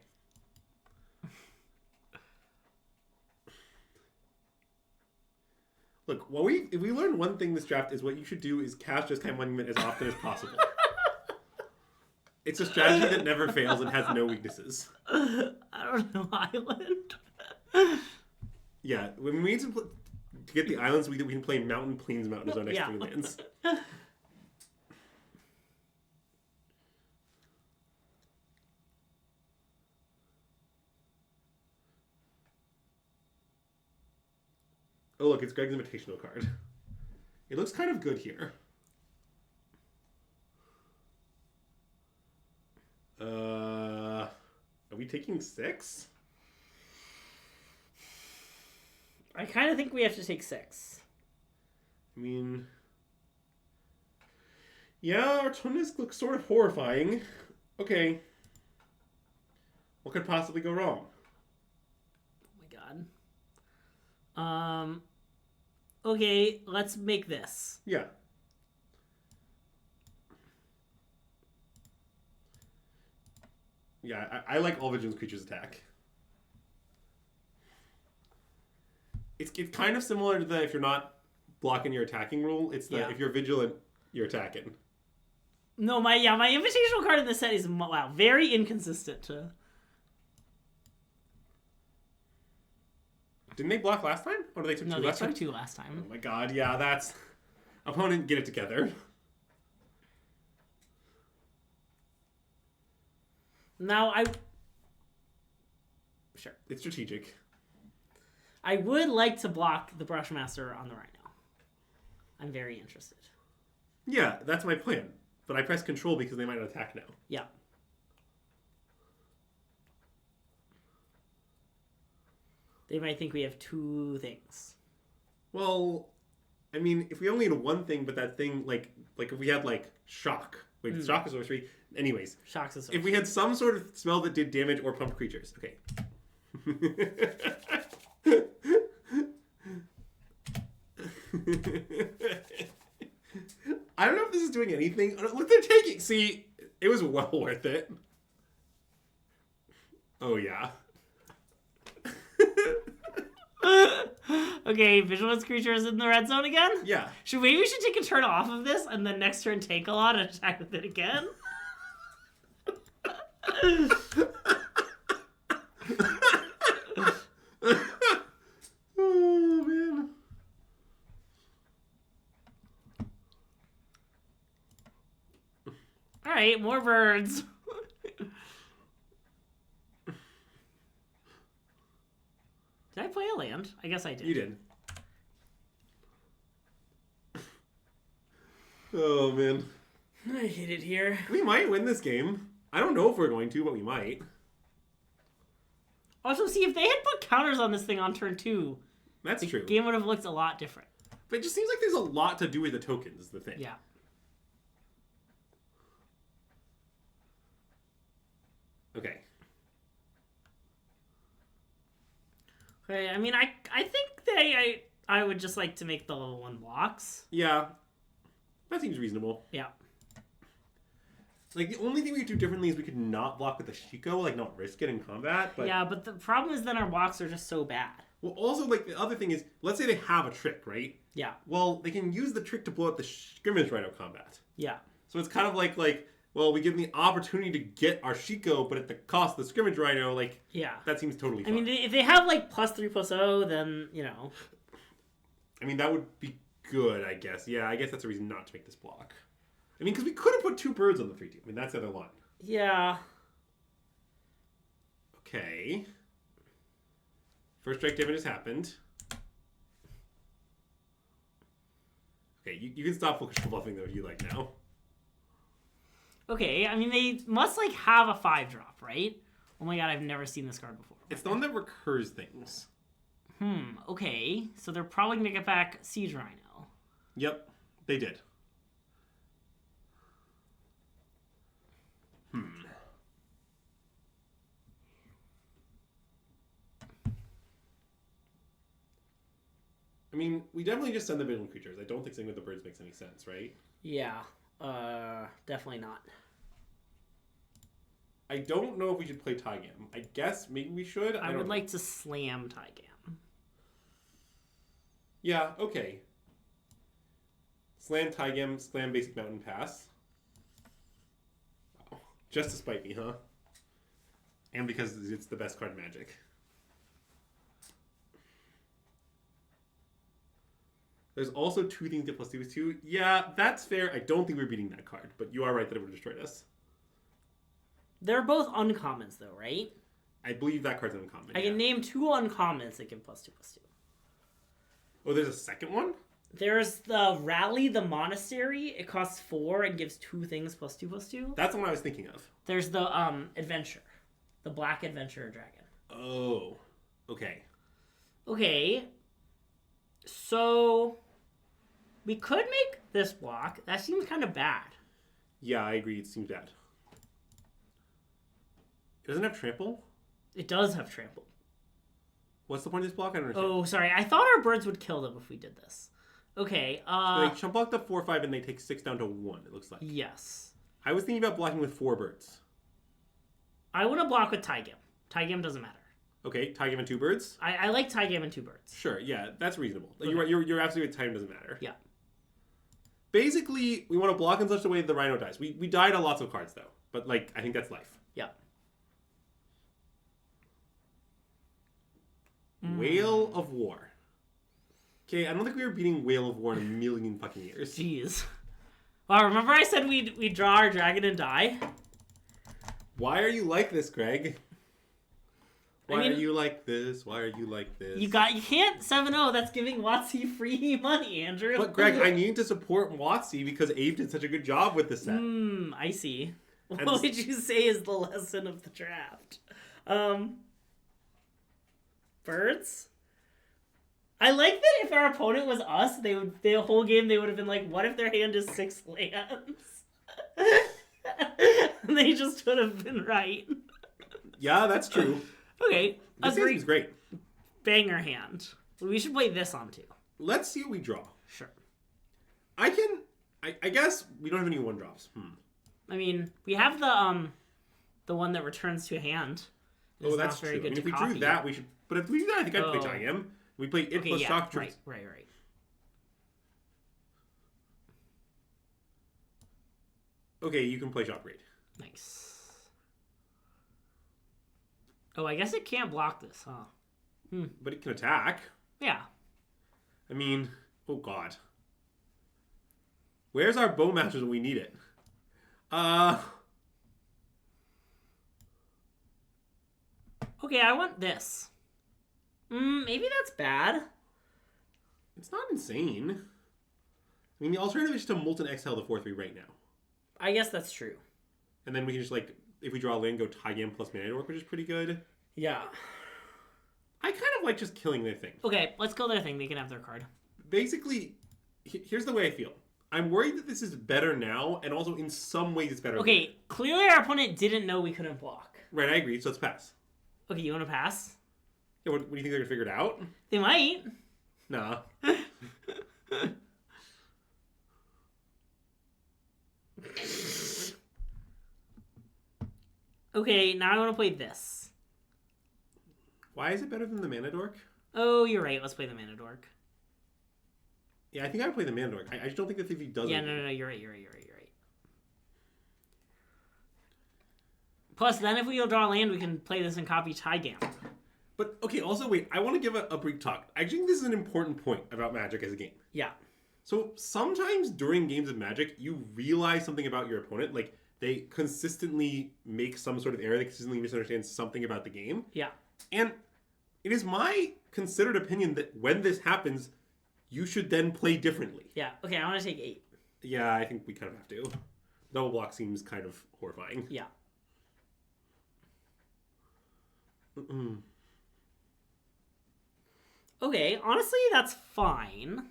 [SPEAKER 2] Look, if we learn one thing this draft is what you should do is cast Jeskai Monument as often as possible. It's a strategy that never fails and has no weaknesses.
[SPEAKER 1] I don't know, Island.
[SPEAKER 2] Yeah, when we need to get the islands, we can play Mountain, Plains, Mountain as our next 3 lands. Oh, look, it's Greg's Invitational card. It looks kind of good here. Are we taking 6?
[SPEAKER 1] I kind of think we have to take 6.
[SPEAKER 2] I mean... Yeah, our Tunisk looks sort of horrifying. Okay. What could possibly go wrong?
[SPEAKER 1] Oh my god. Okay, let's make this.
[SPEAKER 2] Yeah. Yeah, I like all Vigilance creatures attack. It's kind of similar to the if you're not blocking your attacking rule. It's the if you're vigilant, you're attacking.
[SPEAKER 1] No, my invitational card in this set is very inconsistent.
[SPEAKER 2] Didn't they block last time? Or did they took 2 last time?
[SPEAKER 1] No, they took 2 last time.
[SPEAKER 2] Oh my god, yeah, that's... Opponent, get it together.
[SPEAKER 1] Now, Sure.
[SPEAKER 2] It's strategic.
[SPEAKER 1] I would like to block the Brushmaster on the Rhino. I'm very interested.
[SPEAKER 2] Yeah, that's my plan. But I press control because they might not attack now.
[SPEAKER 1] Yeah. They might think we have 2 things.
[SPEAKER 2] Well, I mean, if we only had one thing, but that thing, like if we had, like, shock. Wait, shock is sorcery. Anyways.
[SPEAKER 1] Shock's a sorcery.
[SPEAKER 2] If we had some sort of spell that did damage or pumped creatures. Okay. I don't know if this is doing anything. Look, they're taking. See, it was well worth it. Oh, yeah.
[SPEAKER 1] Okay, visualist creatures in the red zone again?
[SPEAKER 2] Yeah.
[SPEAKER 1] Maybe we should take a turn off of this and then next turn take a lot and attack with it again?
[SPEAKER 2] Oh, man.
[SPEAKER 1] Alright, more birds. Did I play a land? I guess I did.
[SPEAKER 2] You did. Oh, man.
[SPEAKER 1] I hate it here.
[SPEAKER 2] We might win this game. I don't know if we're going to, but we might.
[SPEAKER 1] Also, see, if they had put counters on this thing on turn 2,
[SPEAKER 2] That's
[SPEAKER 1] the
[SPEAKER 2] true.
[SPEAKER 1] game would have looked a lot different.
[SPEAKER 2] But it just seems like there's a lot to do with the tokens, is the thing.
[SPEAKER 1] Yeah.
[SPEAKER 2] Okay.
[SPEAKER 1] Okay, I mean, I think I would just like to make the level 1 blocks.
[SPEAKER 2] Yeah. That seems reasonable.
[SPEAKER 1] Yeah.
[SPEAKER 2] Like, the only thing we could do differently is we could not block with the Shiko, like, not risk it in combat, but...
[SPEAKER 1] Yeah, but the problem is then our blocks are just so bad.
[SPEAKER 2] Well, also, like, the other thing is, let's say they have a trick, right?
[SPEAKER 1] Yeah.
[SPEAKER 2] Well, they can use the trick to blow up the Scrimmage Rhino combat.
[SPEAKER 1] Yeah.
[SPEAKER 2] So it's kind of like, well, we give them the opportunity to get our Shiko, but at the cost of the Scrimmage Rhino, like...
[SPEAKER 1] Yeah.
[SPEAKER 2] That seems totally fine.
[SPEAKER 1] I mean, if they have, like, +3/+0, then, you know...
[SPEAKER 2] I mean, that would be good, I guess. Yeah, I guess that's a reason not to make this block. I mean, because we could have put 2 birds on the 3-2. I mean, that's the other line.
[SPEAKER 1] Yeah.
[SPEAKER 2] Okay. First strike damage has happened. Okay, you can stop focus bluffing, though, if you like now.
[SPEAKER 1] Okay, I mean, they must, like, have a 5-drop, right? Oh my god, I've never seen this card before.
[SPEAKER 2] It's the one that recurs things.
[SPEAKER 1] Okay. So they're probably going to get back Siege Rhino.
[SPEAKER 2] Yep, they did. I mean, we definitely just send the vigilant creatures. I don't think sending with the birds makes any sense, right?
[SPEAKER 1] Yeah. Definitely not.
[SPEAKER 2] I don't know if we should play Tygam. I guess maybe we should.
[SPEAKER 1] I would like to slam Tygam.
[SPEAKER 2] Yeah, okay. Slam Tygam, slam Basic Mountain Pass. Wow. Just to spite me, huh? And because it's the best card in Magic. There's also 2 things that +2 is 2. Yeah, that's fair. I don't think we're beating that card, but you are right that it would have destroyed us.
[SPEAKER 1] They're both uncommons, though, right?
[SPEAKER 2] I believe that card's uncommon.
[SPEAKER 1] I can name 2 uncommons that give +2/+2.
[SPEAKER 2] Oh, there's a second one?
[SPEAKER 1] There's the Rally the Monastery. It costs 4 and gives 2 things +2/+2.
[SPEAKER 2] That's the one I was thinking of.
[SPEAKER 1] There's the Adventure. The Black Adventurer Dragon.
[SPEAKER 2] Oh. Okay.
[SPEAKER 1] Okay. So... we could make this block. That seems kind of bad.
[SPEAKER 2] Yeah, I agree. It seems bad. It doesn't have trample?
[SPEAKER 1] It does have trample.
[SPEAKER 2] What's the point of this block? I don't understand.
[SPEAKER 1] Oh, sorry. I thought our birds would kill them if we did this. Okay,
[SPEAKER 2] So they chump block the 4/5 and they take 6 down to 1, it looks like.
[SPEAKER 1] yes.
[SPEAKER 2] I was thinking about blocking with 4 birds.
[SPEAKER 1] I want to block with Tygam. Tygam doesn't matter.
[SPEAKER 2] Okay, Tygam and 2 birds?
[SPEAKER 1] I like Tygam and 2 birds.
[SPEAKER 2] Sure, yeah, that's reasonable.
[SPEAKER 1] Okay.
[SPEAKER 2] You're absolutely right, time doesn't matter.
[SPEAKER 1] Yeah.
[SPEAKER 2] Basically, we want to block in such a way that the Rhino dies. We died on lots of cards, though. But, like, I think that's life.
[SPEAKER 1] Yeah.
[SPEAKER 2] Whale of War. Okay, I don't think we were beating Whale of War in a million fucking years.
[SPEAKER 1] Jeez. Well, remember I said we'd draw our dragon and die?
[SPEAKER 2] Why are you like this, Greg? Why
[SPEAKER 1] I mean,
[SPEAKER 2] are you like this? Why are you like this?
[SPEAKER 1] You can't 7-0. That's giving WotC free money, Andrew.
[SPEAKER 2] But Greg, I need to support WotC because Abe did such a good job with the set.
[SPEAKER 1] I see. What
[SPEAKER 2] And-
[SPEAKER 1] would you say is the lesson of the draft? Birds? I like that if our opponent was us, the whole game they would have been like, what if their hand is 6 lands? They just would have been right.
[SPEAKER 2] Yeah, that's true.
[SPEAKER 1] Okay,
[SPEAKER 2] This seems great.
[SPEAKER 1] Banger hand. We should play this on too.
[SPEAKER 2] Let's see what we draw.
[SPEAKER 1] Sure.
[SPEAKER 2] I guess we don't have any 1-drops.
[SPEAKER 1] I mean, we have the one that returns to a hand.
[SPEAKER 2] Oh, that's true. If we drew that, we should. But if we do that, I think I'd play Time. We play it plus shock troops.
[SPEAKER 1] Right.
[SPEAKER 2] Okay, you can play shock raid.
[SPEAKER 1] Nice. Oh, I guess it can't block this, huh?
[SPEAKER 2] But it can attack.
[SPEAKER 1] Yeah.
[SPEAKER 2] I mean, oh god. Where's our Bowmasters when we need it?
[SPEAKER 1] Okay, I want this. Maybe that's bad.
[SPEAKER 2] It's not insane. I mean, the alternative is to Molten Exhale the 4/3 right now.
[SPEAKER 1] I guess that's true.
[SPEAKER 2] And then we can just, like, if we draw a land, go Tygam plus Mana Dork, which is pretty good.
[SPEAKER 1] Yeah.
[SPEAKER 2] I kind of like just killing their thing.
[SPEAKER 1] Okay, let's kill their thing. They can have their card.
[SPEAKER 2] Basically, here's the way I feel. I'm worried that this is better now, and also in some ways it's better.
[SPEAKER 1] Okay, clearly our opponent didn't know we couldn't block.
[SPEAKER 2] Right, I agree, so let's pass.
[SPEAKER 1] Okay, you want to pass?
[SPEAKER 2] Yeah, what do you think they're going to figure it out?
[SPEAKER 1] They might.
[SPEAKER 2] Nah.
[SPEAKER 1] Okay, now I want to play this.
[SPEAKER 2] Why is it better than the Mana Dork?
[SPEAKER 1] Oh, you're right. Let's play the Mana Dork.
[SPEAKER 2] Yeah, I think I would play the Mana Dork. I just don't think that if he does.
[SPEAKER 1] Yeah, no, you're right. Plus, then if we go draw land, we can play this and copy Tygam.
[SPEAKER 2] But, okay, also, wait. I want to give a brief talk. I think this is an important point about Magic as a game.
[SPEAKER 1] Yeah.
[SPEAKER 2] So, sometimes during games of Magic, you realize something about your opponent. Like, they consistently make some sort of error. They consistently misunderstand something about the game.
[SPEAKER 1] Yeah.
[SPEAKER 2] And it is my considered opinion that when this happens, you should then play differently.
[SPEAKER 1] Yeah. Okay, I want to take 8.
[SPEAKER 2] Yeah, I think we kind of have to. Double block seems kind of horrifying.
[SPEAKER 1] Yeah. Okay, honestly, that's fine.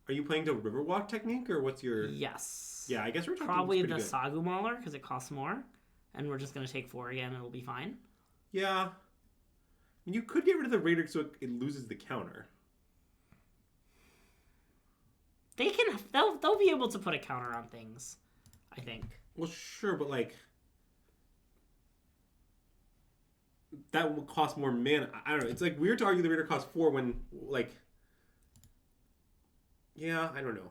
[SPEAKER 2] Are you playing the Riverwalk technique, or what's your...
[SPEAKER 1] Yes.
[SPEAKER 2] Yeah, I guess we're talking
[SPEAKER 1] probably the
[SPEAKER 2] good.
[SPEAKER 1] Sagu Mauler, because it costs more. And we're just going to take 4 again, and it'll be fine.
[SPEAKER 2] Yeah. You could get rid of the Raider so it loses the counter.
[SPEAKER 1] They'll be able to put a counter on things, I think.
[SPEAKER 2] Well, sure, but, like... that will cost more mana. I don't know. It's, like, weird to argue the Raider costs 4 when, like... Yeah, I don't know.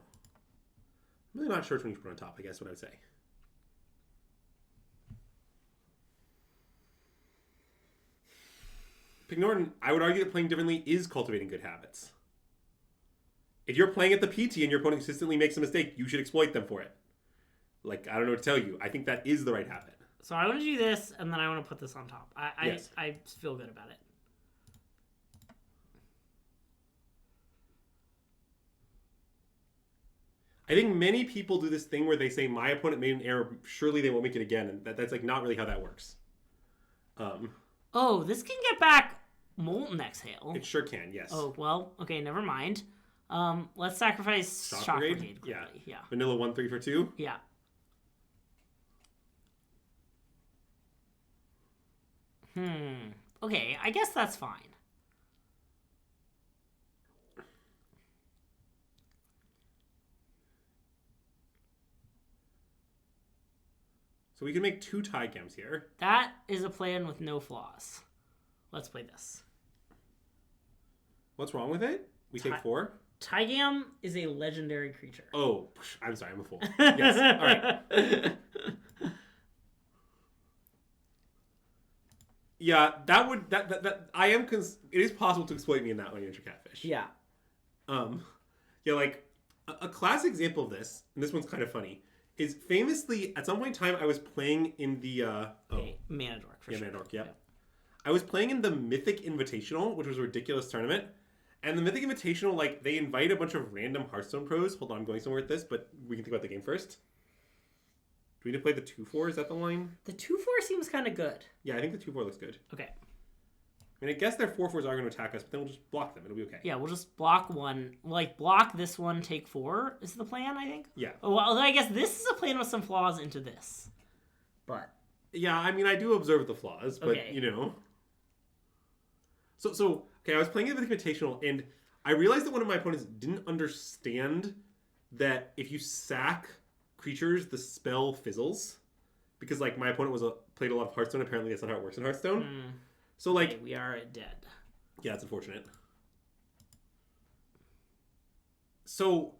[SPEAKER 2] I'm really not sure which one you should put on top, I guess what I would say. Pig Norton, I would argue that playing differently is cultivating good habits. If you're playing at the PT and your opponent consistently makes a mistake, you should exploit them for it. Like, I don't know what to tell you. I think that is the right habit.
[SPEAKER 1] So I want to do this, and then I want to put this on top.
[SPEAKER 2] Yes.
[SPEAKER 1] I feel good about it.
[SPEAKER 2] I think many people do this thing where they say, my opponent made an error, surely they won't make it again. And that's like not really how that works.
[SPEAKER 1] Oh, this can get back Molten Exhale.
[SPEAKER 2] It sure can, yes.
[SPEAKER 1] Oh, well, okay, never mind. Let's sacrifice Shock Brigade.
[SPEAKER 2] Yeah.
[SPEAKER 1] Yeah.
[SPEAKER 2] Vanilla 1/3 for 2?
[SPEAKER 1] Yeah. Okay, I guess that's fine.
[SPEAKER 2] So we can make 2 Tygams here.
[SPEAKER 1] That is a plan with no flaws. Let's play this.
[SPEAKER 2] What's wrong with it? We take 4?
[SPEAKER 1] Tygam is a legendary creature.
[SPEAKER 2] Oh, I'm sorry, I'm a fool. Yes, all right. Yeah, that I am. It is possible to exploit me in that way, Enter Catfish.
[SPEAKER 1] Yeah.
[SPEAKER 2] Yeah, like a classic example of this, and this one's kind of funny, is famously at some point in time I was playing in the
[SPEAKER 1] Mana Dork for sure.
[SPEAKER 2] Mana Dork, yeah. I was playing in the Mythic Invitational, which was a ridiculous tournament. And the Mythic Invitational, like, they invite a bunch of random Hearthstone pros. Hold on, I'm going somewhere with this, but we can think about the game first. Do we need to play the 2/4? Is that the line?
[SPEAKER 1] The 2/4 seems kind of good.
[SPEAKER 2] Yeah, I think the 2/4 looks good.
[SPEAKER 1] Okay.
[SPEAKER 2] I mean, I guess their 4/4s are going to attack us, but then we'll just block them. It'll be okay.
[SPEAKER 1] Yeah, we'll just block one. Like, block this one, take 4 is the plan, I think?
[SPEAKER 2] Yeah.
[SPEAKER 1] Oh, well, I guess this is a plan with some flaws into this. But...
[SPEAKER 2] Yeah, I mean, I do observe the flaws, but,
[SPEAKER 1] Okay.
[SPEAKER 2] you know. So, okay, I was playing it with Invitational, and I realized that one of my opponents didn't understand that if you sack creatures, the spell fizzles. Because, like, my opponent played a lot of Hearthstone. Apparently, that's not how it works in Hearthstone. So, like...
[SPEAKER 1] Okay, we are dead.
[SPEAKER 2] Yeah, it's unfortunate. So...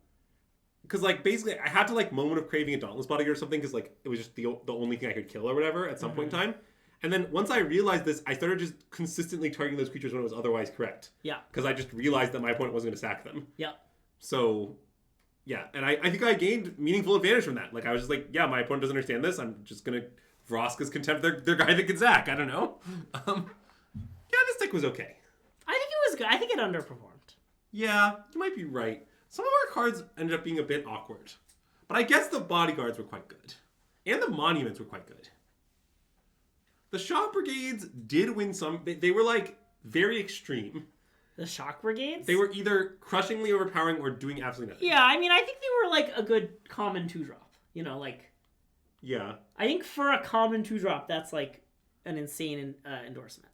[SPEAKER 2] Because, like, basically, I had to, like, Moment of Craving a Dauntless Body or something, because, like, it was just the only thing I could kill or whatever at some point in time. And then once I realized this, I started just consistently targeting those creatures when it was otherwise correct.
[SPEAKER 1] Yeah.
[SPEAKER 2] Because I just realized that my opponent wasn't going to sack them.
[SPEAKER 1] Yeah.
[SPEAKER 2] So, yeah. And I think I gained meaningful advantage from that. Like, I was just like, yeah, my opponent doesn't understand this. I'm just going to Vraska's Contempt their guy that can sack. I don't know. Yeah, this deck was okay.
[SPEAKER 1] I think it was good. I think it underperformed.
[SPEAKER 2] Yeah, you might be right. Some of our cards ended up being a bit awkward. But I guess the bodyguards were quite good. And the monuments were quite good. The shock brigades did win some. They were, like, very extreme.
[SPEAKER 1] The shock brigades?
[SPEAKER 2] They were either crushingly overpowering or doing absolutely nothing.
[SPEAKER 1] Yeah, I mean, I think they were, like, a good common 2-drop. You know, like...
[SPEAKER 2] Yeah.
[SPEAKER 1] I think for a common 2-drop, that's, like, an insane endorsement.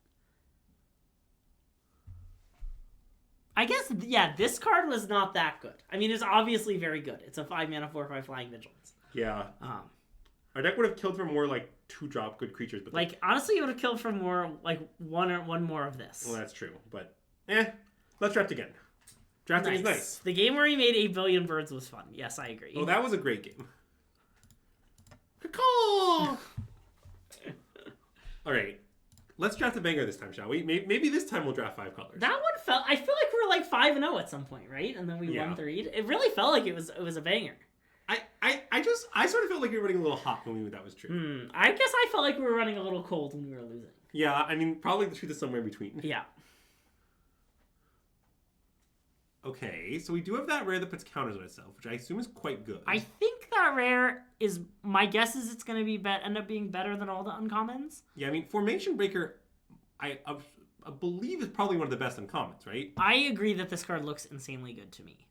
[SPEAKER 1] I guess, yeah, this card was not that good. I mean, it's obviously very good. It's a 5-mana 4/5 Flying Vigilance.
[SPEAKER 2] Yeah. Our deck would have killed for more, like, 2-drop good creatures. But
[SPEAKER 1] like, honestly, it would have killed for more, like, one more of this.
[SPEAKER 2] Well, that's true. But, let's draft again. Drafting is nice.
[SPEAKER 1] The game where he made 8 billion birds was fun. Yes, I agree.
[SPEAKER 2] Oh, that was a great game. Caw! All right. Let's draft a banger this time, shall we? Maybe this time we'll draft 5 colors.
[SPEAKER 1] That one felt... I feel like we were like 5-0 at some point, right? And then we won 3. It really felt like it was a banger.
[SPEAKER 2] I sort of felt like we were running a little hot when we knew that was true.
[SPEAKER 1] I guess I felt like we were running a little cold when we were losing.
[SPEAKER 2] Yeah, I mean, probably the truth is somewhere in between.
[SPEAKER 1] Yeah.
[SPEAKER 2] Okay, so we do have that rare that puts counters on itself, which I assume is quite good.
[SPEAKER 1] I think that rare is... My guess is it's going to end up being better than all the uncommons.
[SPEAKER 2] Yeah, I mean, Formation Breaker, I believe is probably one of the best uncommons, right?
[SPEAKER 1] I agree that this card looks insanely good to me.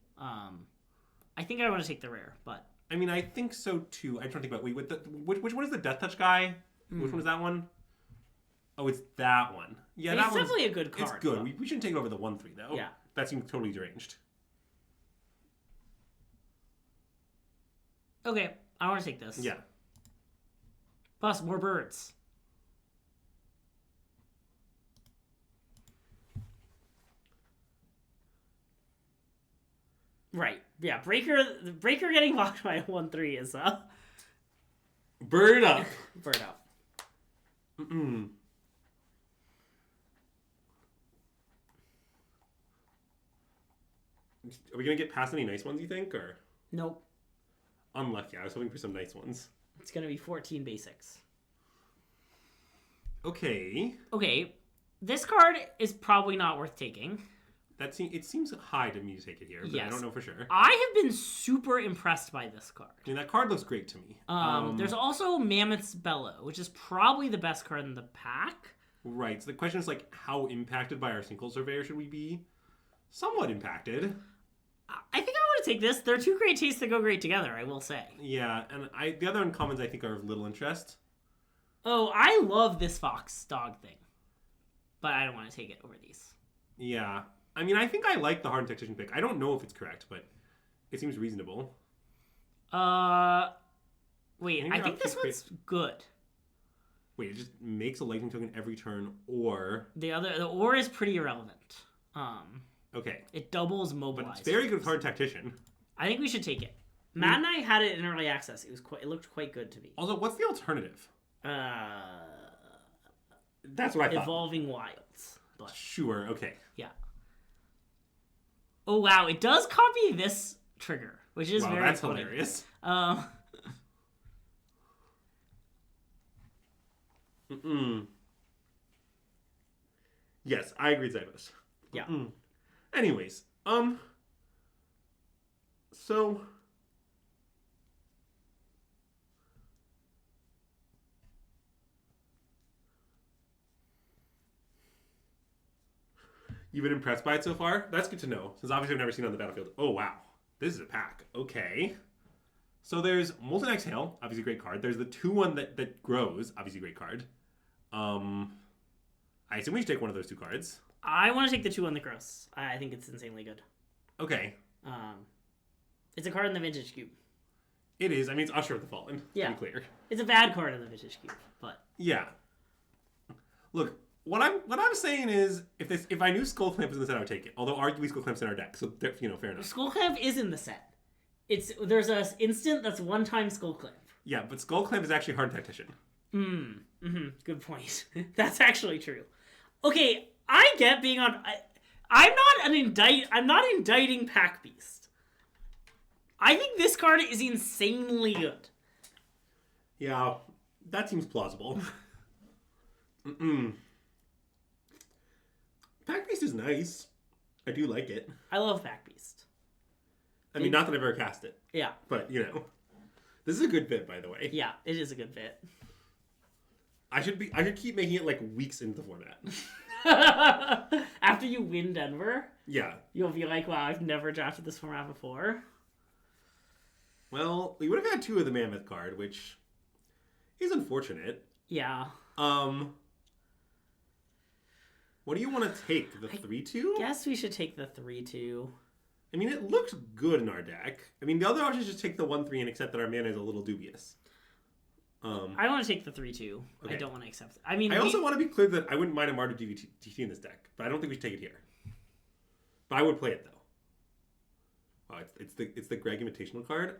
[SPEAKER 1] I think I want to take the rare, but...
[SPEAKER 2] I mean, I think so too. I just want to think about... which one is the Death Touch guy? Which one is that one? Oh, it's that one. Yeah,
[SPEAKER 1] it's definitely a good card.
[SPEAKER 2] It's good. We shouldn't take it over the 1/3, though.
[SPEAKER 1] Yeah.
[SPEAKER 2] That seems totally deranged.
[SPEAKER 1] Okay, I want to take this.
[SPEAKER 2] Yeah.
[SPEAKER 1] Plus, more birds. Right. Yeah, Breaker getting blocked by a 1/3 is
[SPEAKER 2] Bird up.
[SPEAKER 1] bird up.
[SPEAKER 2] Mm-mm. Are we gonna get past any nice ones, you think, or?
[SPEAKER 1] Nope.
[SPEAKER 2] Unlucky. I was hoping for some nice ones.
[SPEAKER 1] It's gonna be 14 basics.
[SPEAKER 2] Okay.
[SPEAKER 1] Okay, this card is probably not worth taking.
[SPEAKER 2] It seems high to me to take it here, but
[SPEAKER 1] Yes.
[SPEAKER 2] I don't know for sure.
[SPEAKER 1] I have been super impressed by this card.
[SPEAKER 2] I mean, that card looks great to me.
[SPEAKER 1] There's also Mammoth's Bellow, which is probably the best card in the pack.
[SPEAKER 2] Right. So the question is, like, how impacted by our Single Surveyor should we be? Somewhat impacted.
[SPEAKER 1] I think I want to take this. They're two great tastes that go great together, I will say.
[SPEAKER 2] Yeah, and the other uncommons I think are of little interest.
[SPEAKER 1] Oh, I love this fox dog thing. But I don't want to take it over these.
[SPEAKER 2] Yeah. I mean, I think I like the Hardened Tactician pick. I don't know if it's correct, but it seems reasonable.
[SPEAKER 1] Wait, I think this one's good.
[SPEAKER 2] Wait, it just makes a lightning token every turn, or...
[SPEAKER 1] The or is pretty irrelevant.
[SPEAKER 2] Okay.
[SPEAKER 1] It doubles mobilize.
[SPEAKER 2] But it's very good with Hardened Tactician.
[SPEAKER 1] I think we should take it. Matt and I had it in early access. It looked quite good to me.
[SPEAKER 2] Also, what's the alternative? That's what I thought.
[SPEAKER 1] Evolving Wilds. But
[SPEAKER 2] sure, okay.
[SPEAKER 1] yeah. Oh, wow. It does copy this trigger, which is very
[SPEAKER 2] that's
[SPEAKER 1] funny.
[SPEAKER 2] Hilarious. Yes, I agree, Zybus.
[SPEAKER 1] Yeah.
[SPEAKER 2] Anyways, so... You've been impressed by it so far? That's good to know, since obviously I've never seen it on the battlefield. Oh, wow. This is a pack. Okay. So there's Molten Exhale, obviously a great card. There's the 2/1 that grows, obviously a great card. I assume we should take one of those 2 cards.
[SPEAKER 1] I want to take the 2 on the gross. I think it's insanely good.
[SPEAKER 2] Okay.
[SPEAKER 1] It's a card in the Vintage Cube.
[SPEAKER 2] It is. I mean, it's Usher of the Fallen.
[SPEAKER 1] Yeah.
[SPEAKER 2] To be clear.
[SPEAKER 1] It's a bad card in the Vintage Cube, but...
[SPEAKER 2] Yeah. Look, what I'm saying is, if I knew Skull Clamp was in the set, I would take it. Although arguably Skull Clamp's in our deck, so fair enough.
[SPEAKER 1] Skull Clamp is in the set. There's a instant that's 1-time Skull Clamp.
[SPEAKER 2] Yeah, but Skull Clamp is actually Hardened Tactician.
[SPEAKER 1] Good point. That's actually true. Okay, I get being on... I'm not indicting Pack Beast. I think this card is insanely good.
[SPEAKER 2] Yeah, that seems plausible. Pack Beast is nice. I do like it.
[SPEAKER 1] I love Pack Beast.
[SPEAKER 2] I mean, not that I've ever cast it.
[SPEAKER 1] Yeah.
[SPEAKER 2] But, this is a good bit, by the way.
[SPEAKER 1] Yeah, it is a good bit.
[SPEAKER 2] I should keep making it like weeks into the format.
[SPEAKER 1] After you win Denver,
[SPEAKER 2] yeah,
[SPEAKER 1] you'll be like, wow, I've never drafted this format before.
[SPEAKER 2] Well, we would have had 2 of the Mammoth card, which is unfortunate.
[SPEAKER 1] Yeah.
[SPEAKER 2] What do you want to take? The 3/2?
[SPEAKER 1] Guess we should take the 3/2.
[SPEAKER 2] I mean, it looks good in our deck. I mean, the other option is just take the 1/3 and accept that our mana is a little dubious.
[SPEAKER 1] I want to take the 3/2. Okay. I don't want to accept it. I mean,
[SPEAKER 2] I also want to be clear that I wouldn't mind a Mardu DT in this deck, but I don't think we should take it here. But I would play it though. Wow, it's the Greg Invitational card.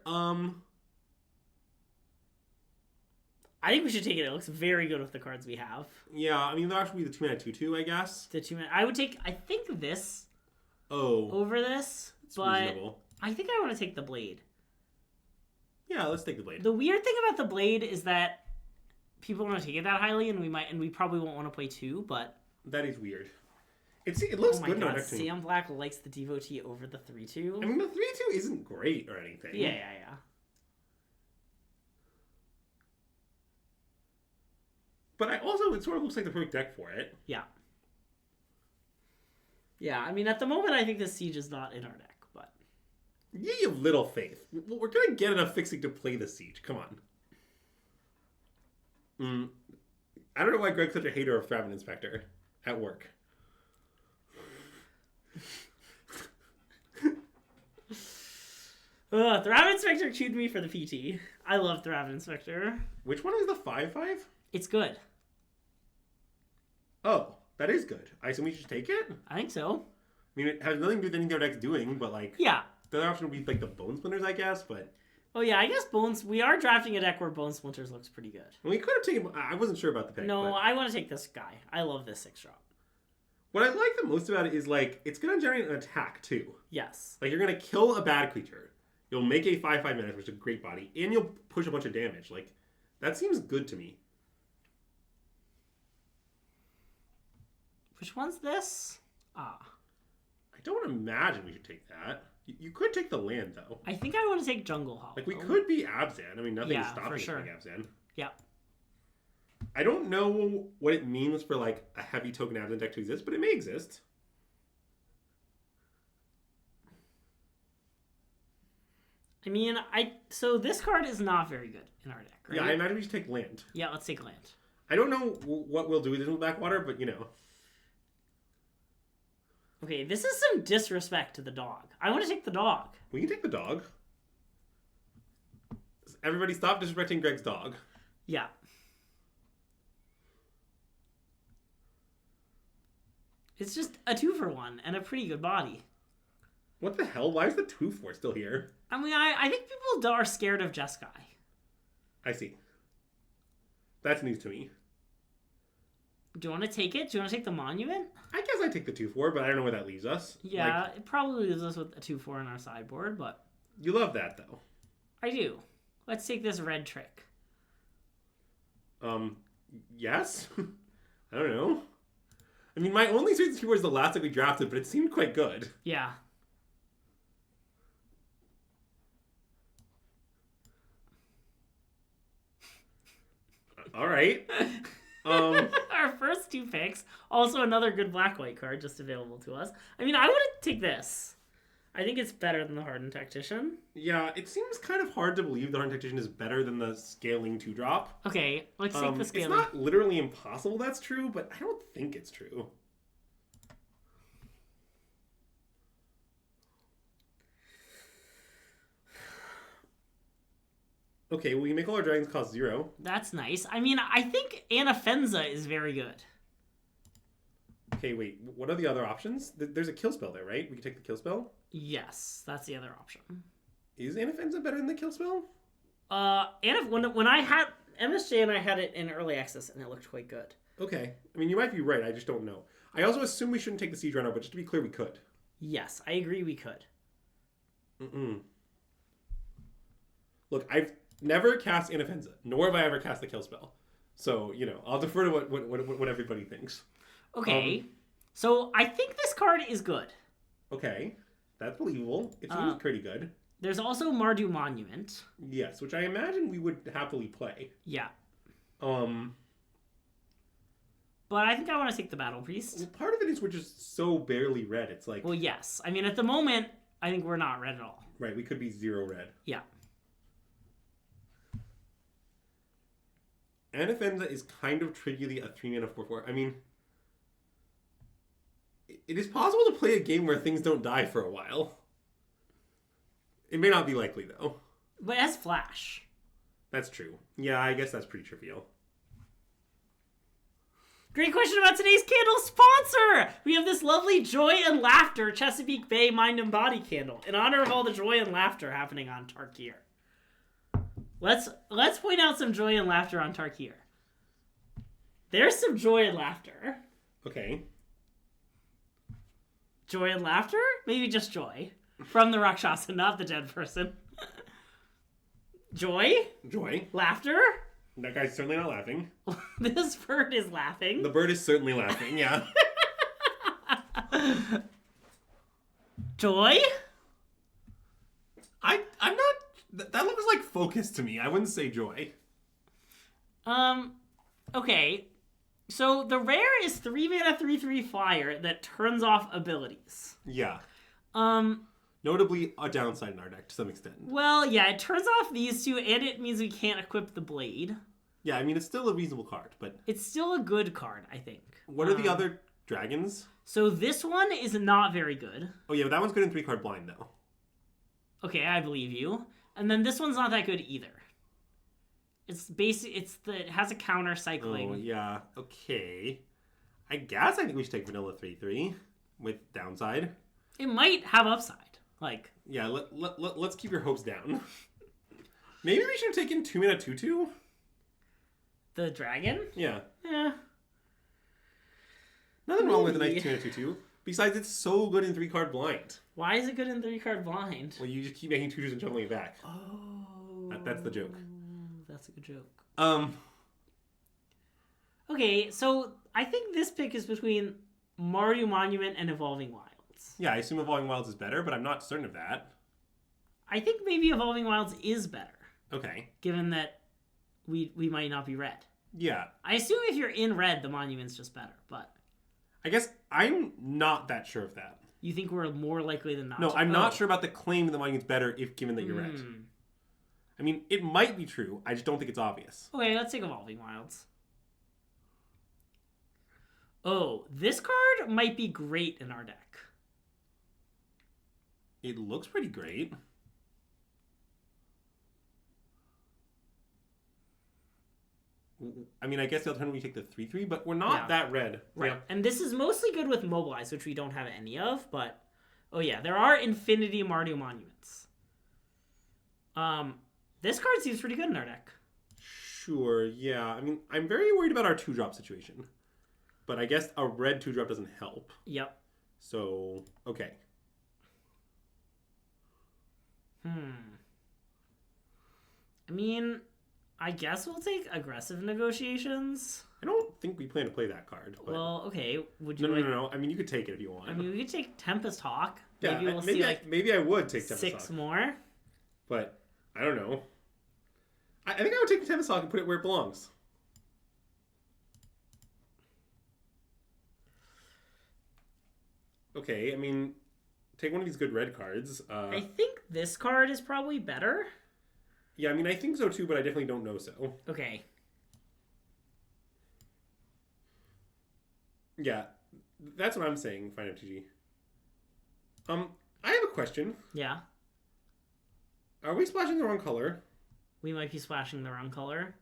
[SPEAKER 1] I think we should take it. It looks very good with the cards we have.
[SPEAKER 2] Yeah, I mean, there'll actually be the 2-mana 2/2, I guess.
[SPEAKER 1] The 2-mana. I would take, I think, this over this, but
[SPEAKER 2] reasonable.
[SPEAKER 1] I think I want to take the Blade.
[SPEAKER 2] Yeah, let's take the Blade.
[SPEAKER 1] The weird thing about the Blade is that people want to take it that highly, and we probably won't want to play 2, but...
[SPEAKER 2] That is weird. It looks good in our deck.
[SPEAKER 1] Sam Black likes the Devotee over the 3/2.
[SPEAKER 2] I mean, the 3/2 isn't great or anything.
[SPEAKER 1] Yeah.
[SPEAKER 2] But it sort of looks like the perfect deck for it.
[SPEAKER 1] Yeah. Yeah, I mean, at the moment, I think the Siege is not in our deck, but...
[SPEAKER 2] You have little faith. We're going to get enough fixing to play the Siege. Come on. I don't know why Greg's such a hater of Thraven Inspector at work.
[SPEAKER 1] Thraven Inspector chewed me for the PT. I love Thraven Inspector.
[SPEAKER 2] Which one is the 5/5?
[SPEAKER 1] It's good.
[SPEAKER 2] Oh, that is good. I assume we should take it?
[SPEAKER 1] I think so.
[SPEAKER 2] I mean, it has nothing to do with anything our deck's doing, but like...
[SPEAKER 1] Yeah.
[SPEAKER 2] The other option would be like the Bone Splinters, I guess, but...
[SPEAKER 1] Oh yeah, I guess we are drafting a deck where Bone Splinters looks pretty good.
[SPEAKER 2] We could have taken... I wasn't sure about the pick.
[SPEAKER 1] No,
[SPEAKER 2] but...
[SPEAKER 1] I want to take this guy. I love this 6-drop.
[SPEAKER 2] What I like the most about it is, like, it's going to generate an attack, too.
[SPEAKER 1] Yes. Like,
[SPEAKER 2] you're going to kill a bad creature. You'll make a 5/5 menace, which is a great body, and you'll push a bunch of damage. Like, that seems good to me.
[SPEAKER 1] Which one's this?
[SPEAKER 2] I don't imagine we should take that. You could take the land, though.
[SPEAKER 1] I think I want to take Jungle Hollow.
[SPEAKER 2] Like, we could be Abzan. I mean, nothing's stopping us from Abzan.
[SPEAKER 1] Yeah.
[SPEAKER 2] I don't know what it means for, like, a heavy token Abzan deck to exist, but it may exist.
[SPEAKER 1] I mean, so this card is not very good in our deck, right?
[SPEAKER 2] Yeah, I imagine we should take land.
[SPEAKER 1] Yeah, let's take land.
[SPEAKER 2] I don't know what we'll do with this with Backwater, but, you know.
[SPEAKER 1] Okay, this is some disrespect to the dog. I want to take the dog.
[SPEAKER 2] We can take the dog. Everybody stop disrespecting Greg's dog.
[SPEAKER 1] Yeah. It's just a 2-for-1 and a pretty good body.
[SPEAKER 2] What the hell? Why is the 2/4 still here?
[SPEAKER 1] I mean, I think people are scared of Jeskai.
[SPEAKER 2] I see. That's news to me.
[SPEAKER 1] Do you want to take it? Do you want to take the Monument?
[SPEAKER 2] I guess I take the 2/4, but I don't know where that leaves us.
[SPEAKER 1] Yeah, it probably leaves us with a 2/4 in our sideboard, but...
[SPEAKER 2] You love that, though.
[SPEAKER 1] I do. Let's take this red trick.
[SPEAKER 2] Yes? I don't know. I mean, my only Sweet 2/4 is the last that we drafted, but it seemed quite good.
[SPEAKER 1] Yeah.
[SPEAKER 2] All right.
[SPEAKER 1] All our first two picks. Also, another good black-white card just available to us. I mean, I would take this. I think it's better than the Hardened Tactician.
[SPEAKER 2] Yeah, it seems kind of hard to believe the Hardened Tactician is better than the Scaling 2-drop.
[SPEAKER 1] Okay, let's take the Scaling.
[SPEAKER 2] It's not literally impossible that's true, but I don't think it's true. Okay, well, you make all our dragons cost 0.
[SPEAKER 1] That's nice. I mean, I think Anafenza is very good.
[SPEAKER 2] Okay, wait. What are the other options? There's a kill spell there, right? We can take the kill spell?
[SPEAKER 1] Yes, that's the other option.
[SPEAKER 2] Is Anafenza better than the kill spell?
[SPEAKER 1] When I had MSJ and I had it in early access and it looked quite good.
[SPEAKER 2] Okay. I mean, you might be right. I just don't know. I also assume we shouldn't take the Siege Runner, but just to be clear, we could.
[SPEAKER 1] Yes, I agree we could.
[SPEAKER 2] Look, I've never cast Anafenza, nor have I ever cast the kill spell. So, I'll defer to what everybody thinks.
[SPEAKER 1] Okay. So I think this card is good.
[SPEAKER 2] Okay. That's believable. It seems pretty good.
[SPEAKER 1] There's also Mardu Monument.
[SPEAKER 2] Yes, which I imagine we would happily play.
[SPEAKER 1] Yeah.
[SPEAKER 2] But
[SPEAKER 1] I think I want to take the Battle Priest.
[SPEAKER 2] Well, part of it is we're just so barely red. It's like...
[SPEAKER 1] Well, yes. I mean, at the moment, I think we're not red at all.
[SPEAKER 2] Right, we could be 0 red.
[SPEAKER 1] Yeah.
[SPEAKER 2] Anafenza is kind of trivially a 3-mana 4/4. I mean... It is possible to play a game where things don't die for a while. It may not be likely, though.
[SPEAKER 1] But it has Flash.
[SPEAKER 2] That's true. Yeah, I guess that's pretty trivial.
[SPEAKER 1] Great question about today's candle sponsor! We have this lovely Joy and Laughter Chesapeake Bay Mind and Body candle in honor of all the joy and laughter happening on Tarkir. Let's point out some joy and laughter on Tarkir. There's some joy and laughter.
[SPEAKER 2] Okay.
[SPEAKER 1] Joy and laughter? Maybe just joy. From the Rakshasa, not the dead person. Joy?
[SPEAKER 2] Joy.
[SPEAKER 1] Laughter?
[SPEAKER 2] That guy's certainly not laughing.
[SPEAKER 1] This bird is laughing.
[SPEAKER 2] The bird is certainly laughing, yeah.
[SPEAKER 1] Joy?
[SPEAKER 2] I'm not... That looks like focus to me. I wouldn't say joy.
[SPEAKER 1] Okay. So the rare is 3-mana 3/3 flyer that turns off abilities.
[SPEAKER 2] Yeah. Notably a downside in our deck to some extent.
[SPEAKER 1] Well, yeah, it turns off these two, and it means we can't equip the blade.
[SPEAKER 2] Yeah, I mean, it's still a reasonable card, but...
[SPEAKER 1] It's still a good card, I think.
[SPEAKER 2] What are the other dragons?
[SPEAKER 1] So this one is not very good.
[SPEAKER 2] Oh yeah, but that one's good in 3-card blind, though.
[SPEAKER 1] Okay, I believe you. And then this one's not that good either. It has a counter cycling.
[SPEAKER 2] Oh, yeah. Okay. I guess I think we should take vanilla 3/3 with downside.
[SPEAKER 1] It might have upside. Like...
[SPEAKER 2] Yeah, let's keep your hopes down. Maybe we should have taken 2-mana 2/2?
[SPEAKER 1] The dragon?
[SPEAKER 2] Yeah.
[SPEAKER 1] Yeah.
[SPEAKER 2] Nothing wrong with a nice 2-mana 2/2. Besides, it's so good in 3-card blind.
[SPEAKER 1] Why is it good in 3-card blind?
[SPEAKER 2] Well, you just keep making 2/2s and shuffling it back.
[SPEAKER 1] Oh.
[SPEAKER 2] That's the joke.
[SPEAKER 1] That's a good joke. Okay, so I think this pick is between Mardu Monument and Evolving Wilds.
[SPEAKER 2] Yeah, I assume Evolving Wilds is better, but I'm not certain of that.
[SPEAKER 1] I think maybe Evolving Wilds is better.
[SPEAKER 2] Okay.
[SPEAKER 1] Given that we might not be red.
[SPEAKER 2] Yeah.
[SPEAKER 1] I assume if you're in red, the Monument's just better, but...
[SPEAKER 2] I guess I'm not that sure of that.
[SPEAKER 1] You think we're more likely than not
[SPEAKER 2] No,
[SPEAKER 1] to?
[SPEAKER 2] I'm not sure about the claim that the Monument's better if given that you're red. I mean, it might be true. I just don't think it's obvious.
[SPEAKER 1] Okay, let's take Evolving Wilds. Oh, this card might be great in our deck.
[SPEAKER 2] It looks pretty great. I mean, I guess the alternative we take the 3/3, but we're not that red.
[SPEAKER 1] Right.
[SPEAKER 2] Yeah.
[SPEAKER 1] And this is mostly good with Mobilize, which we don't have any of, but... Oh yeah, there are Infinity Mardu Monuments. This card seems pretty good in our deck.
[SPEAKER 2] Sure, yeah. I mean, I'm very worried about our 2-drop situation. But I guess a red 2-drop doesn't help.
[SPEAKER 1] Yep.
[SPEAKER 2] So, okay.
[SPEAKER 1] I mean, I guess we'll take Aggressive Negotiations.
[SPEAKER 2] I don't think we plan to play that card. But...
[SPEAKER 1] Well, okay. Would you
[SPEAKER 2] No. I mean, you could take it if you want.
[SPEAKER 1] I mean, we could take Tempest Hawk.
[SPEAKER 2] Yeah,
[SPEAKER 1] maybe we'll see
[SPEAKER 2] maybe I would take Tempest
[SPEAKER 1] 6
[SPEAKER 2] Hawk.
[SPEAKER 1] more.
[SPEAKER 2] But, I don't know. I think I would take the Tempest Hawk and put it where it belongs. Okay, I mean, take one of these good red cards.
[SPEAKER 1] I think this card is probably better.
[SPEAKER 2] Yeah, I mean, I think so too, but I definitely don't know so.
[SPEAKER 1] Okay.
[SPEAKER 2] Yeah, that's what I'm saying, Fine MTG. I have a question.
[SPEAKER 1] Yeah.
[SPEAKER 2] Are we splashing the wrong color?
[SPEAKER 1] We might be splashing the wrong color.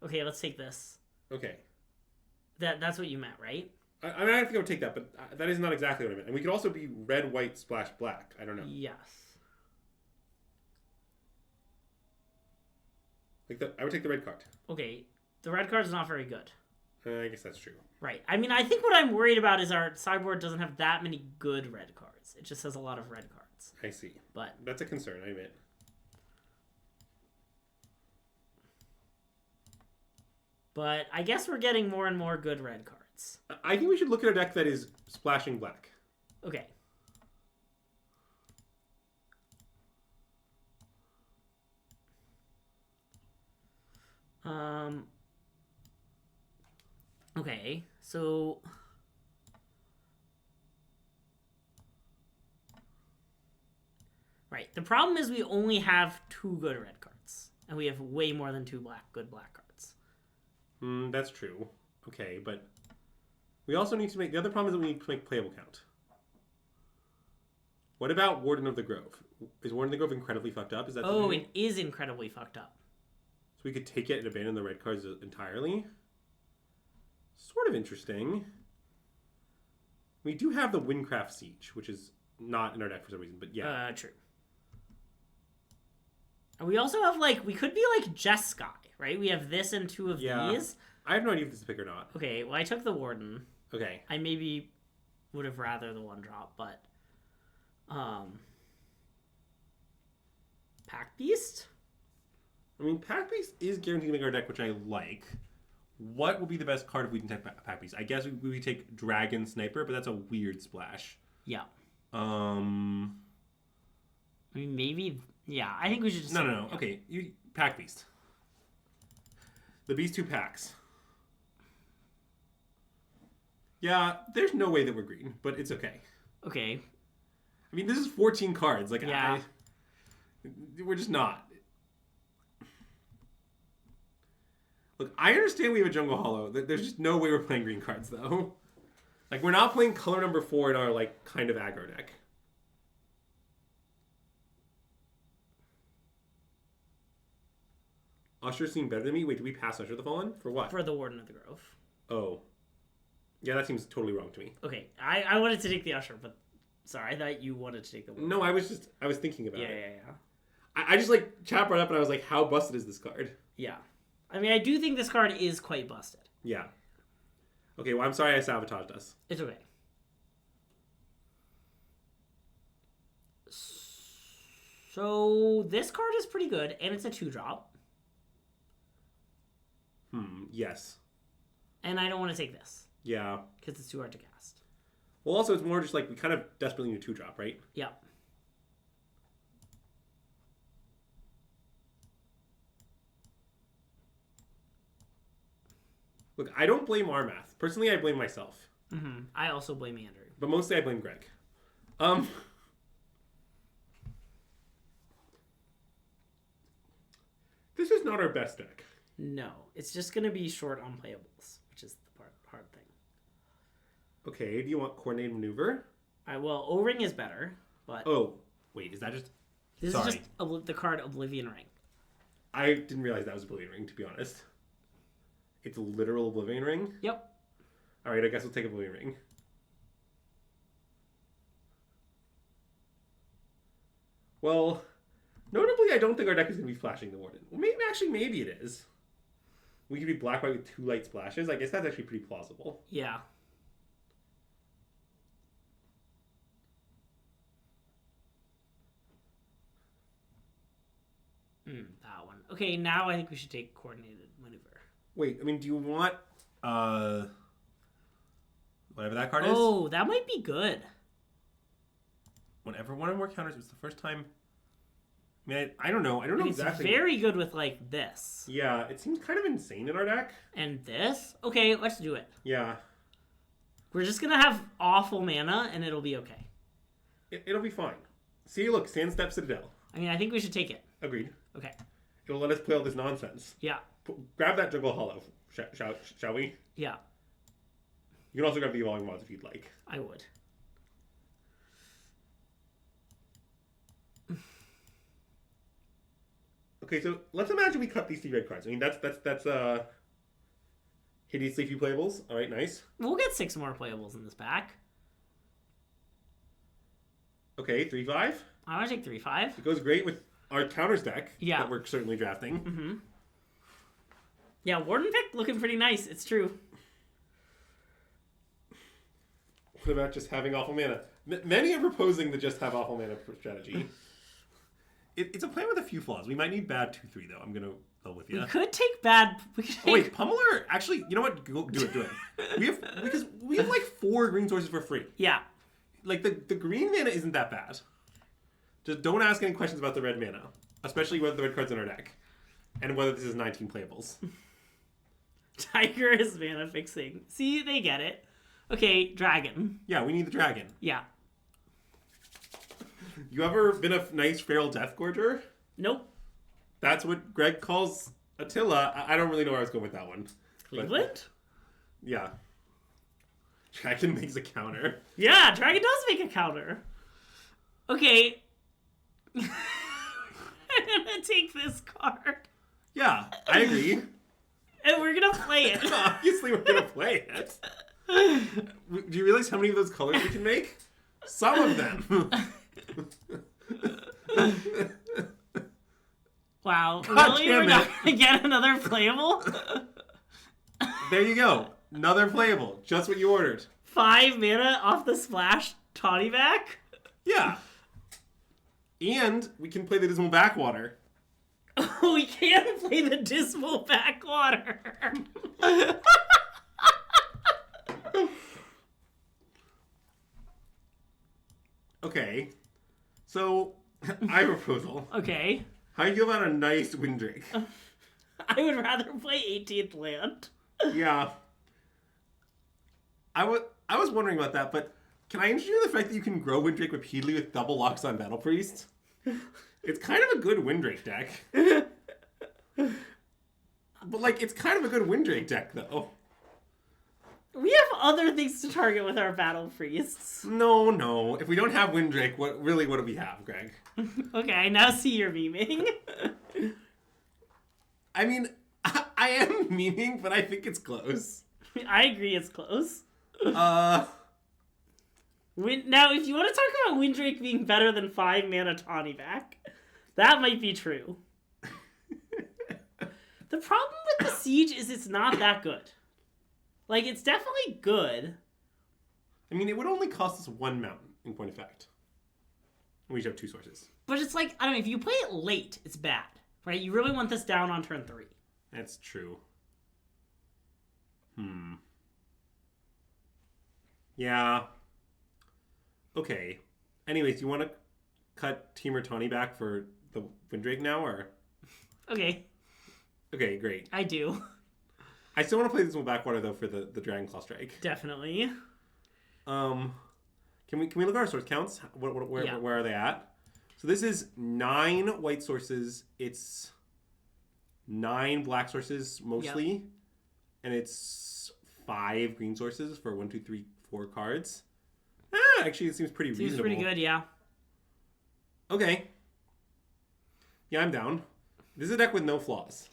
[SPEAKER 1] Okay, let's take this.
[SPEAKER 2] Okay.
[SPEAKER 1] That's what you meant, right?
[SPEAKER 2] I might have to go take that, but that is not exactly what I meant. And we could also be red, white, splash, black. I don't know.
[SPEAKER 1] Yes.
[SPEAKER 2] I would take the red card.
[SPEAKER 1] Okay, the red card is not very good.
[SPEAKER 2] I guess that's true.
[SPEAKER 1] Right. I mean, I think what I'm worried about is our sideboard doesn't have that many good red cards. It just has a lot of red cards.
[SPEAKER 2] I see.
[SPEAKER 1] But
[SPEAKER 2] that's a concern, I admit.
[SPEAKER 1] But I guess we're getting more and more good red cards.
[SPEAKER 2] I think we should look at a deck that is splashing black.
[SPEAKER 1] Okay. Okay, so right. The problem is we only have 2 good red cards, and we have way more than 2 good black cards.
[SPEAKER 2] That's true. Okay, but we also need to make... The other problem is that we need to make playable count. What about Warden of the Grove? Is Warden of the Grove incredibly fucked up? Is that
[SPEAKER 1] Oh, it is incredibly fucked up.
[SPEAKER 2] So we could take it and abandon the red cards entirely? Sort of interesting. We do have the Windcraft Siege, which is not in our deck for some reason, but yeah.
[SPEAKER 1] True. And we also have, like, we could be like Jeskai, right? We have this and 2 of these.
[SPEAKER 2] I have no idea if this is a pick or not.
[SPEAKER 1] Okay, well, I took the Warden.
[SPEAKER 2] Okay.
[SPEAKER 1] I maybe would have rather the 1-drop, but... Pack Beast?
[SPEAKER 2] I mean, Pack Beast is guaranteed to make our deck, which I like. What would be the best card if we can take Pack Beast? I guess we take Dragon Sniper, but that's a weird splash.
[SPEAKER 1] Yeah.
[SPEAKER 2] I
[SPEAKER 1] mean, maybe... Yeah, I think we should just...
[SPEAKER 2] No. Okay, Pack Beast. The Beast 2 packs. Yeah, there's no way that we're green, but it's okay.
[SPEAKER 1] Okay.
[SPEAKER 2] I mean, this is 14 cards. Like,
[SPEAKER 1] yeah.
[SPEAKER 2] We're just not. Look, I understand we have a Jungle Hollow. There's just no way we're playing green cards, though. Like, we're not playing color number 4 in our, like, kind of aggro deck. Usher seemed better than me. Wait, did we pass Usher the Fallen? For what?
[SPEAKER 1] For the Warden of the Grove.
[SPEAKER 2] Oh. Yeah, that seems totally wrong to me.
[SPEAKER 1] Okay, I wanted to take the Usher, but... Sorry, I thought you wanted to take the Warden.
[SPEAKER 2] No, I was thinking about it.
[SPEAKER 1] Yeah.
[SPEAKER 2] I just, like, chat brought up and I was like, how busted is this card?
[SPEAKER 1] Yeah. I mean, I do think this card is quite busted.
[SPEAKER 2] Yeah. Okay, well, I'm sorry I sabotaged us.
[SPEAKER 1] It's okay. So, this card is pretty good, and it's a 2-drop.
[SPEAKER 2] Yes.
[SPEAKER 1] And I don't want to take this.
[SPEAKER 2] Yeah.
[SPEAKER 1] Because it's too hard to cast.
[SPEAKER 2] Well, also, it's more just like we kind of desperately need a 2-drop, right?
[SPEAKER 1] Yeah.
[SPEAKER 2] Look, I don't blame Armath. Personally, I blame myself.
[SPEAKER 1] I also blame Andrew.
[SPEAKER 2] But mostly I blame Greg. This is not our best deck.
[SPEAKER 1] No. It's just going to be short on playables, which is the hard thing.
[SPEAKER 2] Okay, do you want Coordinated Maneuver?
[SPEAKER 1] Well, O-Ring is better, but...
[SPEAKER 2] Oh, wait, is that just...
[SPEAKER 1] This is just the card Oblivion Ring.
[SPEAKER 2] I didn't realize that was Oblivion Ring, to be honest. It's a literal Oblivion Ring?
[SPEAKER 1] Yep.
[SPEAKER 2] Alright, I guess we'll take Oblivion Ring. Well, notably, I don't think our deck is going to be flashing the Warden. Well, maybe it is. We could be black-white with 2 light splashes. I guess that's actually pretty plausible.
[SPEAKER 1] Yeah. That one. Okay, now I think we should take Coordinated Maneuver.
[SPEAKER 2] Wait, I mean, do you want... whatever that card is?
[SPEAKER 1] Oh, that might be good.
[SPEAKER 2] Whenever one or more counters, it's the first time... I mean, I don't know. I don't know exactly.
[SPEAKER 1] It's very good with, like, this.
[SPEAKER 2] Yeah, it seems kind of insane in our deck.
[SPEAKER 1] And this? Okay, let's do it.
[SPEAKER 2] Yeah.
[SPEAKER 1] We're just gonna have awful mana, and it'll be okay.
[SPEAKER 2] It'll be fine. See, look, Sandstep Citadel.
[SPEAKER 1] I mean, I think we should take it.
[SPEAKER 2] Agreed.
[SPEAKER 1] Okay.
[SPEAKER 2] It'll let us play all this nonsense.
[SPEAKER 1] Yeah.
[SPEAKER 2] Grab that Jungle Hollow, shall we?
[SPEAKER 1] Yeah.
[SPEAKER 2] You can also grab the Evolving Mods if you'd like.
[SPEAKER 1] I would.
[SPEAKER 2] Okay, so let's imagine we cut these 3 red cards. I mean, that's hideously few playables. All right, nice.
[SPEAKER 1] We'll get 6 more playables in this pack.
[SPEAKER 2] Okay, 3/5.
[SPEAKER 1] I want to take 3/5.
[SPEAKER 2] It goes great with our counters deck.
[SPEAKER 1] Yeah.
[SPEAKER 2] That we're certainly drafting.
[SPEAKER 1] Mm-hmm. Yeah, Warden pick looking pretty nice. It's true.
[SPEAKER 2] What about just having awful mana? Many are proposing the just have awful mana strategy. It's a plan with a few flaws. We might need bad 2/3 though. I'm gonna go with you.
[SPEAKER 1] We could take bad. We could take...
[SPEAKER 2] Oh wait, Pummeler. Actually, you know what? Do it. we have like 4 green sources for free.
[SPEAKER 1] Yeah.
[SPEAKER 2] Like the green mana isn't that bad. Just don't ask any questions about the red mana, especially whether the red cards in our deck, and whether this is 19 playables.
[SPEAKER 1] Tiger is mana fixing. See, they get it. Okay, dragon.
[SPEAKER 2] Yeah, we need the dragon.
[SPEAKER 1] Yeah.
[SPEAKER 2] You ever been a nice feral death gorger?
[SPEAKER 1] Nope.
[SPEAKER 2] That's what Greg calls Attila. I don't really know where I was going with that one.
[SPEAKER 1] Cleveland?
[SPEAKER 2] Yeah. Dragon makes a counter.
[SPEAKER 1] Yeah, dragon does make a counter. Okay. I'm gonna take this card.
[SPEAKER 2] Yeah, I agree.
[SPEAKER 1] And we're gonna play it.
[SPEAKER 2] Obviously, we're gonna play it. Do you realize how many of those colors we can make? Some of them.
[SPEAKER 1] Wow.
[SPEAKER 2] God
[SPEAKER 1] Really? We're
[SPEAKER 2] damn
[SPEAKER 1] not
[SPEAKER 2] it.
[SPEAKER 1] gonna get another playable?
[SPEAKER 2] There you go. Another playable. Just what you ordered.
[SPEAKER 1] 5 mana off the splash toddy back?
[SPEAKER 2] Yeah. And we can play the Dismal Backwater.
[SPEAKER 1] Oh, we can play the Dismal Backwater.
[SPEAKER 2] Okay. So, I have a proposal.
[SPEAKER 1] Okay.
[SPEAKER 2] How do you feel about a nice Windrake?
[SPEAKER 1] I would rather play 18th land.
[SPEAKER 2] Yeah. I was wondering about that, but can I interest you in the fact that you can grow Windrake repeatedly with double locks on Battle Priest? It's kind of a good Windrake deck. But, like, it's kind of a good Windrake deck, though.
[SPEAKER 1] We have other things to target with our Battle Priests.
[SPEAKER 2] No. If we don't have Windrake, what do we have, Greg?
[SPEAKER 1] Okay, I now see you're memeing.
[SPEAKER 2] I mean, I am memeing, but I think it's close.
[SPEAKER 1] I agree it's close.
[SPEAKER 2] Uh...
[SPEAKER 1] Now, if you want to talk about Windrake being better than 5 mana Tawny back, that might be true. The problem with the Siege is it's not that good. Like, it's definitely good.
[SPEAKER 2] I mean, it would only cost us 1 mountain, in point of fact. We should have 2 sources.
[SPEAKER 1] But it's like, I don't know, if you play it late, it's bad. Right? You really want this down on turn 3.
[SPEAKER 2] That's true. Yeah. Okay. Anyways, do you want to cut Teamer Tawny back for the Windrake now, or?
[SPEAKER 1] Okay.
[SPEAKER 2] Okay, great.
[SPEAKER 1] I do.
[SPEAKER 2] I still want to play this one Backwater, though, for the Dragon Claw Strike.
[SPEAKER 1] Definitely.
[SPEAKER 2] Can we look at our source counts? Where are they at? So this is 9 white sources. It's 9 black sources mostly,
[SPEAKER 1] Yep.
[SPEAKER 2] and it's 5 green sources for 1, 2, 3, 4 cards. Actually, it seems pretty reasonable.
[SPEAKER 1] Seems pretty good, yeah.
[SPEAKER 2] Okay. Yeah, I'm down. This is a deck with no flaws.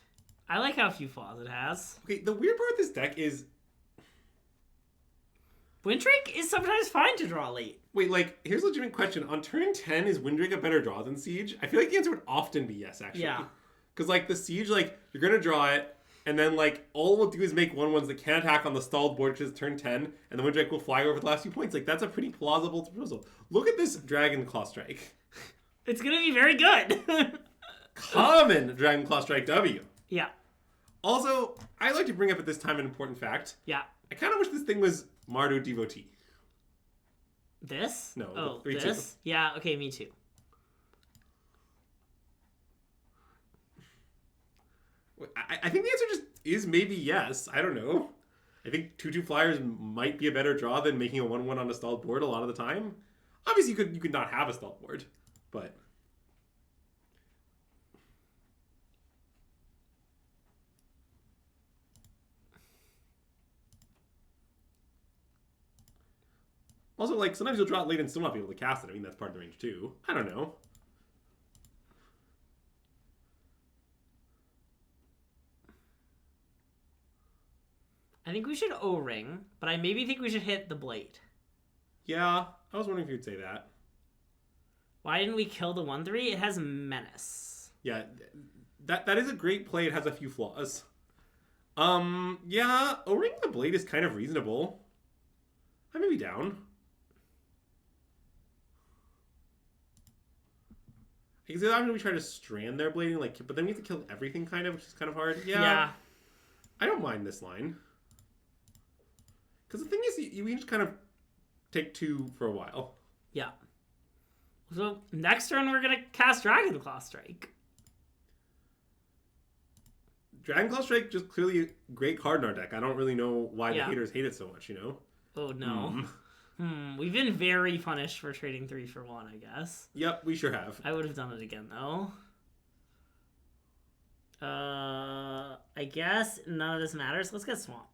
[SPEAKER 1] I like how few flaws it has.
[SPEAKER 2] Okay, the weird part with this deck is...
[SPEAKER 1] Windrake is sometimes fine to draw late.
[SPEAKER 2] Wait, like, here's a legitimate question. On turn 10, is Windrake a better draw than Siege? I feel like the answer would often be yes, actually.
[SPEAKER 1] Yeah.
[SPEAKER 2] Because, like, the Siege, like, you're going to draw it, and then, like, all we'll do is make 1/1s that can attack on the stalled board, which is turn 10, and the Windrake will fly over the last few points. Like, that's a pretty plausible proposal. Look at this Dragon Claw Strike.
[SPEAKER 1] It's going to be very good.
[SPEAKER 2] Common Dragon Claw Strike W.
[SPEAKER 1] Yeah.
[SPEAKER 2] Also, I'd like to bring up at this time an important fact.
[SPEAKER 1] Yeah.
[SPEAKER 2] I kind of wish this thing was Mardu Devotee.
[SPEAKER 1] This?
[SPEAKER 2] No.
[SPEAKER 1] Oh,
[SPEAKER 2] 3/2.
[SPEAKER 1] this? Yeah, okay, me too.
[SPEAKER 2] I think the answer just is maybe yes. I don't know. I think 2/2 flyers might be a better draw than making a 1/1 on a stalled board a lot of the time. Obviously, you could not have a stalled board, but also, like, sometimes you'll draw it late and still not be able to cast it. I mean, that's part of the range too. I don't know.
[SPEAKER 1] I think we should O-ring, but I maybe think we should hit the blade.
[SPEAKER 2] Yeah, I was wondering if you'd say that.
[SPEAKER 1] Why didn't we kill the 1/3? It has menace.
[SPEAKER 2] Yeah, that is a great play. It has a few flaws. Yeah, O-ring the blade is kind of reasonable. I may be down. Because the other time we try to strand their blading, like, but then we have to kill everything, kind of, which is kind of hard. Yeah. I don't mind this line. Because the thing is, you can just kind of take 2 for a while.
[SPEAKER 1] Yeah. So next turn we're gonna cast Dragonclaw Strike.
[SPEAKER 2] Dragonclaw Strike just clearly a great card in our deck. I don't really know why the haters hate it so much, you know?
[SPEAKER 1] Oh no. We've been very punished for trading 3 for 1, I guess.
[SPEAKER 2] Yep, we sure have.
[SPEAKER 1] I would have done it again though. I guess none of this matters. Let's get Swamp.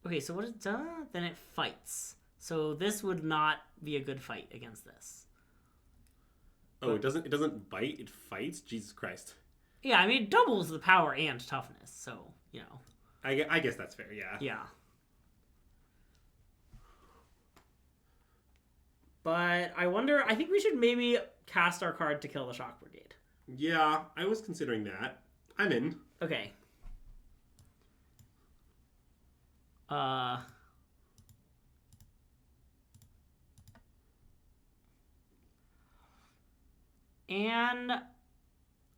[SPEAKER 1] Okay, so what it does, then it fights. So this would not be a good fight against this.
[SPEAKER 2] Oh, it doesn't bite, it fights? Jesus Christ.
[SPEAKER 1] Yeah, I mean, it doubles the power and toughness, so, you know.
[SPEAKER 2] I guess that's fair, yeah.
[SPEAKER 1] Yeah. But I wonder, I think we should maybe cast our card to kill the Shock Brigade.
[SPEAKER 2] Yeah, I was considering that. I'm in.
[SPEAKER 1] Okay. And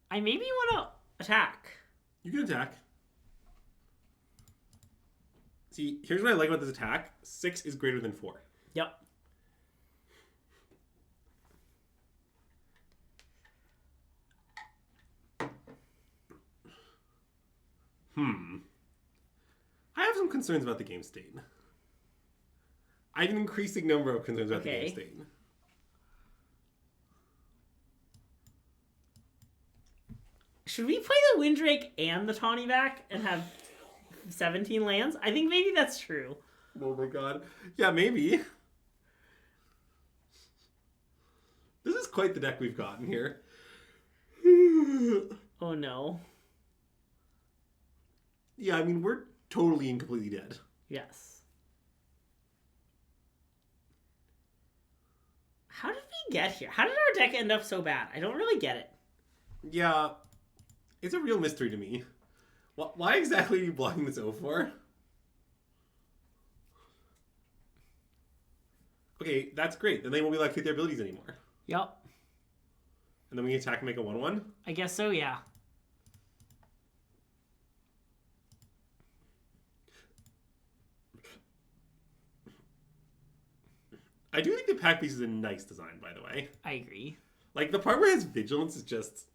[SPEAKER 1] I maybe want to attack.
[SPEAKER 2] You can attack. See, here's what I like about this attack. 6 is greater than 4.
[SPEAKER 1] Yep.
[SPEAKER 2] I have some concerns about the game state. I have an increasing number of concerns about the game state.
[SPEAKER 1] Should we play the Windrake and the Tawny back and have 17 lands? I think maybe that's true.
[SPEAKER 2] Oh my god. Yeah, maybe. This is quite the deck we've gotten here.
[SPEAKER 1] Oh no.
[SPEAKER 2] Yeah, I mean, we're totally and completely dead.
[SPEAKER 1] Yes. How did we get here? How did our deck end up so bad? I don't really get it.
[SPEAKER 2] Yeah, it's a real mystery to me. Why exactly are you blocking this O for? Okay, that's great. Then they won't be able to activate their abilities anymore.
[SPEAKER 1] Yep.
[SPEAKER 2] And then we attack and make a 1/1?
[SPEAKER 1] I guess so, yeah.
[SPEAKER 2] I do think the pack piece is a nice design, by the way.
[SPEAKER 1] I agree.
[SPEAKER 2] Like, the part where it has Vigilance is just...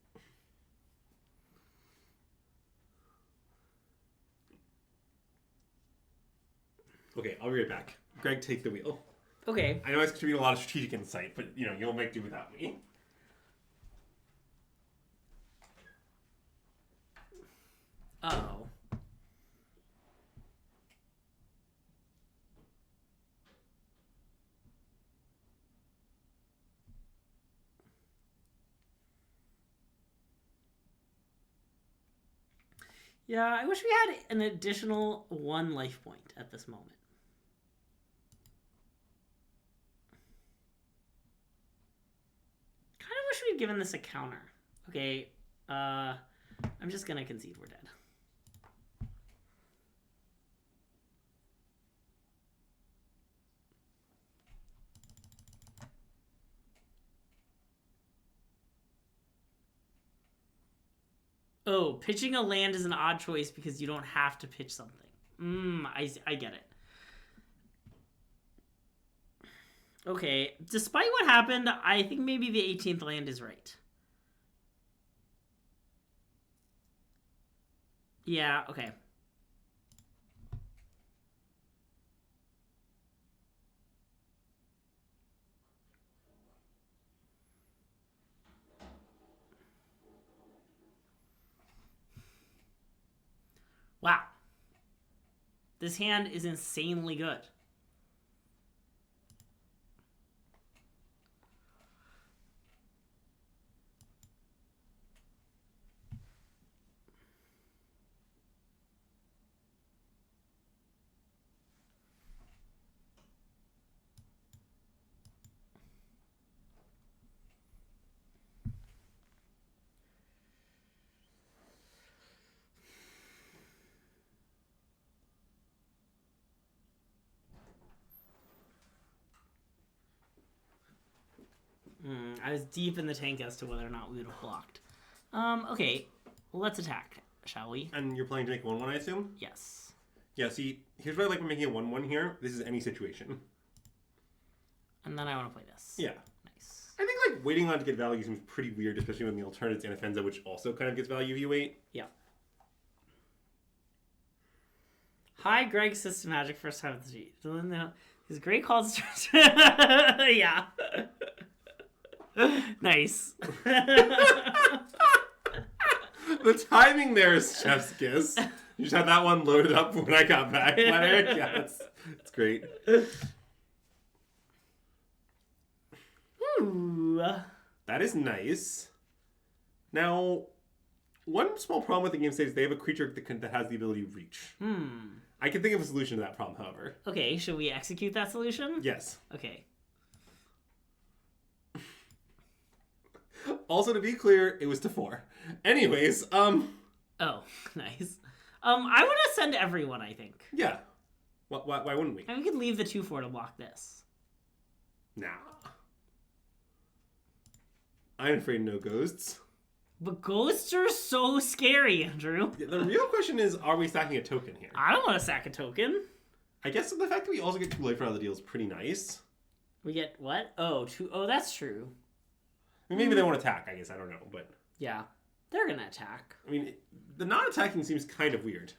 [SPEAKER 2] Okay, I'll be right back. Greg, take the wheel.
[SPEAKER 1] Okay.
[SPEAKER 2] I know it's contributing a lot of strategic insight, but, you know, you'll make do without me.
[SPEAKER 1] Uh-oh. Yeah, I wish we had an additional 1 life point at this moment. Kind of wish we'd given this a counter. Okay, I'm just gonna concede we're dead. Oh, pitching a land is an odd choice because you don't have to pitch something. I get it. Okay, despite what happened, I think maybe the 18th land is right. Yeah, okay. Wow. This hand is insanely good. I was deep in the tank as to whether or not we would have blocked. Okay. Let's attack, shall we?
[SPEAKER 2] And you're planning to make 1-1, I assume?
[SPEAKER 1] Yes.
[SPEAKER 2] Yeah, see, here's what I like about making a 1-1 here. This is any situation.
[SPEAKER 1] And then I want to play this.
[SPEAKER 2] Yeah.
[SPEAKER 1] Nice.
[SPEAKER 2] I think, like, waiting on to get value seems pretty weird, especially when the alternative's Anafenza, which also kind of gets value if you wait.
[SPEAKER 1] Yeah. Hi, Greg, SystemMagic, first time at the street. His great calls. Yeah. Nice.
[SPEAKER 2] The timing there is chef's kiss. You just had that one loaded up when I got back. Yeah, it's great.
[SPEAKER 1] Ooh.
[SPEAKER 2] That is nice. Now, one small problem with the game state is they have a creature that has the ability to reach. I can think of a solution to that problem, however.
[SPEAKER 1] Okay, should we execute that solution?
[SPEAKER 2] Yes.
[SPEAKER 1] Okay.
[SPEAKER 2] Also, to be clear, it was to 4. Anyways,
[SPEAKER 1] Oh, nice. I want to send everyone, I think.
[SPEAKER 2] yeah. Why wouldn't we?
[SPEAKER 1] And we could leave the 2/4 to block this.
[SPEAKER 2] Nah. I'm afraid no ghosts.
[SPEAKER 1] But ghosts are so scary, Andrew.
[SPEAKER 2] The real question is, are we stacking a token here?
[SPEAKER 1] I don't want to sack a token.
[SPEAKER 2] I guess the fact that we also get 2 life out of the deal is pretty nice.
[SPEAKER 1] We get what? Oh, 2. Oh, that's true.
[SPEAKER 2] I mean, maybe they won't attack, I guess. I don't know, but...
[SPEAKER 1] Yeah. They're going to attack.
[SPEAKER 2] I mean, the non-attacking seems kind of weird.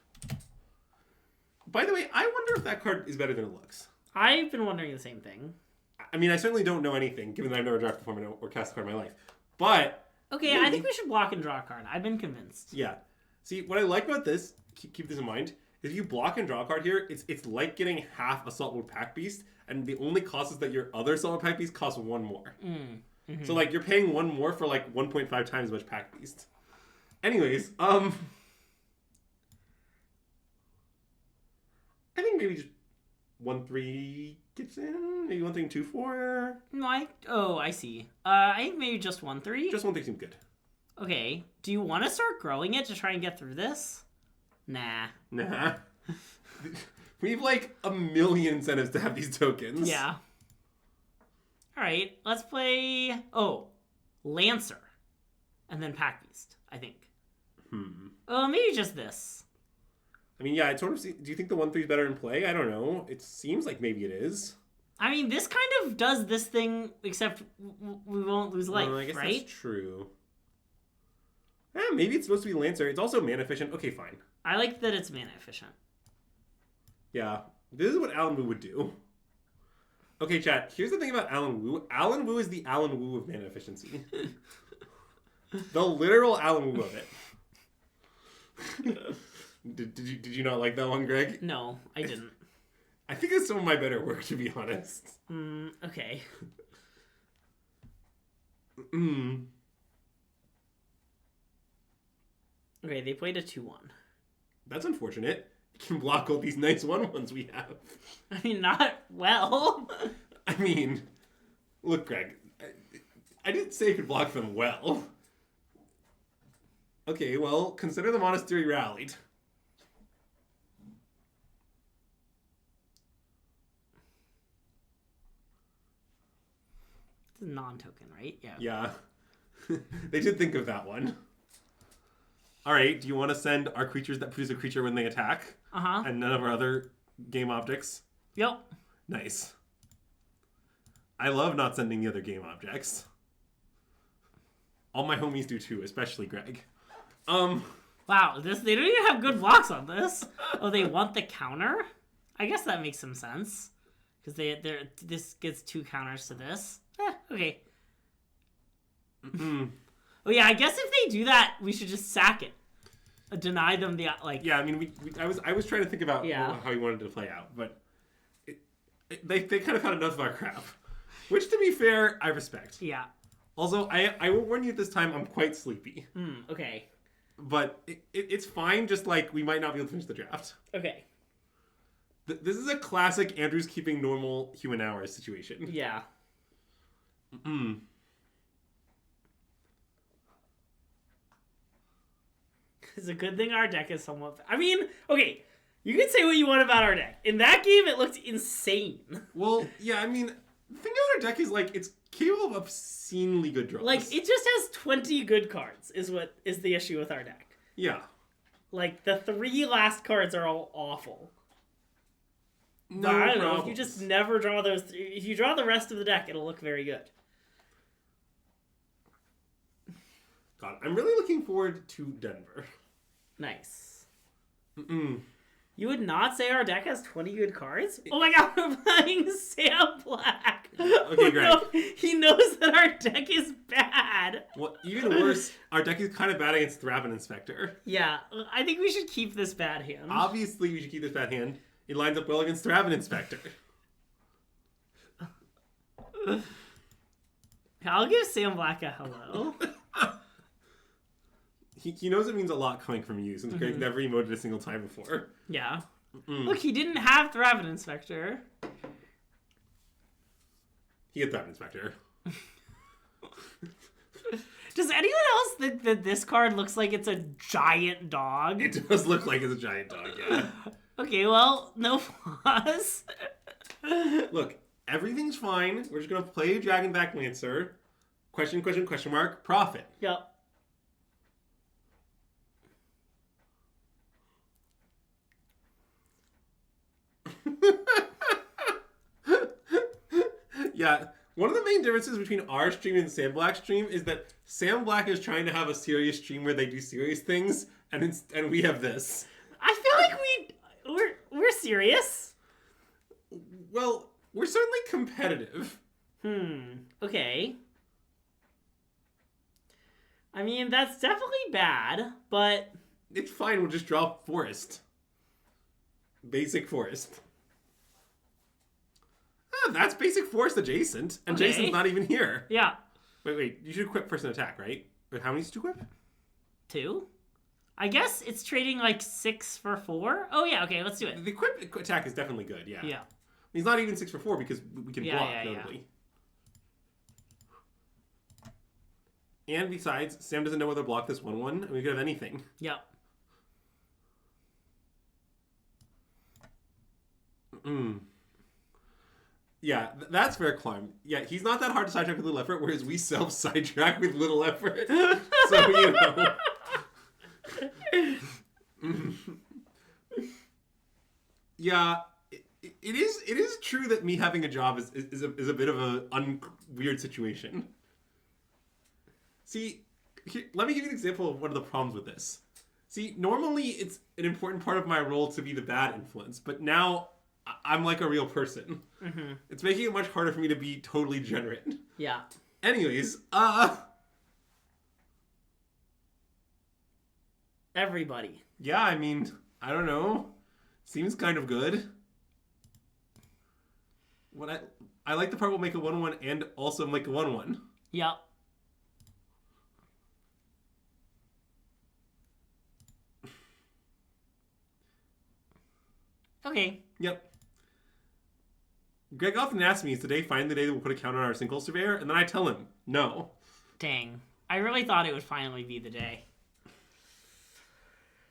[SPEAKER 2] By the way, I wonder if that card is better than it looks.
[SPEAKER 1] I've been wondering the same thing.
[SPEAKER 2] I mean, I certainly don't know anything, given that I've never drafted a format or cast a card in my life. But...
[SPEAKER 1] Okay,
[SPEAKER 2] maybe.
[SPEAKER 1] I think we should block and draw a card. I've been convinced.
[SPEAKER 2] Yeah. See, what I like about this, keep this in mind, if you block and draw a card here, it's like getting half a Saltwood Pack Beast, and the only cost is that your other Saltwood Pack Beast costs 1 more.
[SPEAKER 1] Mm-hmm.
[SPEAKER 2] So, like, you're paying 1 more for, like, 1.5 times as much Pack Beast. Anyways, I think maybe just 1-3 gets in. Maybe 1-3 2-4.
[SPEAKER 1] No, I see. I think maybe just 1/3.
[SPEAKER 2] Just 1-3 seems good.
[SPEAKER 1] Okay. Do you want to start growing it to try and get through this? Nah.
[SPEAKER 2] Nah. We have, like, a million incentives to have these tokens.
[SPEAKER 1] Yeah. Alright, let's play... Oh, Lancer. And then Pack Beast, I think. Maybe just this.
[SPEAKER 2] I mean, yeah, it sort of... Do you think the 1-3 is better in play? I don't know. It seems like maybe it is.
[SPEAKER 1] I mean, this kind of does this thing, except we won't lose life,
[SPEAKER 2] I guess
[SPEAKER 1] right?
[SPEAKER 2] that's true. Maybe it's supposed to be Lancer. It's also mana efficient. Okay, fine.
[SPEAKER 1] I like that it's mana efficient.
[SPEAKER 2] Yeah. This is what Alan Wu would do. Okay, chat. Here's the thing about Alan Wu. Alan Wu is the Alan Wu of mana efficiency. The literal Alan Wu of it. Did you not like that one, Greg?
[SPEAKER 1] No, I didn't.
[SPEAKER 2] I think it's some of my better work, to be honest.
[SPEAKER 1] Okay. Okay, they played a 2/1.
[SPEAKER 2] That's unfortunate. You can block all these nice 1/1s we have.
[SPEAKER 1] I mean, not well.
[SPEAKER 2] I mean, look, Greg. I didn't say you could block them well. Okay, well, consider the Monastery rallied.
[SPEAKER 1] It's a non-token, right? Yeah.
[SPEAKER 2] Yeah. They did think of that one. Alright, do you want to send our creatures that produce a creature when they attack?
[SPEAKER 1] Uh-huh.
[SPEAKER 2] And none of our other game objects?
[SPEAKER 1] Yep.
[SPEAKER 2] Nice. I love not sending the other game objects. All my homies do too, especially Greg.
[SPEAKER 1] Wow, they don't even have good blocks on this. Oh, they want the counter? I guess that makes some sense. Because this gets 2 counters to this. Okay. Oh yeah, I guess if they do that, we should just sack it. Deny them the, like...
[SPEAKER 2] Yeah, I mean, I was trying to think about how he wanted to play out, but they kind of had enough of our crap. Which, to be fair, I respect.
[SPEAKER 1] Yeah.
[SPEAKER 2] Also, I will warn you at this time, I'm quite sleepy.
[SPEAKER 1] Okay.
[SPEAKER 2] But it's fine, just like we might not be able to finish the draft.
[SPEAKER 1] Okay.
[SPEAKER 2] This is a classic Andrew's keeping normal human hours situation.
[SPEAKER 1] Yeah. It's a good thing our deck is somewhat... I mean, okay, you can say what you want about our deck. In that game, it looked insane.
[SPEAKER 2] Well, yeah, I mean, the thing about our deck is, like, it's capable of obscenely good draws.
[SPEAKER 1] Like, it just has 20 good cards, is what is the issue with our deck.
[SPEAKER 2] Yeah.
[SPEAKER 1] Like, the 3 last cards are all awful.
[SPEAKER 2] No,
[SPEAKER 1] I don't know, if you just never draw those... If you draw the rest of the deck, it'll look very good.
[SPEAKER 2] God, I'm really looking forward to Denver.
[SPEAKER 1] Nice. You would not say our deck has 20 good cards? Oh my god, we're playing Sam Black.
[SPEAKER 2] Okay, Greg.
[SPEAKER 1] No, he knows that our deck is bad.
[SPEAKER 2] Well, even worse, our deck is kind of bad against Thraben Inspector.
[SPEAKER 1] Yeah, I think we should keep this bad hand.
[SPEAKER 2] Obviously, we should keep this bad hand. It lines up well against Thraben Inspector.
[SPEAKER 1] I'll give Sam Black a hello.
[SPEAKER 2] He knows it means a lot coming from you, since Greg never emoted a single time before.
[SPEAKER 1] Yeah. Look, he didn't have Thraben Inspector.
[SPEAKER 2] He had Thraben Inspector.
[SPEAKER 1] Does anyone else think that this card looks like it's a giant dog?
[SPEAKER 2] It does look like it's a giant dog, yeah.
[SPEAKER 1] Okay, well, no flaws.
[SPEAKER 2] Look, everything's fine. We're just going to play Dragonback Lancer. Question mark, profit.
[SPEAKER 1] Yep.
[SPEAKER 2] Yeah, one of the main differences between our stream and Sam Black's stream is that Sam Black is trying to have a serious stream where they do serious things, and we have this.
[SPEAKER 1] I feel like we're serious.
[SPEAKER 2] Well, we're certainly competitive.
[SPEAKER 1] Okay. I mean, that's definitely bad, but...
[SPEAKER 2] It's fine, we'll just draw Forest. Basic Forest. That's Basic Forest adjacent, and
[SPEAKER 1] Okay.
[SPEAKER 2] Jason's not even here.
[SPEAKER 1] Yeah.
[SPEAKER 2] Wait, you should equip first and attack, right? Wait, how many did you equip?
[SPEAKER 1] 2? I guess it's trading like 6 for 4. Oh yeah, okay, let's do it.
[SPEAKER 2] The equip attack is definitely good, yeah.
[SPEAKER 1] Yeah.
[SPEAKER 2] He's not even 6 for 4 because we can block,
[SPEAKER 1] yeah.
[SPEAKER 2] notably. And besides, Sam doesn't know whether to block this 1-1, and we could have anything.
[SPEAKER 1] Yep.
[SPEAKER 2] Yeah, that's fair, Climb. Yeah, he's not that hard to sidetrack with little effort, whereas we self-sidetrack with little effort. So, you know. Yeah, it is true that me having a job is a bit of a weird situation. See, let me give you an example of one of the problems with this. See, normally it's an important part of my role to be the bad influence, but now I'm like a real person. It's making it much harder for me to be totally degenerate.
[SPEAKER 1] Yeah.
[SPEAKER 2] Anyways,
[SPEAKER 1] Everybody.
[SPEAKER 2] yeah, I mean, I don't know. Seems kind of good. What I like the part will make a 1-1 and also make a 1-1.
[SPEAKER 1] Yep. Okay.
[SPEAKER 2] Yep. Greg often asks me, is today finally the day that we'll put a count on our single surveyor? And then I tell him, no.
[SPEAKER 1] Dang. I really thought it would finally be the day.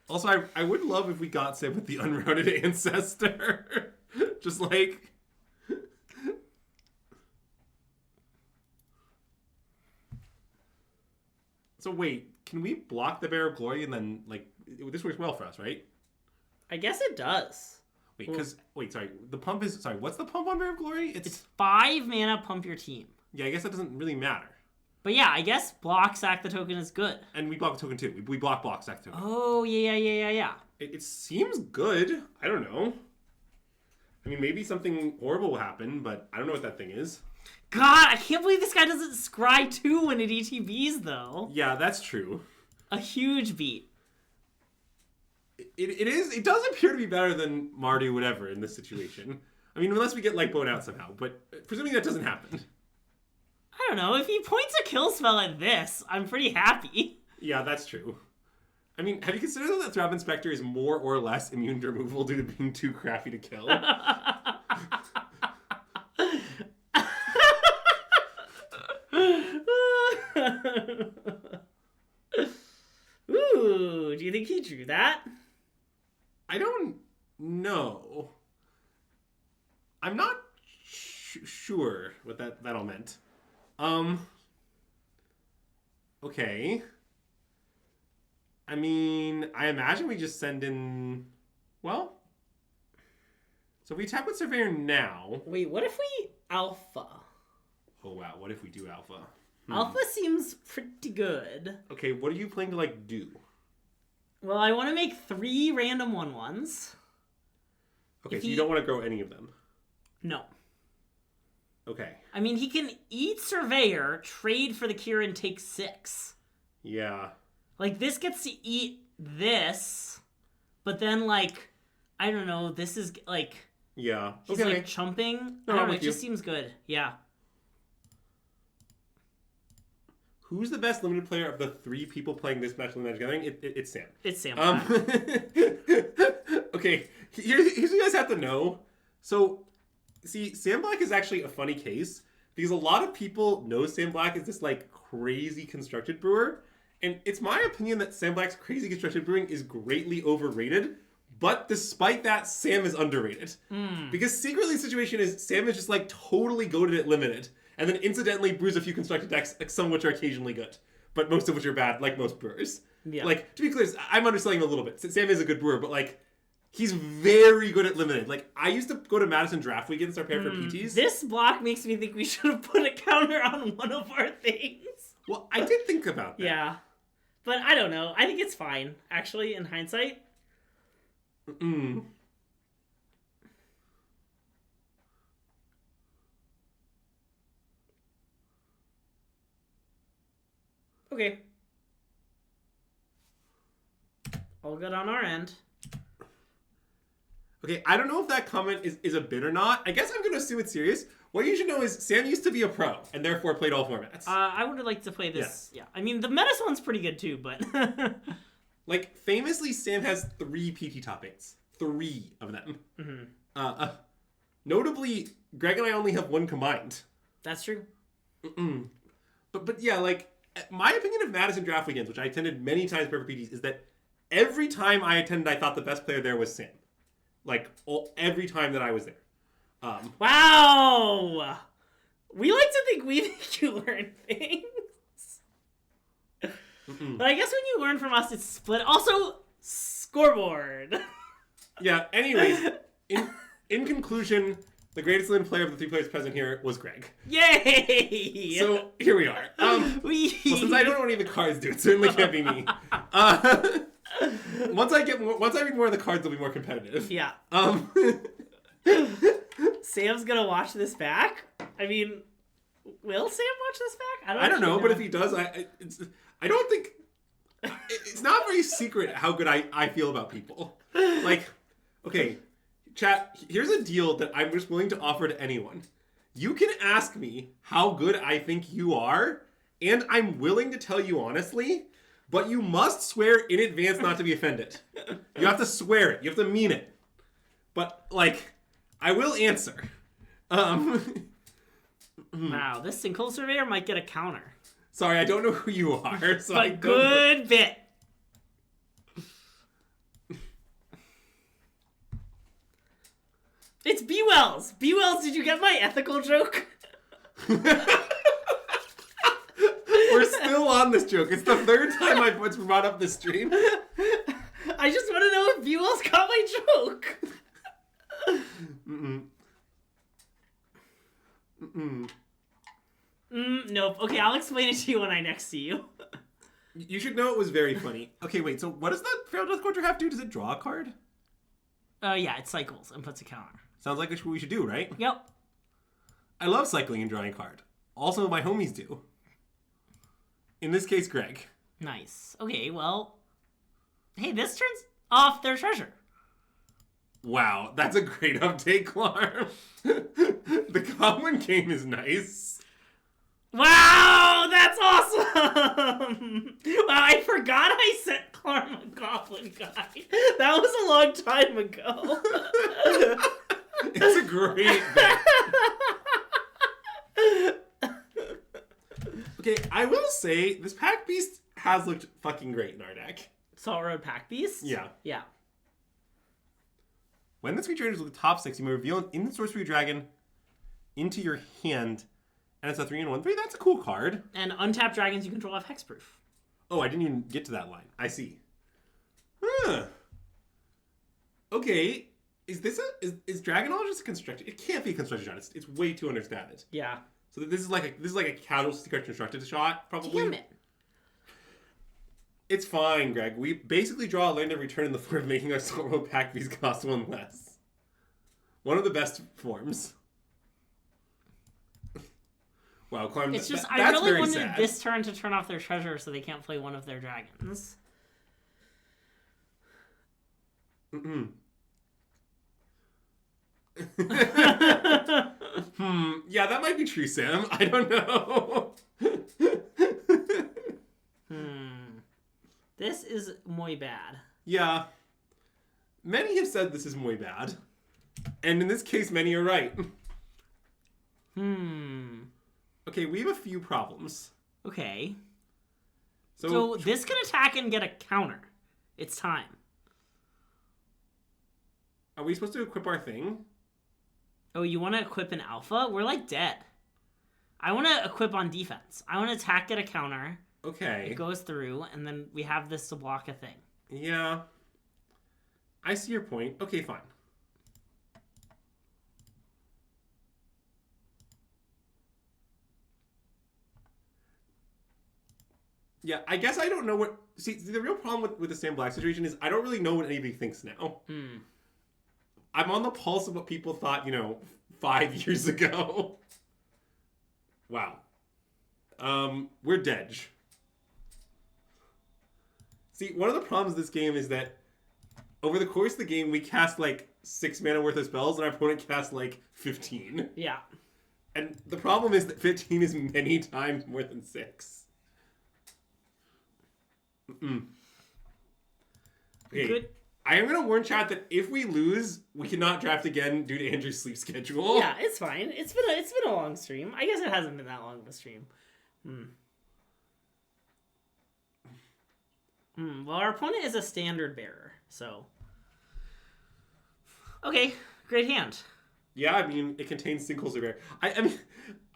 [SPEAKER 2] Also, I would love if we got Sam with the unrouted ancestor. Just like... So wait, can we block the Bear of Glory and then, like, this works well for us, right?
[SPEAKER 1] I guess it does.
[SPEAKER 2] Wait, sorry, the pump is, what's the pump on Bear of Glory?
[SPEAKER 1] It's 5 mana, pump your team.
[SPEAKER 2] Yeah, I guess that doesn't really matter.
[SPEAKER 1] But yeah, I guess block sack the token is good.
[SPEAKER 2] And we block the token too. We block sack token.
[SPEAKER 1] Oh, yeah.
[SPEAKER 2] It seems good. I don't know. I mean, maybe something horrible will happen, but I don't know what that thing is.
[SPEAKER 1] God, I can't believe this guy doesn't scry 2 when it ETBs, though.
[SPEAKER 2] Yeah, that's true.
[SPEAKER 1] A huge beat.
[SPEAKER 2] It does appear to be better than Mardu whatever in this situation. I mean, unless we get like blown out somehow, but presuming that doesn't happen.
[SPEAKER 1] I don't know, if he points a kill spell at this, I'm pretty happy.
[SPEAKER 2] Yeah, that's true. I mean, have you considered that Thrab Inspector is more or less immune to removal due to being too crafty to kill?
[SPEAKER 1] Ooh, do you think he drew that?
[SPEAKER 2] I don't know. I'm not sure what that all meant. Okay. I mean, I imagine we just send in... Well... So we attack with Surveyor now.
[SPEAKER 1] Wait, what if we alpha?
[SPEAKER 2] Oh, wow. What if we do alpha?
[SPEAKER 1] Alpha seems pretty good.
[SPEAKER 2] Okay, what are you planning to, like, do?
[SPEAKER 1] Well, I want to make 3 random 1/1s.
[SPEAKER 2] Okay, so you don't want to grow any of them?
[SPEAKER 1] No.
[SPEAKER 2] Okay.
[SPEAKER 1] I mean, he can eat Surveyor, trade for the Kieran, take 6.
[SPEAKER 2] Yeah.
[SPEAKER 1] Like, this gets to eat this, but then, like, I don't know, this is, like...
[SPEAKER 2] Yeah.
[SPEAKER 1] He's, like, chumping. I don't know, it just seems good. Yeah.
[SPEAKER 2] Who's the best limited player of the 3 people playing this match in the Magic Gathering? It's Sam.
[SPEAKER 1] It's Sam.
[SPEAKER 2] Okay, here's what you guys have to know. So, see, Sam Black is actually a funny case because a lot of people know Sam Black as this, like, crazy constructed brewer. And it's my opinion that Sam Black's crazy constructed brewing is greatly overrated. But despite that, Sam is underrated. Because secretly the situation is Sam is just, like, totally goated at limited. And then incidentally brews a few constructed decks, like some of which are occasionally good, but most of which are bad, like most brewers.
[SPEAKER 1] Yeah.
[SPEAKER 2] Like, to be clear, I'm underselling him a little bit. Sam is a good brewer, but like, he's very good at limited. Like, I used to go to Madison Draft Weekend and start pairing for PTs.
[SPEAKER 1] This block makes me think we should have put a counter on one of our things.
[SPEAKER 2] Well, I did think about that.
[SPEAKER 1] Yeah. But I don't know. I think it's fine, actually, in hindsight. Okay. All good on our end.
[SPEAKER 2] Okay, I don't know if that comment is a bit or not. I guess I'm going to assume it's serious. What you should know is Sam used to be a pro and therefore played all formats.
[SPEAKER 1] I would like to play this. Yeah. I mean, the Menace one's pretty good too, but...
[SPEAKER 2] Like, famously, Sam has 3 PT top 8s. 3 of them. Notably, Greg and I only have 1 combined.
[SPEAKER 1] That's true.
[SPEAKER 2] But yeah, like, my opinion of Madison Draft Weekends, which I attended many times for PTs, is that every time I attended, I thought the best player there was Sam. Like, every time that I was there.
[SPEAKER 1] Wow! We like to think we make you learn things. But I guess when you learn from us, it's split. Also, scoreboard.
[SPEAKER 2] Yeah, anyways, in conclusion, the greatest limited player of the 3 players present here was Greg.
[SPEAKER 1] Yay!
[SPEAKER 2] So, here we are. Well, since I don't know what any of the cards do, it certainly can't be me. Once I read more of the cards, they'll be more competitive.
[SPEAKER 1] Yeah. Sam's gonna watch this back? I mean, will Sam watch this back?
[SPEAKER 2] I don't know, but if he does, I don't think... It's not very secret how good I feel about people. Like, okay, chat, here's a deal that I'm just willing to offer to anyone. You can ask me how good I think you are, and I'm willing to tell you honestly, but you must swear in advance not to be offended. You have to swear it. You have to mean it. But, like, I will answer.
[SPEAKER 1] Wow, this Sinkhole Surveyor might get a counter.
[SPEAKER 2] Sorry, I don't know who you are. So
[SPEAKER 1] but good bit. It's B-Wells. B-Wells, did you get my ethical joke?
[SPEAKER 2] We're still on this joke. It's the 3rd time I've brought up this stream.
[SPEAKER 1] I just want to know if B-Wells got my joke. Nope. Okay, I'll explain it to you when I next see you.
[SPEAKER 2] You should know it was very funny. Okay, wait, so what does the Feral Death Quadra have to do? Does it draw a card?
[SPEAKER 1] Yeah, it cycles and puts a counter.
[SPEAKER 2] Sounds like it's what we should do, right?
[SPEAKER 1] Yep.
[SPEAKER 2] I love cycling and drawing a card. Also, my homies do. In this case, Greg.
[SPEAKER 1] Nice. Okay, well... Hey, this turns off their treasure.
[SPEAKER 2] Wow, that's a great update, Clarm. The Goblin game is nice.
[SPEAKER 1] Wow, that's awesome! Wow, I forgot I sent Clarm a Goblin guy. That was a long time ago.
[SPEAKER 2] It's a great bet. Okay, I will say, this Pack Beast has looked fucking great in our deck.
[SPEAKER 1] Salt Road Pack Beast?
[SPEAKER 2] Yeah.
[SPEAKER 1] Yeah.
[SPEAKER 2] When this creature enters with the top 6, you may reveal an instant sorcery dragon into your hand, and it's a 3/1/3. That's a cool card.
[SPEAKER 1] And untapped dragons you control have hexproof.
[SPEAKER 2] Oh, I didn't even get to that line. I see. Huh. Okay. Is this is Dragonology just a constructed? It can't be a constructed shot. It's way too understated.
[SPEAKER 1] Yeah.
[SPEAKER 2] So this is like a casualty card constructed shot, probably.
[SPEAKER 1] Damn it.
[SPEAKER 2] It's fine, Greg. We basically draw a land of return in the form of making our Salt Road Pack Beast cost 1 less. One of the best forms. Wow, Climb.
[SPEAKER 1] It's just,
[SPEAKER 2] that's
[SPEAKER 1] I really
[SPEAKER 2] very
[SPEAKER 1] wanted
[SPEAKER 2] sad.
[SPEAKER 1] this turn to turn off their treasure so they can't play one of their dragons.
[SPEAKER 2] Yeah, that might be true, Sam. I don't know.
[SPEAKER 1] This is muy bad.
[SPEAKER 2] Yeah. Many have said this is muy bad. And in this case, many are right. Okay, we have a few problems.
[SPEAKER 1] Okay.
[SPEAKER 2] So
[SPEAKER 1] this can attack and get a counter. It's time.
[SPEAKER 2] Are we supposed to equip our thing?
[SPEAKER 1] Oh, you want to equip an alpha? We're like dead. I want to equip on defense. I want to attack, get a counter.
[SPEAKER 2] Okay.
[SPEAKER 1] It goes through, and then we have this to block a thing.
[SPEAKER 2] Yeah. I see your point. Okay, fine. Yeah, I guess I don't know what... See, the real problem with the Sam Black situation is I don't really know what anybody thinks now. I'm on the pulse of what people thought, 5 years ago. Wow. We're dead. See, one of the problems of this game is that over the course of the game, we cast, 6 mana worth of spells, and our opponent casts, 15.
[SPEAKER 1] Yeah.
[SPEAKER 2] And the problem is that 15 is many times more than 6. Okay.
[SPEAKER 1] Good.
[SPEAKER 2] I am going to warn chat that if we lose, we cannot draft again due to Andrew's sleep schedule.
[SPEAKER 1] Yeah, it's fine. It's been a long stream. I guess it hasn't been that long of a stream. Well, our opponent is a standard bearer, so... Okay, great hand.
[SPEAKER 2] Yeah, I mean, it contains Single Surveyor. I mean,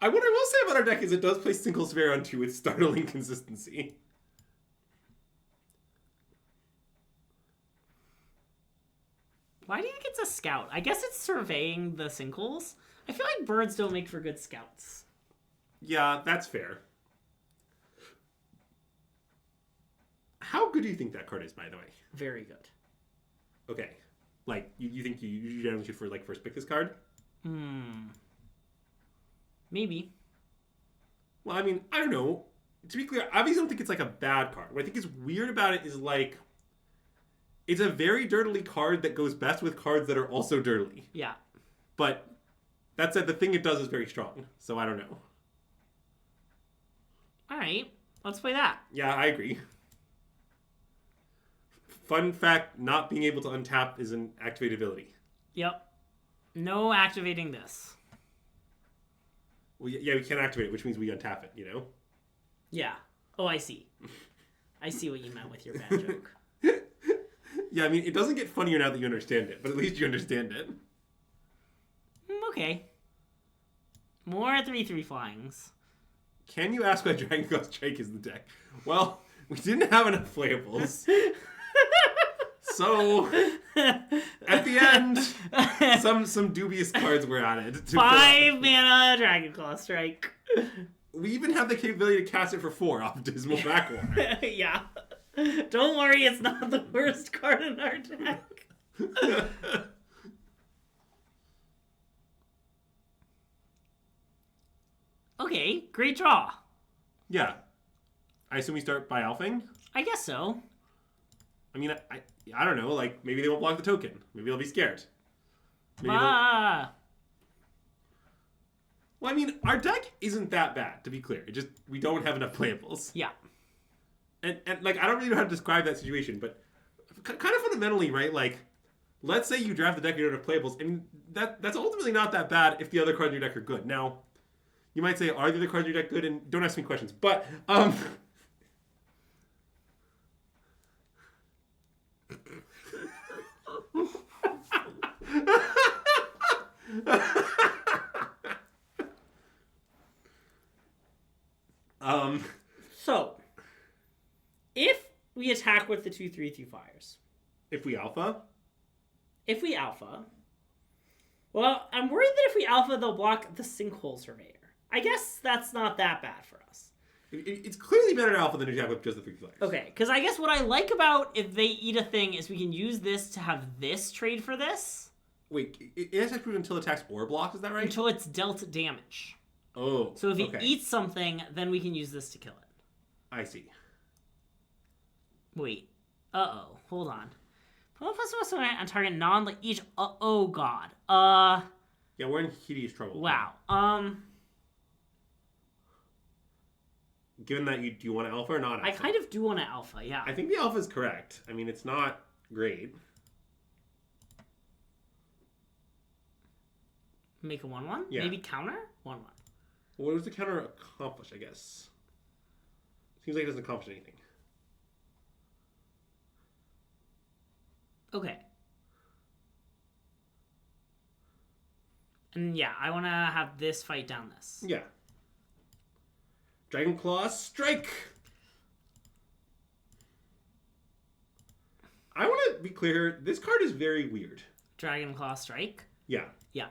[SPEAKER 2] what I will say about our deck is it does play Single Surveyor on 2 with startling consistency.
[SPEAKER 1] Why do you think it's a scout? I guess it's surveying the sinkholes. I feel like birds don't make for good scouts.
[SPEAKER 2] Yeah, that's fair. How good do you think that card is, by the way?
[SPEAKER 1] Very good.
[SPEAKER 2] Okay. You think you generally should first pick this card?
[SPEAKER 1] Maybe.
[SPEAKER 2] Well, I mean, I don't know. To be clear, I obviously don't think it's a bad card. What I think is weird about it is it's a very dirtily card that goes best with cards that are also dirtily.
[SPEAKER 1] Yeah.
[SPEAKER 2] But that said, the thing it does is very strong. So I don't know.
[SPEAKER 1] All right. Let's play that.
[SPEAKER 2] Yeah, I agree. Fun fact, not being able to untap is an activate ability.
[SPEAKER 1] Yep. No activating this.
[SPEAKER 2] Well, yeah, we can't activate it, which means we untap it,
[SPEAKER 1] Yeah. Oh, I see. I see what you meant with your bad joke.
[SPEAKER 2] Yeah, I mean, it doesn't get funnier now that you understand it, but at least you understand it.
[SPEAKER 1] Okay. More 3/3 flyings.
[SPEAKER 2] Can you ask why Dragon Ghost Strike is the deck? Well, we didn't have enough playables. So, at the end, some dubious cards were added.
[SPEAKER 1] 5 mana Dragon Claw Strike.
[SPEAKER 2] we even have the capability to cast it for 4 off Dismal Backwater.
[SPEAKER 1] Yeah. Don't worry, it's not the worst card in our deck. Okay, great draw.
[SPEAKER 2] Yeah. I assume we start by alphing?
[SPEAKER 1] I guess so.
[SPEAKER 2] I mean, I don't know. Like, maybe they won't block the token. Maybe they'll be scared. Maybe
[SPEAKER 1] Ah.
[SPEAKER 2] Well, I mean, our deck isn't that bad, to be clear. It just, we don't have enough playables.
[SPEAKER 1] Yeah.
[SPEAKER 2] And like, I don't really know how to describe that situation, but kind of fundamentally, right? Like, let's say you draft the deck and you don't have playables, and that's ultimately not that bad if the other cards in your deck are good. Now, you might say, are the other cards in your deck good? And don't ask me questions. But,
[SPEAKER 1] So, if we attack with the 2/3/2 fires,
[SPEAKER 2] if we alpha,
[SPEAKER 1] well, I'm worried that if we alpha, they'll block the Sinkhole Surveyor. I guess that's not that bad for us.
[SPEAKER 2] it's clearly better to alpha than to attack with just the 3 flares.
[SPEAKER 1] Okay, because I guess what I like about if they eat a thing is we can use this to have this trade for this.
[SPEAKER 2] Wait, it has to until it attacks or blocks, is that right?
[SPEAKER 1] Until it's dealt damage.
[SPEAKER 2] Oh,
[SPEAKER 1] So if it
[SPEAKER 2] okay.
[SPEAKER 1] eats something, then we can use this to kill it.
[SPEAKER 2] I see.
[SPEAKER 1] Wait. Uh-oh. Hold on. Put plus on target non-each. Oh god.
[SPEAKER 2] Yeah, we're in hideous trouble.
[SPEAKER 1] Wow.
[SPEAKER 2] Given that do you want alpha or not alpha?
[SPEAKER 1] I kind of do want to alpha, yeah.
[SPEAKER 2] I think the alpha is correct. I mean, it's not great.
[SPEAKER 1] Make a 1/1?
[SPEAKER 2] Yeah.
[SPEAKER 1] Maybe counter? 1/1.
[SPEAKER 2] What does the counter accomplish, I guess? Seems like it doesn't accomplish anything.
[SPEAKER 1] Okay. And yeah, I want to have this fight down this.
[SPEAKER 2] Yeah. Dragon Claw Strike! I want to be clear, this card is very weird.
[SPEAKER 1] Dragon Claw Strike?
[SPEAKER 2] Yeah.
[SPEAKER 1] Yeah.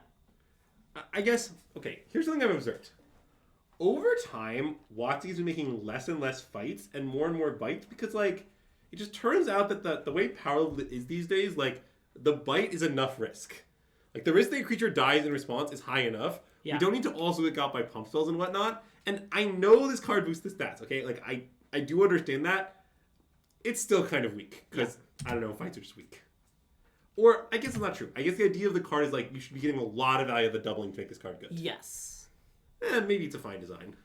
[SPEAKER 2] I guess, okay, here's something I've observed. Over time, WotC's been making less and less fights and more bites because, like, it just turns out that the way Power Level is these days, like, the bite is enough risk. Like, the risk that a creature dies in response is high enough.
[SPEAKER 1] Yeah.
[SPEAKER 2] We don't need to also get got by pump spells and whatnot. And I know this card boosts the stats, okay? Like, I do understand that. It's still kind of weak because, I don't know, fights are just weak. Or, I guess it's not true. I guess the idea of the card is, like, you should be getting a lot of value of the doubling to make this card good.
[SPEAKER 1] Yes.
[SPEAKER 2] Maybe it's a fine design.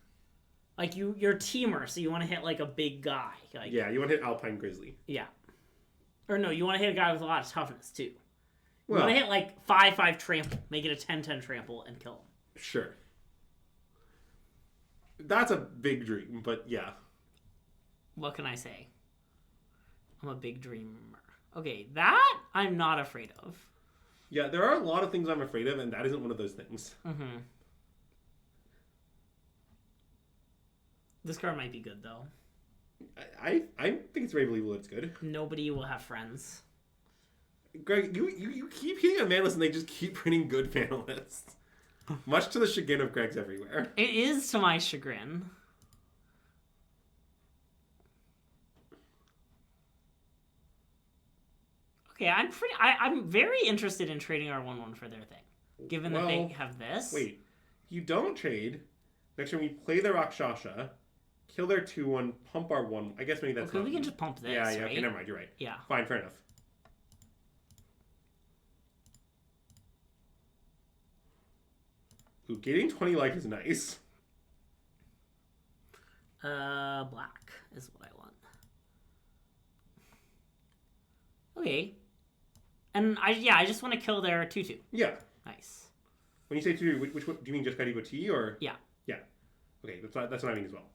[SPEAKER 1] Like, you're a teamer, so you want to hit, like, a big guy. Like,
[SPEAKER 2] Yeah, you want to hit Alpine Grizzly.
[SPEAKER 1] Yeah. Or no, you want to hit a guy with a lot of toughness, too. You
[SPEAKER 2] Well,
[SPEAKER 1] want to hit, like, 5/5 trample. Make it a 10/10 trample and kill him.
[SPEAKER 2] sure. That's a big dream, but yeah.
[SPEAKER 1] What can I say? I'm a big dreamer. Okay, that I'm not afraid of.
[SPEAKER 2] Yeah, there are a lot of things I'm afraid of, and that isn't one of those things.
[SPEAKER 1] Mm-hmm. This card might be good, though.
[SPEAKER 2] I think it's very believable that it's good.
[SPEAKER 1] Nobody will have friends.
[SPEAKER 2] Greg, you keep hitting on mana lists and they just keep printing good mana lists. Much to the chagrin of Greg's everywhere.
[SPEAKER 1] It is to my chagrin. Okay, I'm very interested in trading our 1/1 for their thing. Given that they have this.
[SPEAKER 2] Wait, you don't trade. Next time we play the Rakshasha, kill their 2/1, pump our 1. I guess maybe that's
[SPEAKER 1] Okay,
[SPEAKER 2] not...
[SPEAKER 1] we can just pump this,
[SPEAKER 2] Yeah,
[SPEAKER 1] right?
[SPEAKER 2] okay, never mind, you're right.
[SPEAKER 1] Yeah.
[SPEAKER 2] Fine, fair enough. Ooh, getting 20 life is nice.
[SPEAKER 1] Black is what I want. Okay. And I just want to kill their 2/2.
[SPEAKER 2] Yeah.
[SPEAKER 1] Nice.
[SPEAKER 2] When you say 2, which one, do you mean just Gadigo T or?
[SPEAKER 1] Yeah.
[SPEAKER 2] Yeah. Okay, that's what I mean as well.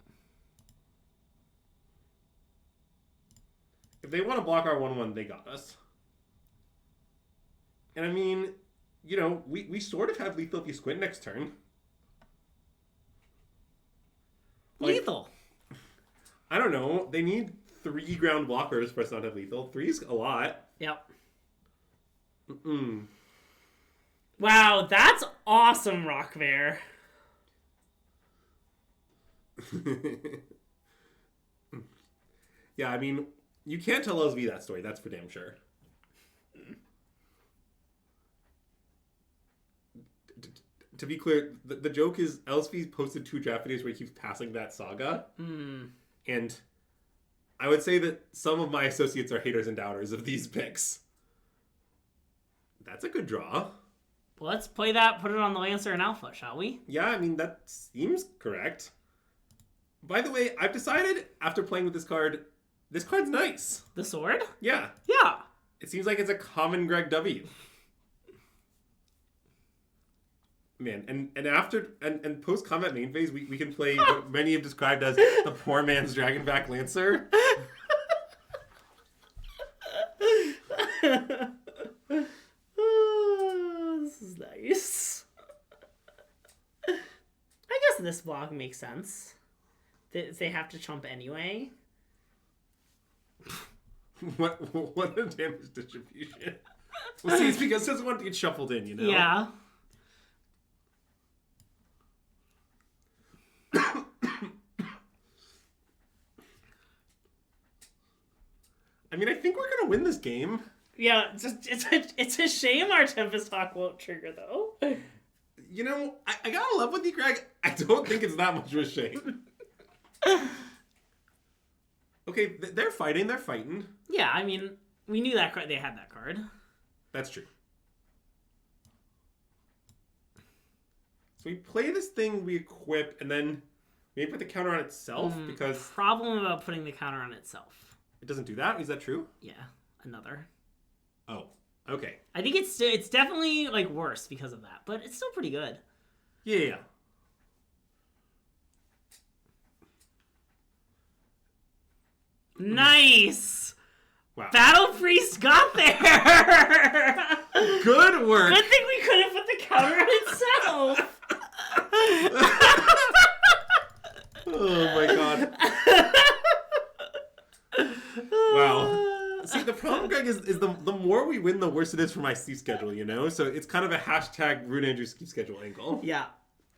[SPEAKER 2] If they want to block our 1/1, they got us. And I mean, you know, we sort of have lethal if you squint next turn. Like,
[SPEAKER 1] Lethal.
[SPEAKER 2] I don't know. They need 3 ground blockers for us not to have lethal. 3 is a lot.
[SPEAKER 1] Yep.
[SPEAKER 2] Mm-mm.
[SPEAKER 1] Wow, that's awesome, Rock Bear.
[SPEAKER 2] Yeah, I mean, you can't tell LSV that story. That's for damn sure. To be clear, the joke is LSV's posted 2 draft videos where he keeps passing that saga. And I would say that some of my associates are haters and doubters of these picks. That's a good draw.
[SPEAKER 1] Let's play that, put it on the Lancer and Alpha, shall we?
[SPEAKER 2] Yeah, I mean, that seems correct. By the way, I've decided, after playing with this card's nice.
[SPEAKER 1] The sword?
[SPEAKER 2] Yeah.
[SPEAKER 1] Yeah.
[SPEAKER 2] It seems like it's a common Greg W. Man, and after and post combat main phase, we can play what many have described as the poor man's Dragonback Lancer.
[SPEAKER 1] This is nice. I guess this block makes sense. They have to chump anyway.
[SPEAKER 2] What a damage distribution. Well, see, it's because it doesn't want to get shuffled in, you know?
[SPEAKER 1] Yeah.
[SPEAKER 2] I mean, I think we're gonna win this game.
[SPEAKER 1] Yeah, it's a shame our Tempest Hawk won't trigger, though.
[SPEAKER 2] You know, I gotta love with you, Greg. I don't think it's that much of a shame. Okay, they're fighting.
[SPEAKER 1] Yeah, I mean, we knew that they had that card.
[SPEAKER 2] That's true. So we play this thing, we equip, and then maybe put the counter on itself, because...
[SPEAKER 1] Problem about putting the counter on itself.
[SPEAKER 2] It doesn't do that? Is that true?
[SPEAKER 1] Yeah, another.
[SPEAKER 2] Oh, okay.
[SPEAKER 1] I think it's definitely, like, worse because of that, but it's still pretty good.
[SPEAKER 2] Yeah.
[SPEAKER 1] Nice!
[SPEAKER 2] Wow.
[SPEAKER 1] Battle Priest got there!
[SPEAKER 2] Good work!
[SPEAKER 1] Good thing we couldn't put the counter on itself!
[SPEAKER 2] Oh my god. Wow. See, the problem, Greg, is the more we win, the worse it is for my sleep schedule, you know? So it's kind of a hashtag Rude Andrew sleep schedule angle.
[SPEAKER 1] Yeah.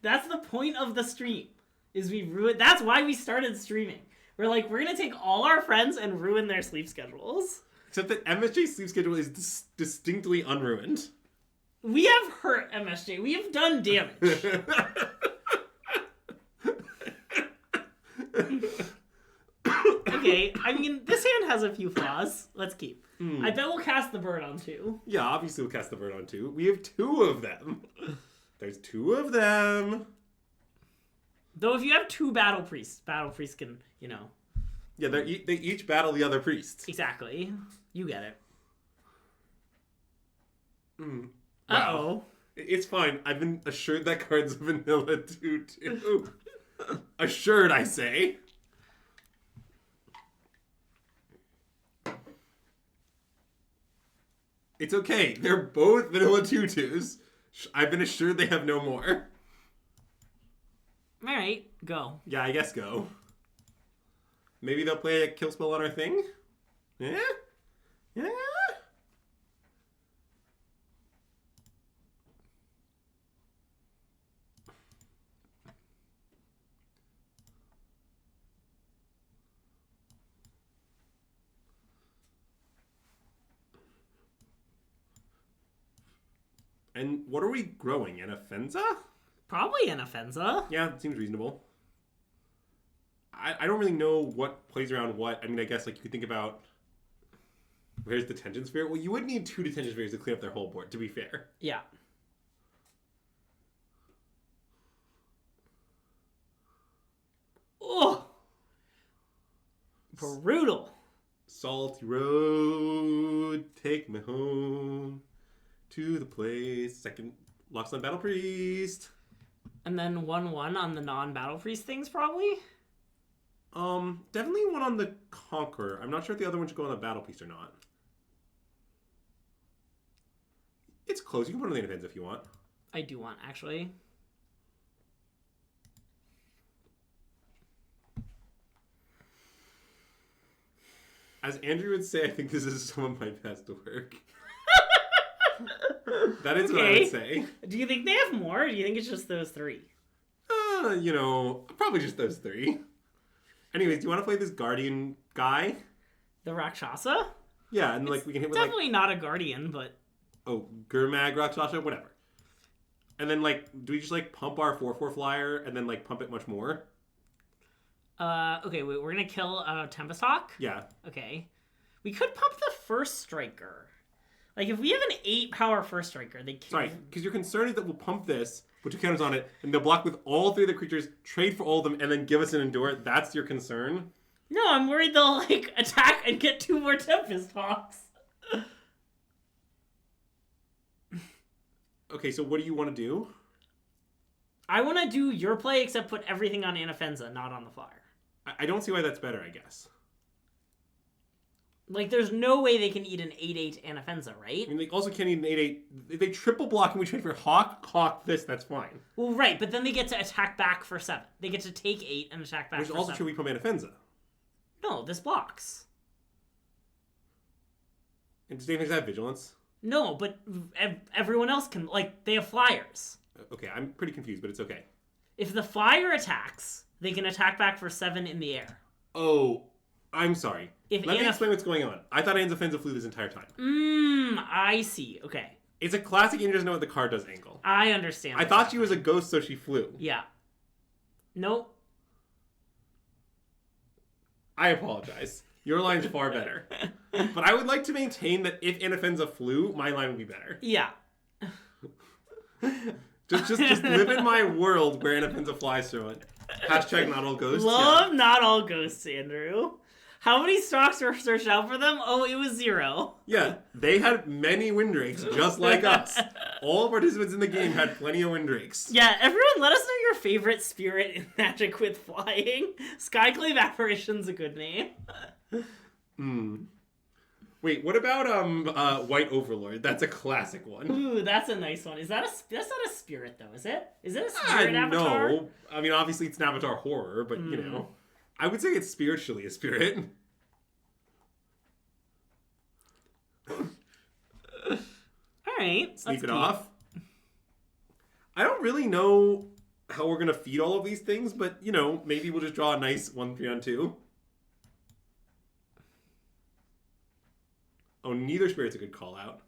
[SPEAKER 1] That's the point of the stream. Is we ruin... That's why we started streaming. We're like, we're going to take all our friends and ruin their sleep schedules.
[SPEAKER 2] Except that MSJ's sleep schedule is distinctly unruined.
[SPEAKER 1] We have hurt MSJ. We have done damage. Okay, I mean, this hand has a few flaws. Let's keep. I bet we'll cast the bird on 2.
[SPEAKER 2] Yeah, obviously we'll cast the bird on 2. We have 2 of them. There's 2 of them.
[SPEAKER 1] Though if you have 2 battle priests can, you know.
[SPEAKER 2] Yeah, they each battle the other priests.
[SPEAKER 1] Exactly. You get it.
[SPEAKER 2] Wow.
[SPEAKER 1] Uh-oh.
[SPEAKER 2] It's fine. I've been assured that card's vanilla too. Assured, I say. It's okay. They're both vanilla 2/2s. I've been assured they have no more.
[SPEAKER 1] Alright, go.
[SPEAKER 2] Yeah, I guess go. Maybe they'll play a kill spell on our thing? Yeah? Yeah? And what are we growing? An Offensa?
[SPEAKER 1] Probably an Offensa.
[SPEAKER 2] Yeah, it seems reasonable. I don't really know what plays around what. I mean, I guess like you could think about where's the Detention Sphere? Well, you would need 2 Detention Spheres to clean up their whole board, to be fair.
[SPEAKER 1] Yeah. Oh! Brutal.
[SPEAKER 2] Salty road, take me home to the place. Second Lockstone Battle Priest.
[SPEAKER 1] And then 1/1 on the non-Battle Priest things, probably?
[SPEAKER 2] Definitely one on the Conqueror. I'm not sure if the other one should go on the Battle Priest or not. It's close. You can put on the Defense if you want.
[SPEAKER 1] I do want, actually.
[SPEAKER 2] As Andrew would say, I think this is some of my best work. That is what I would say.
[SPEAKER 1] Do you think they have more, or do you think it's just those 3?
[SPEAKER 2] Probably just those three. Anyways, do you want to play this Guardian guy?
[SPEAKER 1] The Rakshasa?
[SPEAKER 2] Yeah, and like we can hit with like...
[SPEAKER 1] Definitely not a Guardian, but...
[SPEAKER 2] Oh, Gurmag, Rakshasa, whatever. And then like, do we just like pump our 4/4 flyer and then like pump it much more?
[SPEAKER 1] Okay, wait, we're gonna kill Tempest Hawk?
[SPEAKER 2] Yeah.
[SPEAKER 1] Okay. We could pump the first striker. Like, if we have an 8-power first striker, they can't...
[SPEAKER 2] Sorry, because your concern is that we'll pump this, put 2 counters on it, and they'll block with all 3 of the creatures, trade for all of them, and then give us an Endure. That's your concern?
[SPEAKER 1] No, I'm worried they'll, like, attack and get 2 more Tempest Hawks.
[SPEAKER 2] Okay, so what do you want to do?
[SPEAKER 1] I want to do your play, except put everything on Anafenza, not on the flyer.
[SPEAKER 2] I don't see why that's better, I guess.
[SPEAKER 1] Like, there's no way they can eat an 8/8 Anafenza, right?
[SPEAKER 2] I mean, they also can't eat an 8/8. If they triple block and we trade for Hawk this, that's fine.
[SPEAKER 1] Well, right, but then they get to attack back for 7. They get to take 8 and attack back for 7.
[SPEAKER 2] Which is also true we put Manafenza.
[SPEAKER 1] No, this blocks.
[SPEAKER 2] And does David have Vigilance?
[SPEAKER 1] No, but everyone else can, like, they have flyers.
[SPEAKER 2] Okay, I'm pretty confused, but it's okay.
[SPEAKER 1] If the flyer attacks, they can attack back for 7 in the air.
[SPEAKER 2] Oh, I'm sorry. Let me explain what's going on. I thought Anafenza flew this entire time.
[SPEAKER 1] I see. Okay.
[SPEAKER 2] It's a classic Andrew doesn't know what the card does angle.
[SPEAKER 1] I understand.
[SPEAKER 2] I thought she was a ghost, so she flew.
[SPEAKER 1] Yeah. Nope.
[SPEAKER 2] I apologize. Your line's far better. But I would like to maintain that if Anafenza flew, my line would be better.
[SPEAKER 1] Yeah.
[SPEAKER 2] Just live in my world where Anafenza flies through it. Hashtag not all ghosts.
[SPEAKER 1] Love not all ghosts, Andrew. How many stocks were searched out for them? Oh, it was 0.
[SPEAKER 2] Yeah, they had many Windrakes, just like us. All participants in the game had plenty of Windrakes.
[SPEAKER 1] Yeah, everyone, let us know your favorite spirit in Magic with flying. Skyclave Apparition's a good name.
[SPEAKER 2] Wait, what about White Overlord? That's a classic one.
[SPEAKER 1] Ooh, that's a nice one. That's not a spirit though, is it? Is it a spirit avatar?
[SPEAKER 2] No. I mean, obviously it's an avatar horror, but you know. I would say it's spiritually a spirit.
[SPEAKER 1] Alright.
[SPEAKER 2] Sneak it off. I don't really know how we're gonna feed all of these things, but you know, maybe we'll just draw a nice 1/3/2. Oh, neither spirit's a good call out.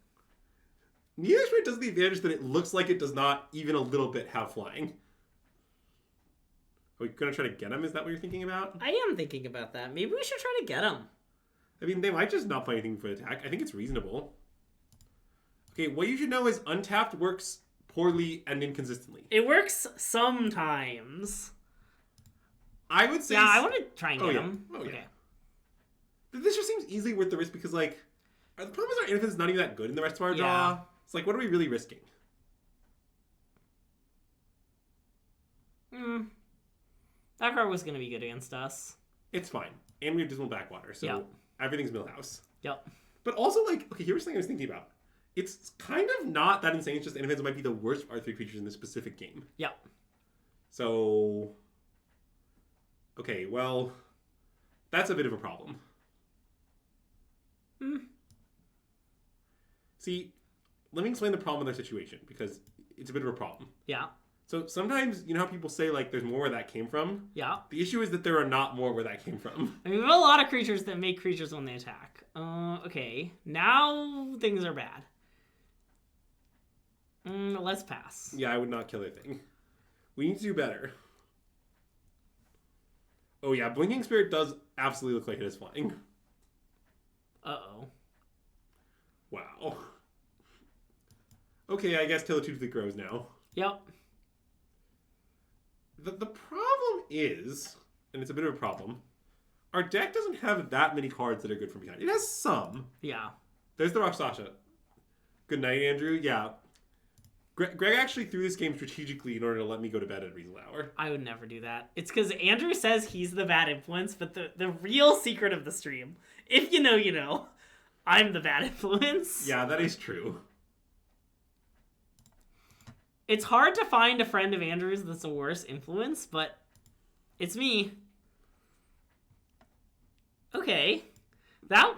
[SPEAKER 2] Neither spirit does the advantage that it looks like it does not even a little bit have flying. Are we gonna try to get him? Is that what you're thinking about?
[SPEAKER 1] I am thinking about that. Maybe we should try to get him.
[SPEAKER 2] I mean, they might just not play anything for attack. I think it's reasonable. Okay, what you should know is untapped works poorly and inconsistently.
[SPEAKER 1] It works sometimes.
[SPEAKER 2] I would say...
[SPEAKER 1] Yeah, I want to try and get
[SPEAKER 2] yeah.
[SPEAKER 1] him.
[SPEAKER 2] Oh,
[SPEAKER 1] okay.
[SPEAKER 2] Yeah. This just seems easily worth the risk because, like, the problem is our Anafen's not even that good in the rest of our draw. It's like, what are we really risking?
[SPEAKER 1] That card was going to be good against us.
[SPEAKER 2] It's fine. And we have Dismal Backwater, so everything's Millhouse.
[SPEAKER 1] Yep.
[SPEAKER 2] But also, like, okay, here's something I was thinking about. It's kind of not that insane. It's just Anafen's might be the worst R3 creatures in this specific game.
[SPEAKER 1] Yep.
[SPEAKER 2] So... Okay, well... That's a bit of a problem. See, let me explain the problem with their situation, because it's a bit of a problem.
[SPEAKER 1] Yeah.
[SPEAKER 2] So sometimes, you know how people say, like, there's more where that came from?
[SPEAKER 1] Yeah.
[SPEAKER 2] The issue is that there are not more where that came from.
[SPEAKER 1] I mean, we have a lot of creatures that make creatures when they attack. Okay. Now things are bad. Let's pass.
[SPEAKER 2] Yeah, I would not kill their thing. We need to do better. Oh yeah, Blinking Spirit does absolutely look like it is flying.
[SPEAKER 1] Uh-oh.
[SPEAKER 2] Wow. Okay, I guess Teletutively grows now.
[SPEAKER 1] Yep.
[SPEAKER 2] The problem is, and it's a bit of a problem, our deck doesn't have that many cards that are good from behind. It has some.
[SPEAKER 1] Yeah.
[SPEAKER 2] There's the Rakshasa. Good night, Andrew. Yeah. Greg actually threw this game strategically in order to let me go to bed at a reasonable hour.
[SPEAKER 1] I would never do that. It's because Andrew says he's the bad influence, but the real secret of the stream, if you know, you know, I'm the bad influence.
[SPEAKER 2] Yeah, that is true.
[SPEAKER 1] It's hard to find a friend of Andrew's that's a worse influence, but it's me. Okay. That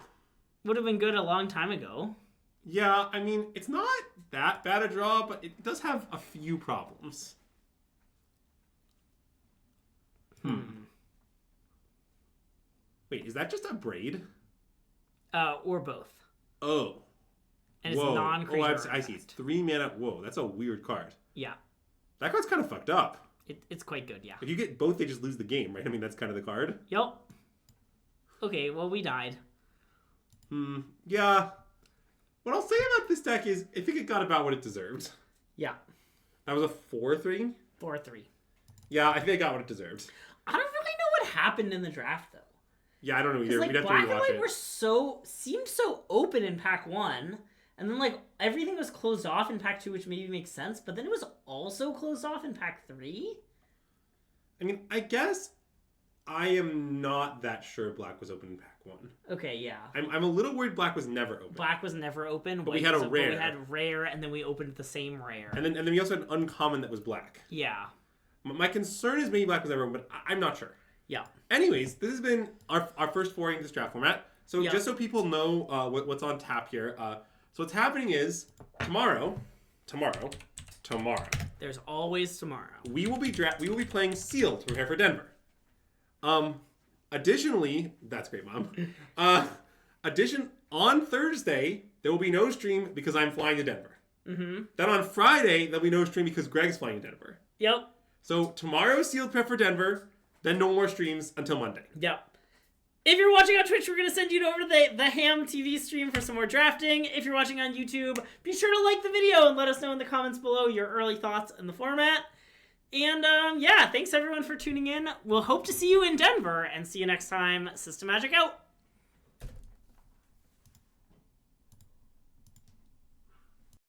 [SPEAKER 1] would have been good a long time ago.
[SPEAKER 2] Yeah, I mean, it's not that bad a draw, but it does have a few problems. Wait, is that just a braid?
[SPEAKER 1] Or both.
[SPEAKER 2] Oh.
[SPEAKER 1] And it's
[SPEAKER 2] Whoa.
[SPEAKER 1] non-creature.
[SPEAKER 2] I see. It's 3 mana. Whoa, that's a weird card.
[SPEAKER 1] Yeah.
[SPEAKER 2] That card's kind of fucked up.
[SPEAKER 1] It's quite good, yeah.
[SPEAKER 2] If you get both, they just lose the game, right? I mean, that's kind of the card.
[SPEAKER 1] Yup. Okay, well, we died.
[SPEAKER 2] Yeah. What I'll say about this deck is I think it got about what it deserved.
[SPEAKER 1] Yeah.
[SPEAKER 2] That was a 4-3?
[SPEAKER 1] 4-3.
[SPEAKER 2] Yeah, I think it got what it deserved.
[SPEAKER 1] I don't really know what happened in the draft, though.
[SPEAKER 2] Yeah, I don't know either.
[SPEAKER 1] Like,
[SPEAKER 2] We'd have to
[SPEAKER 1] Black and
[SPEAKER 2] rewatch
[SPEAKER 1] White
[SPEAKER 2] it.
[SPEAKER 1] seemed so open in pack 1, and then, like, everything was closed off in pack 2, which maybe makes sense, but then it was also closed off in pack 3?
[SPEAKER 2] I mean, I guess I am not that sure Black was open in pack 1.
[SPEAKER 1] Okay, yeah.
[SPEAKER 2] I'm a little worried Black was never open.
[SPEAKER 1] Black was never open.
[SPEAKER 2] But we had a rare.
[SPEAKER 1] But we had rare, and then we opened the same rare.
[SPEAKER 2] And then we also had an uncommon that was Black.
[SPEAKER 1] Yeah.
[SPEAKER 2] My concern is maybe Black was never open, but I'm not sure.
[SPEAKER 1] Yeah.
[SPEAKER 2] Anyways, this has been our first foray into this draft format. So
[SPEAKER 1] Yeah.
[SPEAKER 2] just so people know what's on tap here. So what's happening is tomorrow.
[SPEAKER 1] There's always tomorrow.
[SPEAKER 2] We will be playing Sealed to prepare for Denver. Additionally, that's great, Mom. On Thursday there will be no stream because I'm flying to Denver.
[SPEAKER 1] Mm-hmm.
[SPEAKER 2] Then on Friday there'll be no stream because Greg's flying to Denver.
[SPEAKER 1] Yep.
[SPEAKER 2] So tomorrow Sealed prep for Denver. Then no more streams until Monday.
[SPEAKER 1] Yep. If you're watching on Twitch, we're going to send you over to the Ham TV stream for some more drafting. If you're watching on YouTube, be sure to like the video and let us know in the comments below your early thoughts on the format. And yeah, thanks everyone for tuning in. We'll hope to see you in Denver and see you next time. SystemMagic out.